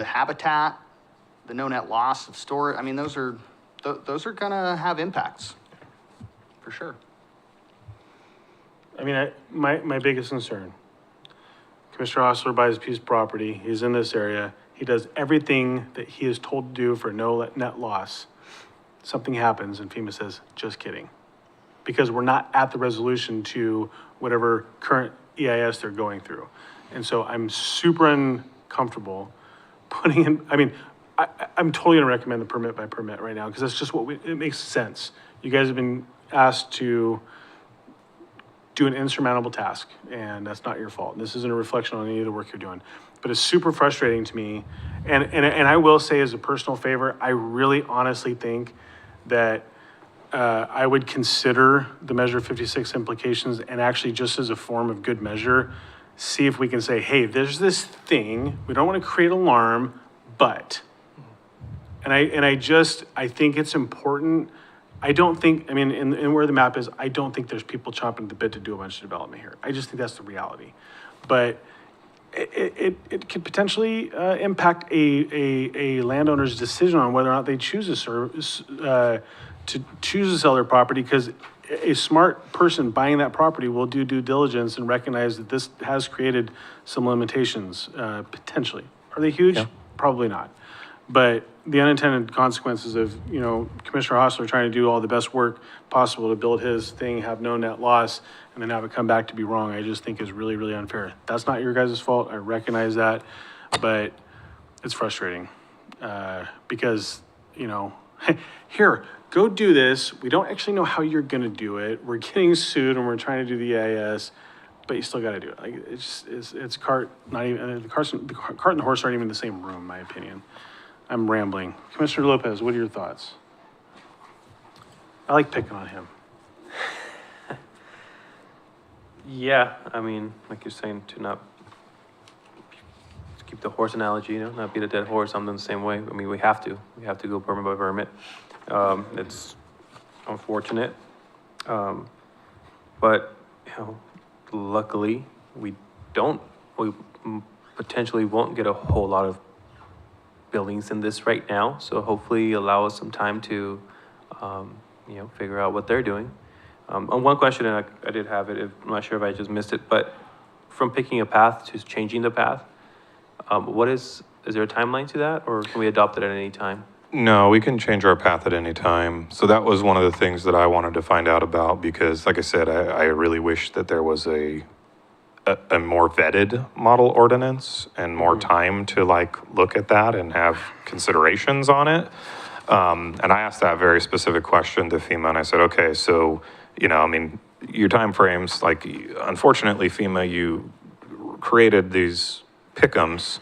habitat, the no net loss of storage, those are gonna have impacts, for sure. My biggest concern, Commissioner Osler buys a piece of property, he's in this area, he does everything that he is told to do for no net loss. Something happens and FEMA says, just kidding. Because we're not at the resolution to whatever current EIS they're going through. And so I'm super uncomfortable putting in, I'm totally gonna recommend the permit by permit right now, because that's just it makes sense. You guys have been asked to do an insurmountable task, and that's not your fault. This isn't a reflection on any of the work you're doing. But it's super frustrating to me, and I will say as a personal favor, I really honestly think that I would consider the Measure 56 implications, and actually just as a form of good measure, see if we can say, hey, there's this thing, we don't want to create alarm, but, and I think it's important. I don't think, in where the map is, I don't think there's people chomping at the bit to do a bunch of development here. I just think that's the reality. But it could potentially impact a landowner's decision on whether or not they choose to choose to sell their property, because a smart person buying that property will do due diligence and recognize that this has created some limitations, potentially. Are they huge? Yeah. Probably not. But the unintended consequences of, you know, Commissioner Hostler trying to do all the best work possible to build his thing, have no net loss, and then have it come back to be wrong, I just think is really, really unfair. That's not your guys' fault, I recognize that, but it's frustrating. Because, you know, here, go do this, we don't actually know how you're gonna do it, we're getting sued and we're trying to do the EIS, but you still gotta do it. Like, it's cart, not even, the cart and the horse aren't even in the same room, in my opinion. I'm rambling. Commissioner Lopez, what are your thoughts? I like picking on him. Yeah, I mean, like you're saying, to not to keep the horse analogy, you know, not beat a dead horse. I'm the same way. I mean, we have to go permit by permit. It's unfortunate, but you know, luckily we potentially won't get a whole lot of buildings in this right now. So hopefully allow us some time to, you know, figure out what they're doing. On one question, and I did have it, I'm not sure if I just missed it, but from picking a path to changing the path, is there a timeline to that, or can we adopt it at any time? No, we can change our path at any time. So that was one of the things that I wanted to find out about, because like I said, I really wish that there was a more vetted model ordinance and more time to like look at that and have considerations on it. And I asked that very specific question to FEMA, and I said, okay, so, you know, I mean, your timeframes, like, unfortunately, FEMA, you created these pick'ems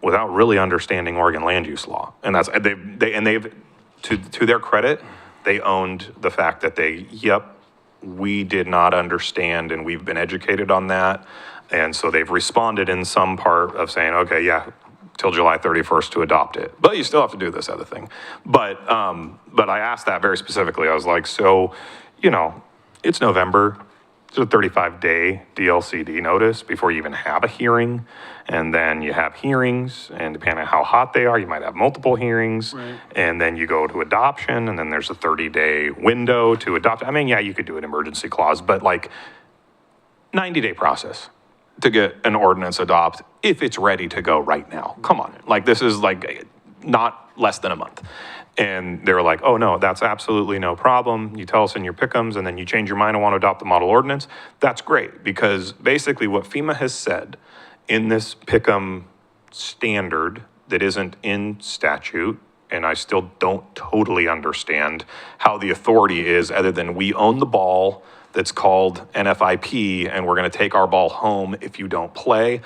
without really understanding Oregon land use law. And that's, they've, to their credit, they owned the fact that we did not understand, and we've been educated on that. And so they've responded in some part of saying, okay, yeah, till July 31st to adopt it. But you still have to do this other thing. But I asked that very specifically. I was like, so, you know, it's November. There's a 35-day DLCD notice before you even have a hearing. And then you have hearings, and depending on how hot they are, you might have multiple hearings. Right. And then you go to adoption, and then there's a 30-day window to adopt. I mean, yeah, you could do an emergency clause, but like 90-day process to get an ordinance adopted if it's ready to go right now. Come on. Like, this is like not less than a month. And they were like, oh no, that's absolutely no problem. You tell us in your pick'ems and then you change your mind and want to adopt the model ordinance. That's great, because basically what FEMA has said in this pick'em standard that isn't in statute, and I still don't totally understand how the authority is, other than we own the ball that's called NFIP, and we're going to take our ball home if you don't play.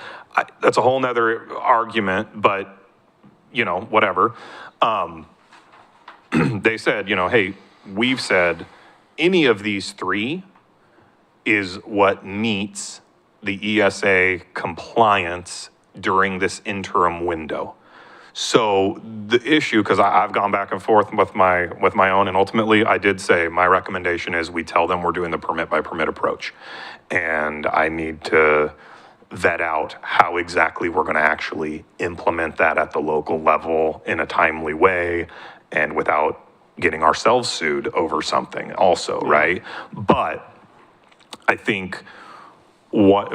That's a whole nother argument, but, you know, whatever. They said, you know, hey, we've said any of these three is what meets the ESA compliance during this interim window. So the issue, because I've gone back and forth with my own, and ultimately I did say my recommendation is we tell them we're doing the permit by permit approach, and I need to vet out how exactly we're going to actually implement that at the local level in a timely way and without getting ourselves sued over something also, right? But I think what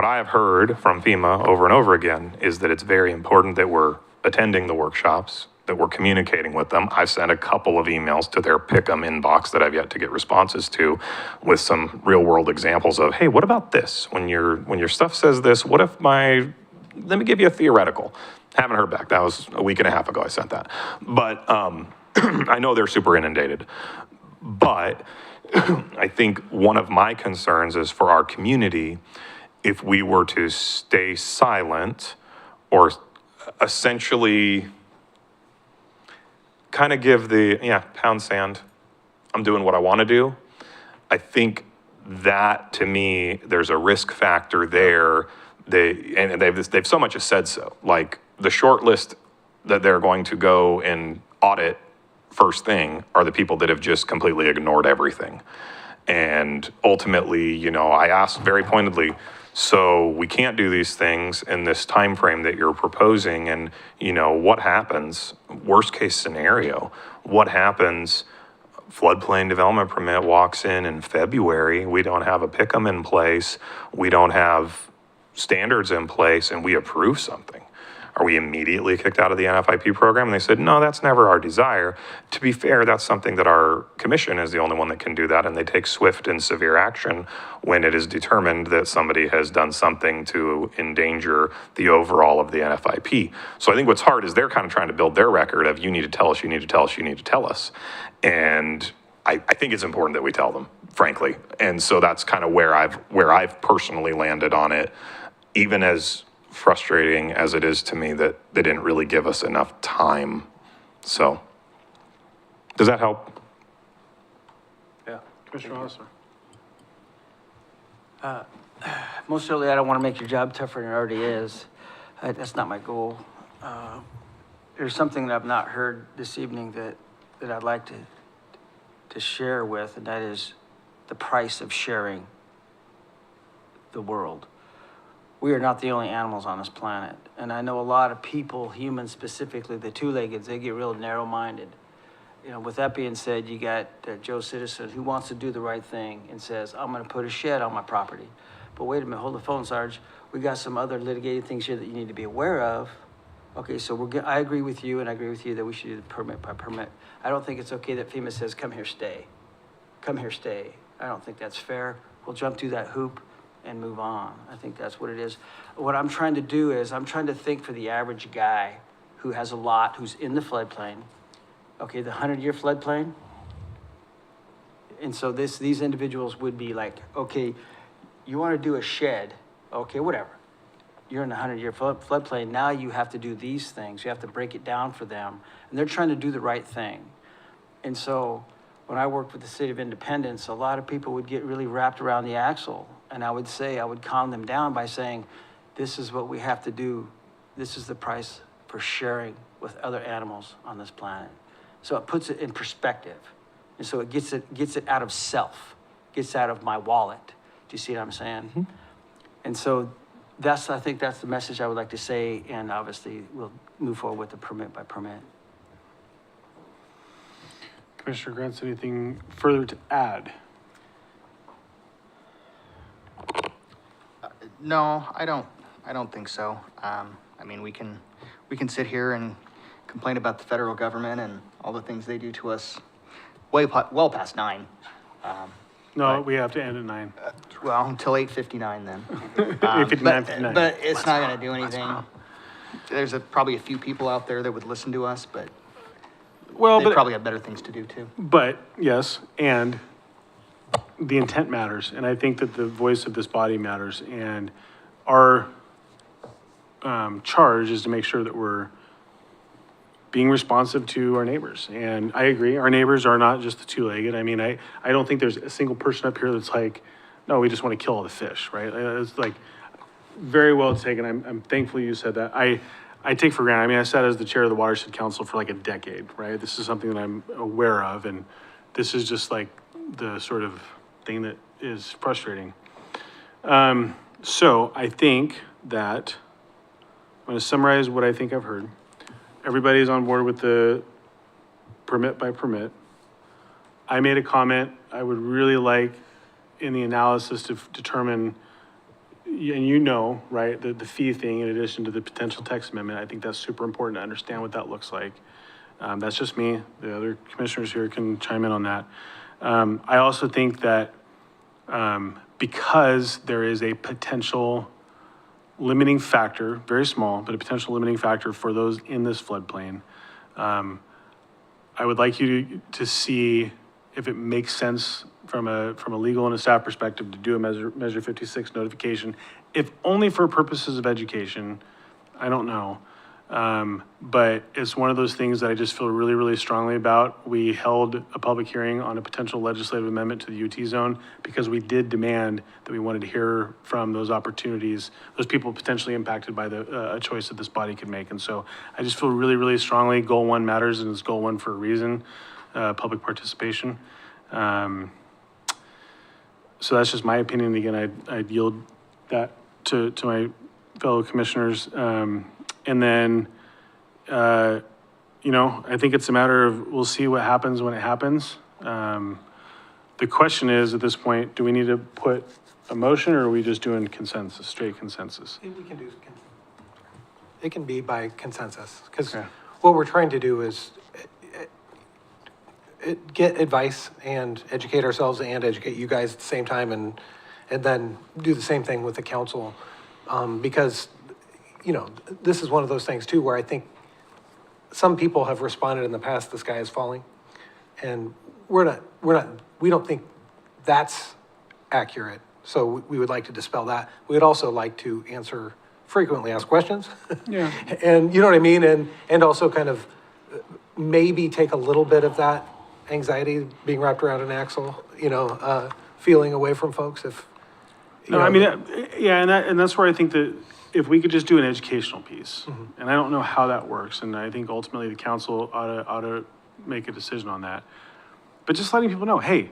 I have heard from FEMA over and over again is that it's very important that we're attending the workshops, that we're communicating with them. I've sent a couple of emails to their pick'em inbox that I've yet to get responses to, with some real world examples of, hey, what about this? When your stuff says this, what if let me give you a theoretical. Haven't heard back. That was a week and a half ago I sent that. But I know they're super inundated. But I think one of my concerns is for our community, if we were to stay silent or essentially kind of give pound sand, I'm doing what I want to do. I think that, to me, there's a risk factor there. They've so much as said so. Like, the short list that they're going to go and audit first thing are the people that have just completely ignored everything. And ultimately, you know, I asked very pointedly, so we can't do these things in this time frame that you're proposing, and, you know, what happens, worst case scenario, what happens floodplain development permit walks in February, we don't have a pick'em in place, we don't have standards in place, and we approve something. Are we immediately kicked out of the NFIP program? And they said, no, that's never our desire. To be fair, that's something that our commission is the only one that can do that, and they take swift and severe action when it is determined that somebody has done something to endanger the overall of the NFIP. So I think what's hard is they're kind of trying to build their record of you need to tell us, you need to tell us, you need to tell us. And I think it's important that we tell them, frankly. And so that's kind of where I've personally landed on it, even as frustrating as it is to me that they didn't really give us enough time. So, does that help? Yeah. Commissioner Hosmer. Most certainly, I don't want to make your job tougher than it already is. That's not my goal. There's something that I've not heard this evening that I'd like to share with, and that is the price of sharing the world. We are not the only animals on this planet. And I know a lot of people, humans specifically, the two-leggeds, they get real narrow-minded. You know, with that being said, you got Joe Citizen who wants to do the right thing and says, I'm gonna put a shed on my property. But wait a minute, hold the phone, Sarge. We got some other litigated things here that you need to be aware of. Okay, so I agree with you, and I agree with you that we should do the permit by permit. I don't think it's okay that FEMA says, come here, stay. Come here, stay. I don't think that's fair. We'll jump through that hoop and move on. I think that's what it is. What I'm trying to do is I'm trying to think for the average guy who has a lot, who's in the floodplain. Okay, the 100-year floodplain. And so these individuals would be like, okay, you want to do a shed, okay, whatever. You're in the 100-year floodplain. Now you have to do these things. You have to break it down for them. And they're trying to do the right thing. And so when I worked with the City of Independence, a lot of people would get really wrapped around the axle. And I would calm them down by saying, this is what we have to do. This is the price for sharing with other animals on this planet. So it puts it in perspective. And so it gets it out of self, gets out of my wallet. Do you see what I'm saying? Mm-hmm. And so I think that's the message I would like to say. And obviously we'll move forward with the permit by permit. Commissioner Grants, anything further to add? No, I don't think so. I mean, we can sit here and complain about the federal government and all the things they do to us well past 9. No, we have to end at 9. Well, until 8:59 then. 8:59. But it's not going to do anything. There's probably a few people out there that would listen to us, but they probably have better things to do too. But yes, and the intent matters, and I think that the voice of this body matters, and our charge is to make sure that we're being responsive to our neighbors. And I agree, our neighbors are not just the two-legged. I mean, I don't think there's a single person up here that's like, no, we just want to kill all the fish, right? It's like very well taken. I'm thankful you said that. I take for granted, I mean, I sat as the chair of the Watershed Council for like a decade, right? This is something that I'm aware of, and this is just like the sort of thing that is frustrating. So I think that I'm going to summarize what I think I've heard. Everybody's on board with the permit by permit. I made a comment. I would really like in the analysis to determine, and you know, right, the fee thing in addition to the potential text amendment. I think that's super important to understand what that looks like. That's just me. The other commissioners here can chime in on that. I also think that because there is a potential limiting factor, very small, but a potential limiting factor for those in this floodplain, I would like you to see if it makes sense from a legal and a staff perspective to do a measure 56 notification, if only for purposes of education. I don't know. But it's one of those things that I just feel really, really strongly about. We held a public hearing on a potential legislative amendment to the UT zone because we did demand that we wanted to hear from those opportunities, those people potentially impacted by a choice that this body could make. And so I just feel really, really strongly goal 1 matters, and it's goal 1 for a reason, public participation. So that's just my opinion. Again, I'd yield that to my fellow commissioners. And then, you know, I think it's a matter of, we'll see what happens when it happens. The question is, at this point, do we need to put a motion, or are we just doing consensus, straight consensus? We can do, it can be by consensus, because Okay. what we're trying to do is get advice and educate ourselves and educate you guys at the same time, and then do the same thing with the council. Because, you know, this is one of those things too, where I think some people have responded in the past, the sky is falling. And we don't think that's accurate. So we would like to dispel that. We'd also like to answer frequently asked questions. Yeah. And you know what I mean? And also kind of maybe take a little bit of that anxiety being wrapped around an axle, feeling away from folks if. No, I mean, yeah, and that's where I think that if we could just do an educational piece, and I don't know how that works, and I think ultimately the council ought to make a decision on that. But just letting people know, hey,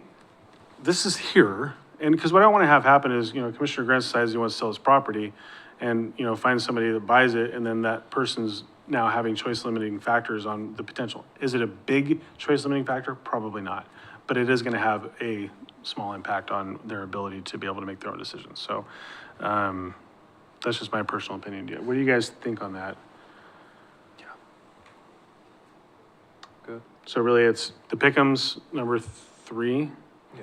this is here, and because what I want to have happen is, Commissioner Grant decides he wants to sell his property, and, find somebody that buys it, and then that person's now having choice limiting factors on the potential. Is it a big choice limiting factor? Probably not, but it is going to have a small impact on their ability to be able to make their own decisions. So that's just my personal opinion. What do you guys think on that? Yeah. Good. So really, it's the Pickham's number 3,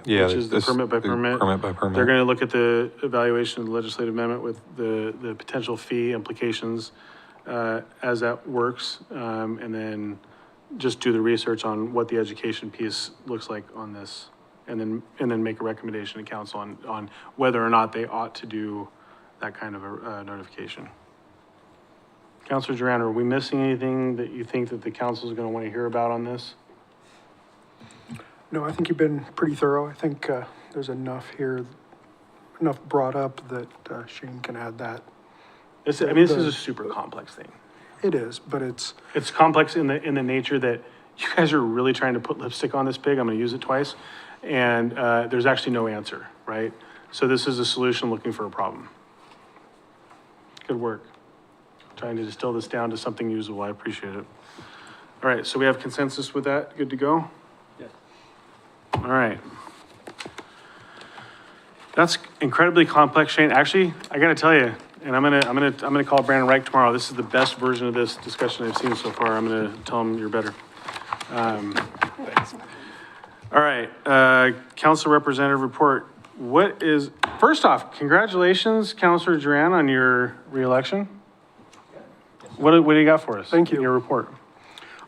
Yeah, which is the permit by permit. Permit by permit. They're going to look at the evaluation of the legislative amendment with the potential fee implications as that works, and then just do the research on what the education piece looks like on this, and then make a recommendation to council on whether or not they ought to do that kind of a notification. Councilor Duran, are we missing anything that you think that the council is going to want to hear about on this? No, I think you've been pretty thorough. I think there's enough here, enough brought up that Shane can add that. This is a super complex thing. It is, but it's complex in the nature that you guys are really trying to put lipstick on this pig. I'm going to use it twice. And there's actually no answer, right? So this is a solution looking for a problem. Good work. Trying to distill this down to something usable. I appreciate it. All right, so we have consensus with that. Good to go? Yes. All right. That's incredibly complex, Shane. Actually, I got to tell you, and I'm gonna call Brandon Reich tomorrow. This is the best version of this discussion I've seen so far. I'm gonna tell him you're better. Thanks. All right, council representative report. First off, congratulations, Councilor Duran, on your reelection. What do you got for us? Thank you. In your report.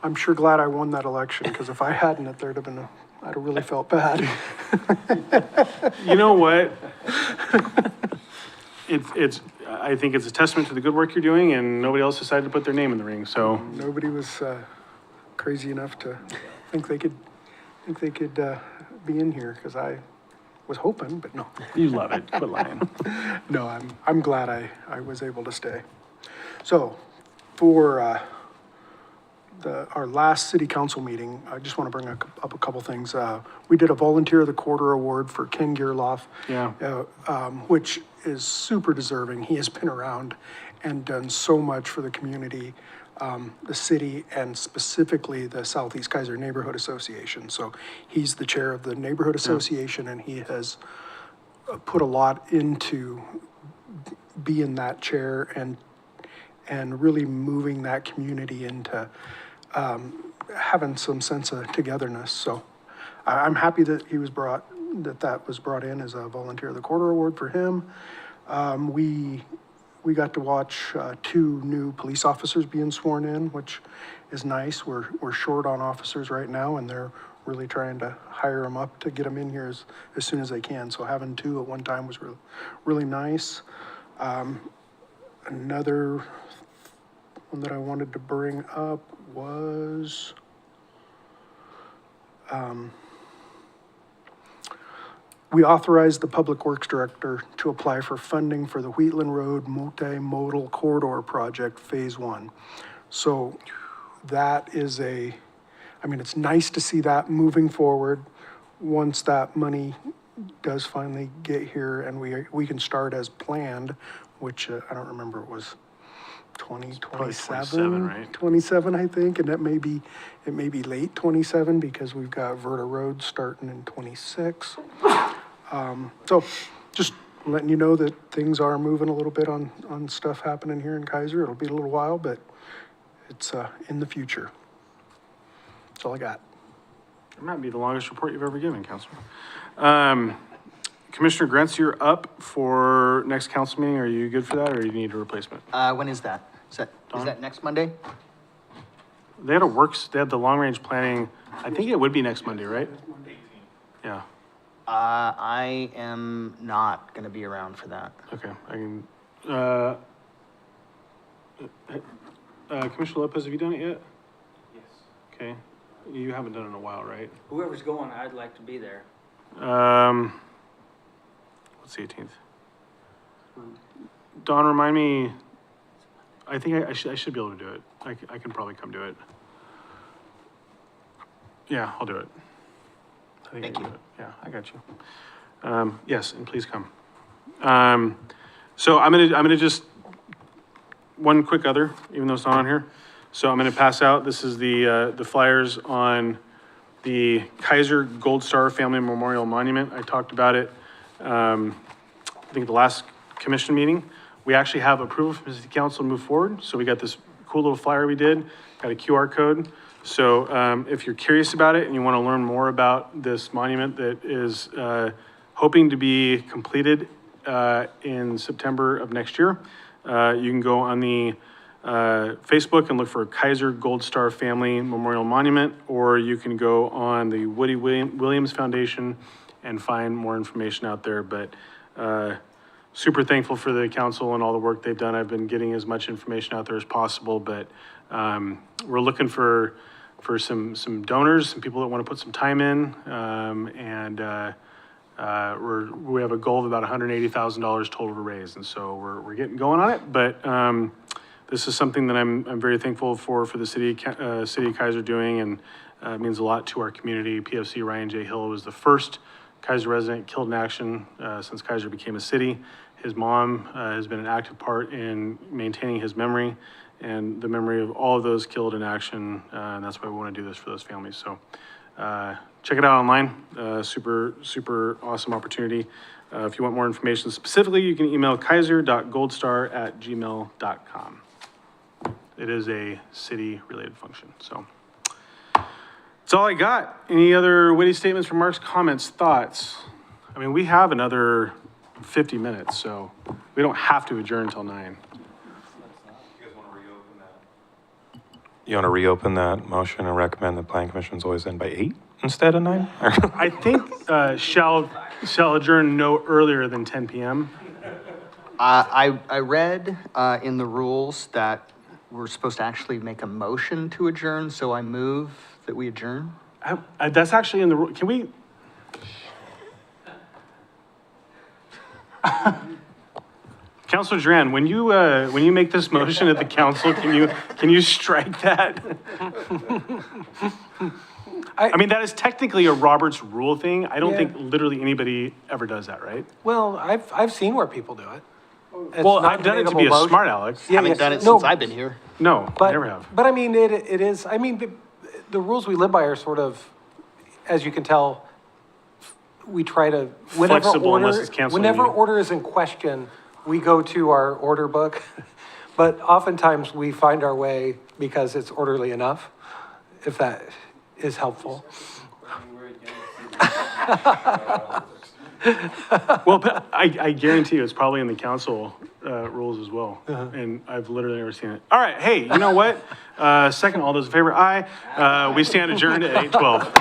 I'm sure glad I won that election, because if I hadn't, I'd have really felt bad. You know what? I think it's a testament to the good work you're doing, and nobody else decided to put their name in the ring, so. Nobody was crazy enough to think they could be in here, because I was hoping, but no. You love it, quit lying. No, I'm glad I was able to stay. So, for our last city council meeting, I just want to bring up a couple things. We did a Volunteer of the Quarter award for Ken Gearloff. Yeah. Which is super deserving. He has been around and done so much for the community, the city, and specifically the Southeast Keizer Neighborhood Association. So he's the chair of the Neighborhood Association, and he has put a lot into being that chair and really moving that community into having some sense of togetherness. So I'm happy that that was brought in as a Volunteer of the Quarter award for him. We got to watch 2 new police officers being sworn in, which is nice. We're short on officers right now, and they're really trying to hire them up to get them in here as soon as they can. So having 2 at one time was really nice. Another one that I wanted to bring up was we authorized the Public Works Director to apply for funding for the Wheatland Road Multimodal Corridor Project Phase 1. So that is it's nice to see that moving forward once that money does finally get here and we can start as planned, which I don't remember, it was Probably 2027. 27, right? 27, I think, and it may be late 27 because we've got Verta Road starting in 26. So just letting you know that things are moving a little bit on stuff happening here in Keizer. It'll be a little while, but it's in the future. That's all I got. It might be the longest report you've ever given, Counselor. Commissioner Grants, you're up for next council meeting. Are you good for that, or do you need a replacement? When is that? Is Don? that next Monday? They had the long-range planning, I think it would be next Monday, right? Yeah, I am not gonna be around for that. okay, I can, Commissioner Lopez, have you done it yet? Yes. Okay, you haven't done it in a while, right? Whoever's going, I'd like to be there. What's the 18th? Don, remind me, I think I should be able to do it. I can probably come do it. Yeah, I'll do it. I think I Thank can you. do it. Yeah, I got you. Yes, and please come. So I'm gonna just, one quick other, even though it's not on here. So I'm gonna pass out, this is the flyers on the Keizer Gold Star Family Memorial Monument. I talked about it, I think the last commission meeting. We actually have approval from the city council to move forward. So we got this cool little flyer we did, got a QR code. So if you're curious about it and you want to learn more about this monument that is hoping to be completed in September of next year, you can go on the Facebook and look for Keizer Gold Star Family Memorial Monument, or you can go on the Woody Williams Foundation and find more information out there. But super thankful for the council and all the work they've done. I've been getting as much information out there as possible, but we're looking for some donors, some people that want to put some time in, and we have a goal of about $180,000 total to raise, and so we're getting going on it. But this is something that I'm very thankful for the city of Keizer doing, and it means a lot to our community. PFC Ryan J. Hill was the first Keizer resident killed in action since Keizer became a city. His mom has been an active part in maintaining his memory and the memory of all of those killed in action, and that's why we want to do this for those families. So check it out online. Super awesome opportunity. If you want more information specifically, you can email keizer.goldstar@gmail.com. It is a city-related function, so. That's all I got. Any other witty statements, remarks, comments, thoughts? I mean, we have another 50 minutes, so we don't have to adjourn until 9. You want to reopen that motion and recommend the planning commission's always end by 8 instead of 9? I think shall adjourn no earlier than 10 p.m. I read in the rules that we're supposed to actually make a motion to adjourn, so I move that we adjourn. That's actually in the rule. Can we? Councilor Duran, when you make this motion at the council, can you strike that? I mean, that is technically a Robert's rule thing. I don't think literally anybody ever does that, right? Well, I've seen where people do it. It's Well, not I've done it to be a debatable smart motion. Alex. Yeah, Haven't yes. done it No, since I've been here. No, I But, never have. but I mean, it is, I mean, the rules we live by are sort of, as you can tell, we try to, whenever Flexible unless order, it's canceling whenever meeting. order is in question, we go to our order book. But oftentimes we find our way because it's orderly enough, if that is helpful. Well, but I guarantee you it's probably in the council rules as well. And I've literally never seen it. All right, hey, you know what? Second, all those in favor, aye. We stand adjourned at 8:12.